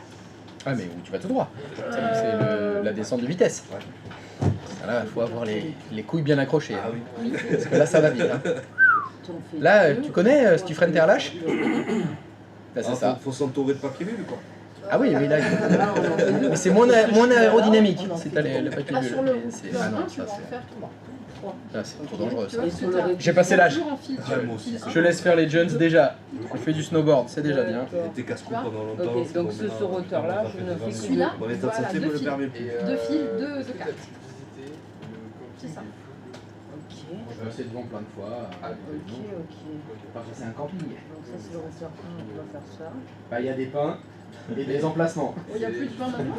A: Ah, mais où tu vas tout droit. C'est la descente de vitesse.
E: Ouais.
A: Là, il faut avoir les couilles bien accrochées.
E: Ah
A: hein.
E: oui.
A: Parce que là, ça va vite. hein.
D: T'en fais
A: Là,
D: deux.
A: tu connais si tu freines terre lâche Là, c'est
E: Ah,
A: ça.
E: faut s'entourer de papier bulle quoi.
A: Ah oui, oui, là,
D: Là, on en fait deux.
A: mais c'est moins aérodynamique
D: On en
A: si
D: fait
A: t'as
D: deux.
A: le papier
I: Là,
A: bulle.
I: sur le
A: C'est-
I: le
A: Ah non,
I: 1, tu
A: ça
I: vas en
A: c'est...
I: faire 3.
A: Là, c'est trop dangereux
I: Tu
A: ça.
I: vois,
D: Et sur le ré-
A: J'ai passé l'âge.
I: toujours un fil.
E: Ouais, moi aussi.
A: Je laisse faire les jeunes déjà. Je fais du snowboard, c'est déjà bien.
E: J'ai été casse-cou pendant longtemps.
D: Ok, donc ce sauveteur-là, je ne fais que
I: Celui-là,
E: Bon, les
I: voilà,
E: santé me
I: 2
E: le
I: fils.
E: permet plus.
I: 2 fils, 2 de 4. C'est ça.
D: Ok,
A: Je passé devant plein de fois.
D: ok.
A: Parce que c'est un camping.
D: Donc ça, c'est le routeur 1, on va faire ça.
A: Bah, il y a des pins et des emplacements.
I: Il n'y a plus de pain maintenant.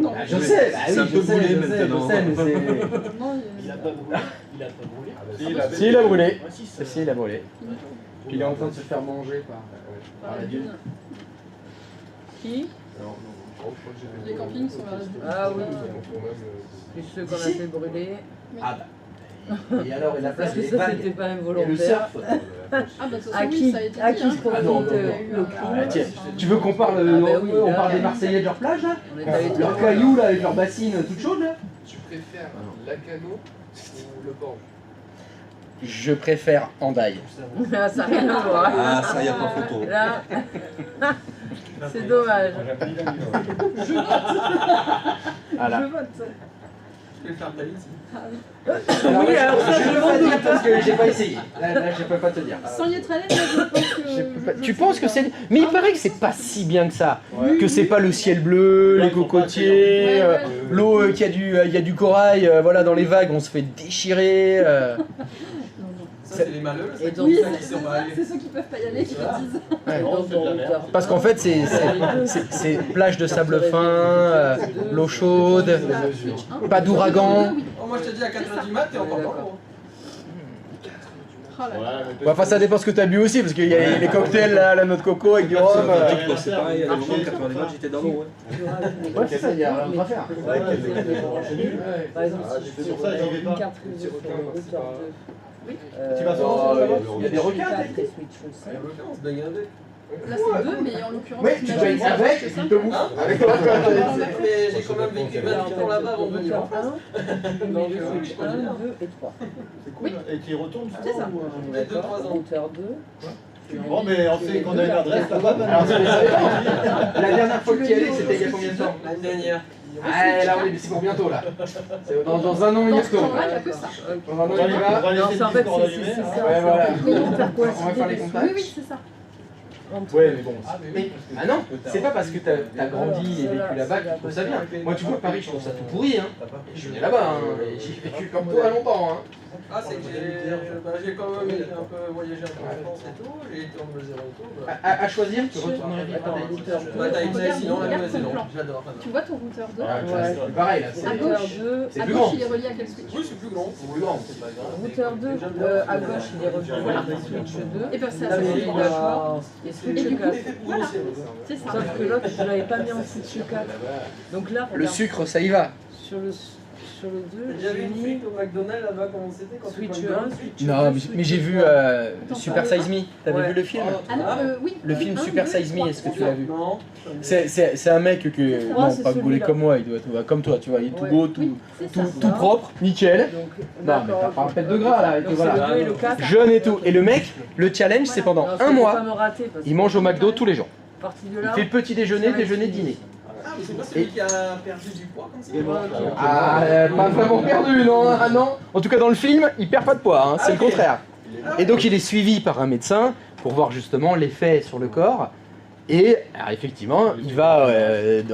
I: Non,
A: Ah, je sais, bah
E: C'est
A: oui,
E: un peu
A: je sais,
E: brûlé
A: je sais,
E: maintenant.
A: je sais, mais
I: non,
F: Il a pas brûlé. Il a pas brûlé.
A: c'est... Si, il a brûlé.
F: Ah, si,
A: Si, il a brûlé. Puis il est en train de se faire manger par la dune.
D: Qui?
I: Les campings sont là.
D: Ah oui, plus ceux qu'on a fait brûler.
A: Ah bah. Et alors, et la place
D: Parce que
A: des
D: ça,
A: vagues
D: c'était pas
A: et le
D: involontaire.
A: surf.
I: Ah, bah, de toute façon,
D: À
I: oui,
D: qui,
I: ça a été
D: à
I: dit,
D: qui
I: hein.
D: se profite
A: Ah non, non,
D: le
A: non.
D: crime?
A: Ah, tiens, tu veux qu'on parle,
D: Ah bah oui,
A: on
D: là,
A: parle des
D: là.
A: Marseillais de leur plage là
D: On est allé
A: Leurs cailloux là avec leurs bassines toutes chaudes là
B: Tu préfères Lacano ou le Borge?
A: Je préfère Hendaye.
D: Ah, ça n'a rien à voir.
E: Ah, ça, y a pas photo.
D: Là, c'est dommage.
A: Voilà.
I: Je vote.
G: Je vais faire ta liste.
D: Oui, alors ça,
A: je
D: je
A: peux pas
D: m'en
A: dire
D: doute.
A: parce que j'ai pas essayé. Là, je peux pas te dire.
I: Sans y être allé, moi, je pense que.
A: Tu penses que c'est... Mais il paraît que c'est pas si bien que ça. Que c'est pas le ciel bleu, les cocotiers, l'eau, qu'il y a du corail, voilà, dans les vagues, on se fait déchirer.
G: Ça, c'est les malheureux.
D: Et donc,
I: Oui,
G: ça qui sont pas allés.
I: c'est ceux qui peuvent pas y aller qui le disent.
A: Ouais.
D: donc, ton routeur.
A: Parce qu'en fait, c'est plage de sable fin, l'eau chaude, pas d'ouragan.
G: Oh, moi, je te dis à 4h du mat, t'es encore dans l'eau.
I: Oh là là.
A: Ouais, enfin, ça dépend ce que t'as bu aussi, parce qu'il y a les cocktails là, la noix de coco avec du rhum.
E: C'est pareil, à un moment, 4h du mat, j'étais dans l'eau.
A: Ouais, c'est ça, il y a rien à faire.
D: C'est vrai qu'il y a des- Par exemple, si je
F: C'est pour ça que j'y vais
D: une
F: pas.
D: carte réseau sur le routeur 2.
F: Tu vas sur
A: Oh,
F: le
A: il y a des requins,
D: Carte
A: t'as
D: et
A: dit
D: switch aussi.
G: On se baigne avec.
I: Là, c'est 2, mais en l'occurrence,
A: Ouais, tu
I: imagine,
A: baignes
I: c'est
A: avec,
I: plus
A: et
I: simple.
A: puis te bouffe. Avec toi,
G: Mais j'ai quand même vécu 28 ans là-bas avant de venir en France.
D: Donc, switch 1, 2 et 3.
F: C'est cool. Et tu y retournes
I: C'est ça.
D: On
G: Mais
D: est
G: deux,
D: d'accord,
G: trois ans.
D: routeur 2.
F: Bon, mais on sait qu'on a une adresse là-bas.
A: Alors, ça dépend. La dernière fois que tu y allais, c'était il y a combien de temps
G: L'année dernière.
A: Ah, là, on est, c'est pour bientôt, là. Dans un an, il y
I: Dans ce
A: retourne.
I: temps-là, il n'y a que ça.
A: Dans un an, il y va.
F: va
D: Non,
F: laisser
D: c'est en
F: le
D: fait,
F: discours
D: c'est
F: allumé.
D: ça.
A: Ouais, voilà.
D: Ils vont faire quoi?
A: On va faire les contacts.
I: Oui, oui, c'est ça.
A: Ouais, mais bon. Mais, ah non, c'est pas parce que t'as grandi et vécu là-bas que tu trouves ça bien. Moi, tu vois, Paris, je trouve ça tout pourri. Hein. Je suis né là-bas, hein. Et j'y ai vécu comme toi longtemps. Hein.
G: Ah, c'est que j'ai quand même un peu voyagé un peu en France et tout. J'ai été en Nouvelle-Zélande et tout. Bah,
A: À choisir, tu retournerais vivre
D: Attends,
A: à
D: routeur
G: bah, t'as
D: 2.
G: été sinon la
I: Regarde
G: Nouvelle-Zélande.
I: ton plan.
G: J'adore.
I: Tu vois ton routeur 2.
A: C'est pareil, là.
I: À gauche,
A: C'est
I: à
A: plus
I: gauche,
A: grand.
I: il est relié à quel switch?
G: Oui, c'est plus grand.
A: C'est plus grand.
D: Routeur 2, à gauche, il est relié à switch 2.
I: Et ben, c'est
D: Là,
I: à
D: il
I: switch
D: y
I: 2.
D: a et
I: Et
D: switch
I: du coup,
D: 4.
I: voilà, c'est ça.
D: Sauf que l'autre, je ne l'avais pas mis en switch 4. Donc là,
A: Le
D: regarde,
A: sucre, ça y va.
D: sur le... Sur le 2,
G: T'as déjà vu
D: j'ai
G: une
D: mis
G: frite au McDonald's là-bas comment c'était quand tu
D: Switch
G: prends le
D: 1,
G: bol
D: Switch
A: Non,
D: 2,
A: mais j'ai vu Super Size Me. T'avais
D: Ouais.
A: vu le film?
I: Ah non, oui.
A: Le film
I: Un,
A: Super
I: deux,
A: Size Me,
I: trois.
A: est-ce que tu l'as vu?
G: Non.
A: C'est un mec que.
D: trois,
A: Non,
D: c'est
A: pas gaulé
D: celui-là.
A: comme moi, il doit être comme toi, tu vois. Il est tout
D: Ouais.
A: beau, tout,
I: Oui, c'est ça.
A: tout propre, nickel.
D: Donc,
A: Non, mais t'as
D: d'accord,
A: pas un
D: ok.
A: pet de gras là. Et
D: Donc
A: voilà.
D: c'est le 2 et le 4.
A: Jeune et tout. Et le mec, le challenge, c'est pendant
D: Non,
A: un
D: faut pas
A: mois,
D: me rater, parce
A: il
D: que
A: mange au McDo tous les jours.
D: à partir de
A: Il
D: là,
A: fait petit déjeuner, déjeuner, dîner.
G: Ah, mais c'est pas celui qui a perdu du poids comme ça
A: Ah, pas vraiment perdu, non, ah non. En tout cas, dans le film, il perd pas de poids, hein, c'est le contraire. Et donc, il est suivi par un médecin pour voir justement l'effet sur le corps. Et alors, effectivement, il va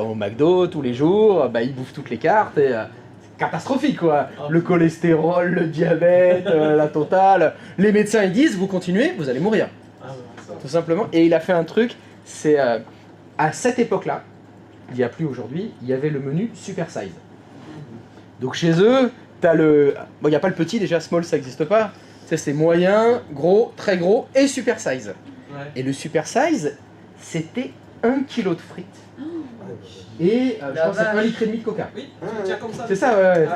A: au McDo tous les jours, bah, il bouffe toutes les cartes et c'est catastrophique quoi. Le cholestérol, le diabète, la totale. Les médecins ils disent vous continuez, vous allez mourir. Tout simplement. Et il a fait un truc, c'est à cette époque-là, il n'y a plus aujourd'hui, il y avait le menu super size. Donc chez eux, t'as le. Bon, il n'y a pas le petit déjà, small ça n'existe pas. C'est moyen, gros, très gros et super size.
G: Ouais.
A: Et le super size, c'était 1 kg de frites. Et je pense que c'est 1,5 litre de coca.
G: Oui, tu tiens comme ça.
A: C'est ça, ouais,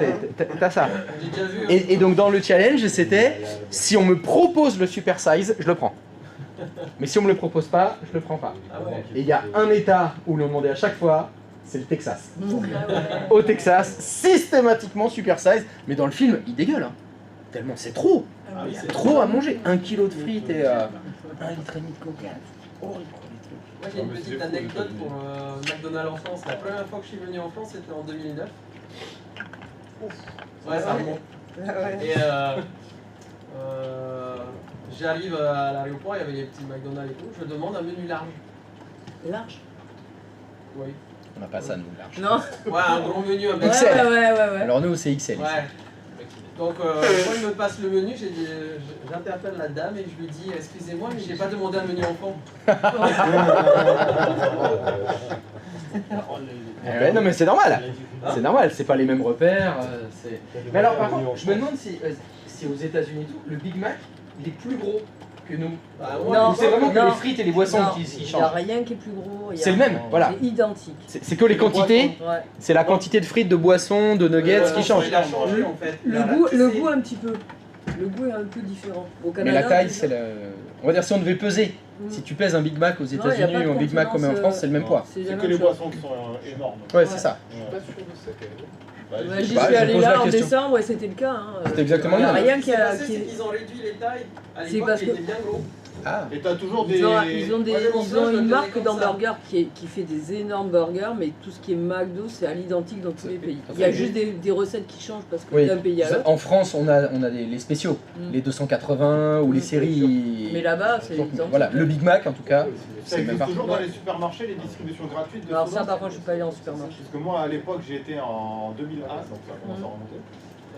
A: t'as ça.
G: J'ai déjà vu.
A: Et donc dans le challenge, c'était si on me propose le super size, je le prends. Mais si on me le propose pas, je le prends pas.
G: Ah ouais.
A: Et il y a un état où l'on demandait à chaque fois, c'est le Texas. Au Texas, systématiquement super size, mais dans le film, il dégueule. Hein. Tellement c'est trop. Il y a trop à manger. 1 kg de frites et 1,5 litre de coca. Horrible.
G: Moi j'ai une petite anecdote pour McDonald's en France. La première fois que je suis venu en France, c'était en 2009. Ouais, ça remonte. Et j'arrive à l'aéroport, il y avait les petits McDonald's et tout. Je demande un menu large.
D: large.
G: Oui.
A: On n'a pas ça nous large.
D: Non.
G: Ouais, un gros menu, un peu.
A: XL.
D: Ouais.
A: Alors nous c'est XL.
G: Ouais. Donc quand il me passe le menu, j'interpelle la dame et je lui dis excusez-moi mais j'ai pas demandé un menu enfant.
A: Ouais, non mais c'est normal. C'est normal, c'est pas les mêmes repères. Mais alors par contre, je me demande si aux États-Unis et tout, le Big Mac, il est plus gros que nous.
G: Bah,
D: Non.
A: C'est vraiment que
D: Non.
A: les frites et les boissons qui
D: Il n'y a
A: changent.
D: rien qui est plus gros.
A: C'est le même, voilà.
D: C'est identique.
A: C'est que les quantités,
D: Ouais.
A: c'est la quantité de frites, de boissons, de nuggets qui change.
G: Il a changé en fait.
D: Le goût un petit peu. Le goût est un peu différent. Au
A: Mais
D: Canada,
A: la taille,
D: déjà-
A: c'est le. On va dire si on devait peser, si tu pèses un Big Mac aux
D: Non, y a
A: États-Unis
D: pas de
A: ou un Big Mac comme en
D: contenance,
A: France, c'est le même poids.
D: C'est la
K: C'est
D: même
K: que les
D: chose.
K: boissons qui sont énormes.
A: Ouais, c'est ça.
B: Je suis pas sûr de ça quand même.
K: Bah,
D: Ouais, J'y
A: Bah,
D: suis
A: je
D: allé
A: pose
D: là
A: la
D: en
A: question.
D: décembre et c'était le cas. Hein.
A: C'était exactement
D: Il n'y a
A: le même.
D: rien
G: Ce
D: qui
G: qui s'est
D: a.
G: passé, c'est qu'ils ont réduit les tailles. À
D: C'est
G: l'époque,
D: parce
G: ils
D: que-
G: étaient bien gros.
A: Ah.
K: Et t'as toujours des.
D: Ils ont
G: Moi, j'ai mon frère, je
D: une
G: le
D: marque
G: tenais comme ça.
D: d'hamburger qui fait des énormes burgers, mais tout ce qui est McDo, c'est à l'identique dans tous les pays. Il y a
A: Ok.
D: juste des recettes qui changent parce que
A: Oui.
D: d'un pays à l'autre.
A: En France, on a les spéciaux,
D: Mm.
A: les 280 ou les séries.
D: Mais là-bas, c'est
A: Donc,
D: identique.
A: voilà, le Big Mac en tout cas,
K: Ça
A: c'est le même
K: existe
A: partout.
K: toujours dans les supermarchés, les distributions gratuites de
D: Alors
K: soda,
D: ça, par
K: c'est-
D: contre, je suis pas allé en supermarché.
K: Parce que moi, à l'époque, j'ai été en 2001, donc ça commence à remonter.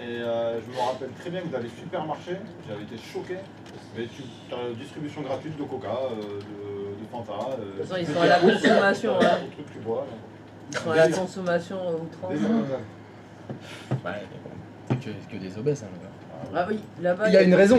K: Et je me rappelle très bien que dans les supermarchés, j'avais été choqué. Mais tu as distribution gratuite de Coca, de Fanta.
D: De toute façon, ils sont à la consommation. Hein.
K: Au truc que tu bois.
D: Ils sont à la consommation outrance.
A: Ouais, c'est que des obèses. Hein, là-bas.
D: Ah oui, là-bas.
A: Il y a une raison.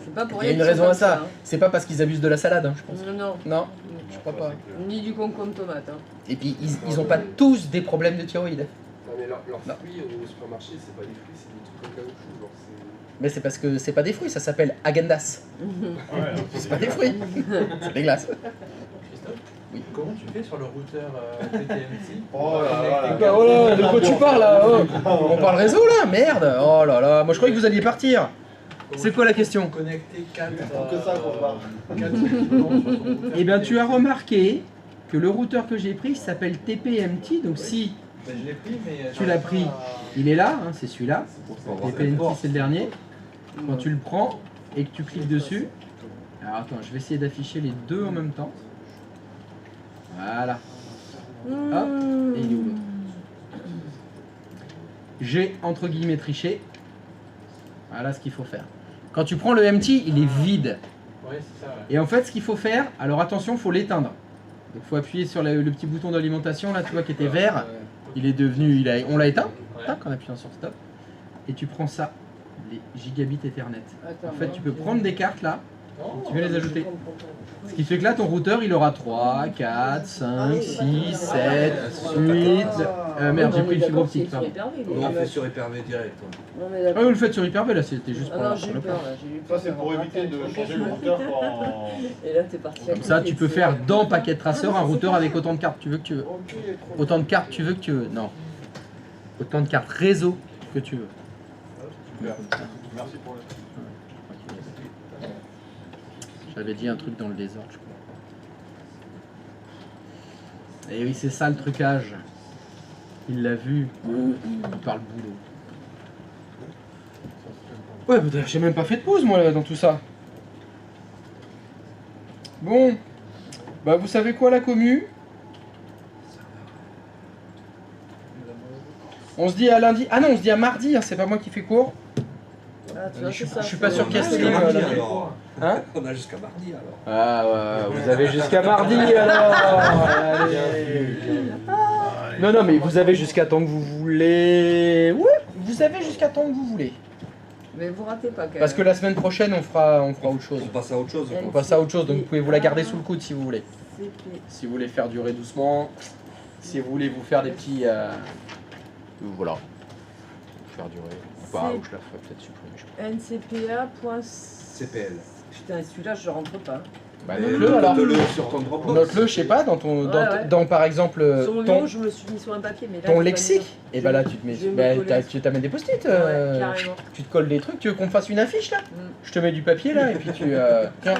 D: C'est pas pour
A: Il y a
D: rien
A: une
D: qu'ils sont
A: raison à
D: comme
A: ça.
D: hein.
A: C'est pas parce qu'ils abusent de la salade, hein, je pense.
D: Non,
A: Non, je crois pas.
D: ni du concombre tomate. Hein.
A: Et puis ils ont pas tous des problèmes de thyroïde.
B: Non mais leurs
A: Non.
B: fruits au supermarché, c'est pas des fruits, c'est des trucs en caoutchouc. Genre, c'est...
A: Mais c'est parce que c'est pas des fruits, ça s'appelle Agendas. C'est pas des fruits, c'est des glaces.
H: Comment tu fais sur le routeur TTMC
K: Oh là là là.
A: Bah voilà, de quoi tu parles là oh On parle réseau là, merde. Oh là là, moi je croyais que vous alliez partir. C'est quoi la question?
H: Connecter 4
K: que ça qu'on parle.
A: Eh bien tu as remarqué que le routeur que j'ai pris s'appelle TPMT, donc si
H: Ben, je l'ai pris, mais.
A: tu l'as pris, il est là, hein, c'est celui-là. TPMT c'est le dernier. Quand tu le prends et que tu cliques dessus, alors attends, je vais essayer d'afficher les deux en même temps. Voilà. Hop, et il est où l'autre? J'ai entre guillemets triché. Voilà ce qu'il faut faire. Quand tu prends le MT, il est vide.
H: Ouais, c'est ça. Ouais.
A: Et en fait, ce qu'il faut faire, alors attention, il faut l'éteindre. Donc il faut appuyer sur le petit bouton d'alimentation, là, tu vois, qui était vert. Il est devenu, on l'a éteint, tac, en appuyant sur stop. Et tu prends ça, les gigabits Ethernet.
D: Attends,
A: En fait, tu peux prendre des cartes là, Tu veux les ajouter. Ce qui fait que là, ton routeur, il aura 3, 4, 5, 6, 7, 8... merde, j'ai pris une fibre optique, pardon.
E: Nous, on fait sur Hyper-V direct.
D: Non, mais
A: Ah,
D: d'accord.
A: vous le faites sur Hyper-V, là, c'était juste
D: Ah
A: pour
D: non,
A: la
D: j'ai eu
A: pour
D: peur
A: le
D: là, j'ai eu
K: Ça,
D: peur.
K: c'est pour éviter de changer le routeur quand.
D: Et là, t'es parti à
A: Comme ça,
D: côté,
A: tu peux
D: sais.
A: faire dans Packet Tracer un routeur avec autant de cartes tu veux que tu veux.
B: Ok, trop
A: Autant de cartes tu veux que tu veux. Non. Autant de cartes réseau que tu veux.
K: Super. Merci pour le.
A: J'avais dit un truc dans le désordre, je crois. Et oui, c'est ça le trucage. Il l'a vu. Il parle boulot. Ouais, bah, j'ai même pas fait de pause, moi, là, dans tout ça. Bon. Bah, vous savez quoi, la commu? On se dit à lundi. Ah non, on se dit à mardi, hein, c'est pas moi qui fais cours.
D: Ah, tu vois,
A: Je
D: c'est ça,
A: suis pas
D: c'est-
A: sûr qu'il y ait
E: On a
A: stream,
E: jusqu'à mardi,
A: lundi.
E: alors.
A: Hein?
E: On a jusqu'à mardi alors.
A: Ah ouais, vous avez jusqu'à mardi alors. Allez. Non, non, mais vous avez jusqu'à temps que vous voulez. Ouais, vous avez jusqu'à temps que vous voulez.
D: Mais vous ratez pas quand même.
A: Parce que la semaine prochaine, on fera autre chose.
E: On passe à autre chose.
A: On passe à autre chose, donc vous pouvez vous la garder sous le coude si vous voulez.
D: CP.
A: Si vous voulez faire durer doucement, si vous voulez vous faire des petits. Voilà. Faire durer. Ou pas, ou je la ferai peut-être supprimer. je sais pas.
D: NCPA.
E: CPL.
D: Putain, et celui-là, je rentre pas.
A: Bah, note-le alors.
E: Note-le sur ton Dropbox.
A: Note-le, je sais pas, dans ton.
D: Ouais, ouais.
A: Dans par exemple.
D: Sur le
A: ton
D: nom, je me suis mis sur un papier, mais là.
A: ton
D: je peux
A: lexique,
D: pas
A: et bah là tu te mets.
D: Je vais me
A: Bah,
D: coller.
A: tu t'amènes des post-it.
D: le dire. Ouais, carrément.
A: Tu te colles des trucs, tu veux qu'on me fasse une affiche là?
D: Mm.
A: Je te mets du papier là et puis tu. Tiens.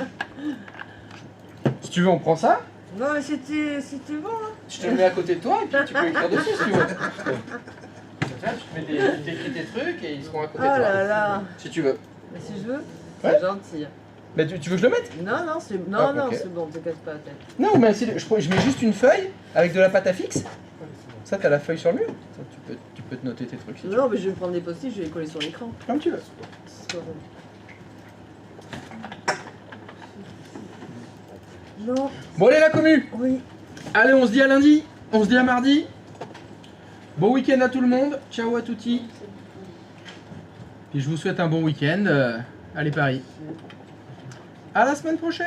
A: Si tu veux, on prend ça.
D: Non, mais c'était bon, hein.
A: Je te le mets à côté de toi et puis tu peux écrire dessus si tu veux. Tiens, tu te mets tu t'écris tes trucs et ils seront à
D: Oh
A: côté de toi.
D: là là.
A: Si tu veux.
D: Mais si je veux,
A: Ouais.
D: c'est gentil.
A: Mais tu veux que je le mette?
D: Non, non, c'est non,
A: Ah,
D: non,
A: ok.
D: c'est bon, te casse pas la tête.
A: Non, mais je mets juste une feuille avec de la pâte à fixe. Ça, t'as la feuille sur le mur. Ça, tu peux te noter tes trucs si tu veux.
D: Non, mais je vais prendre des post-it, je vais les coller sur l'écran.
A: Comme tu veux.
D: C'est pas bon. Non,
A: Bon, allez, la commu.
D: oui.
A: Allez, on se dit à lundi. On se dit à mardi. Bon week-end à tout le monde. Ciao à tutti. Et je vous souhaite un bon week-end. Allez, Paris. À la semaine prochaine.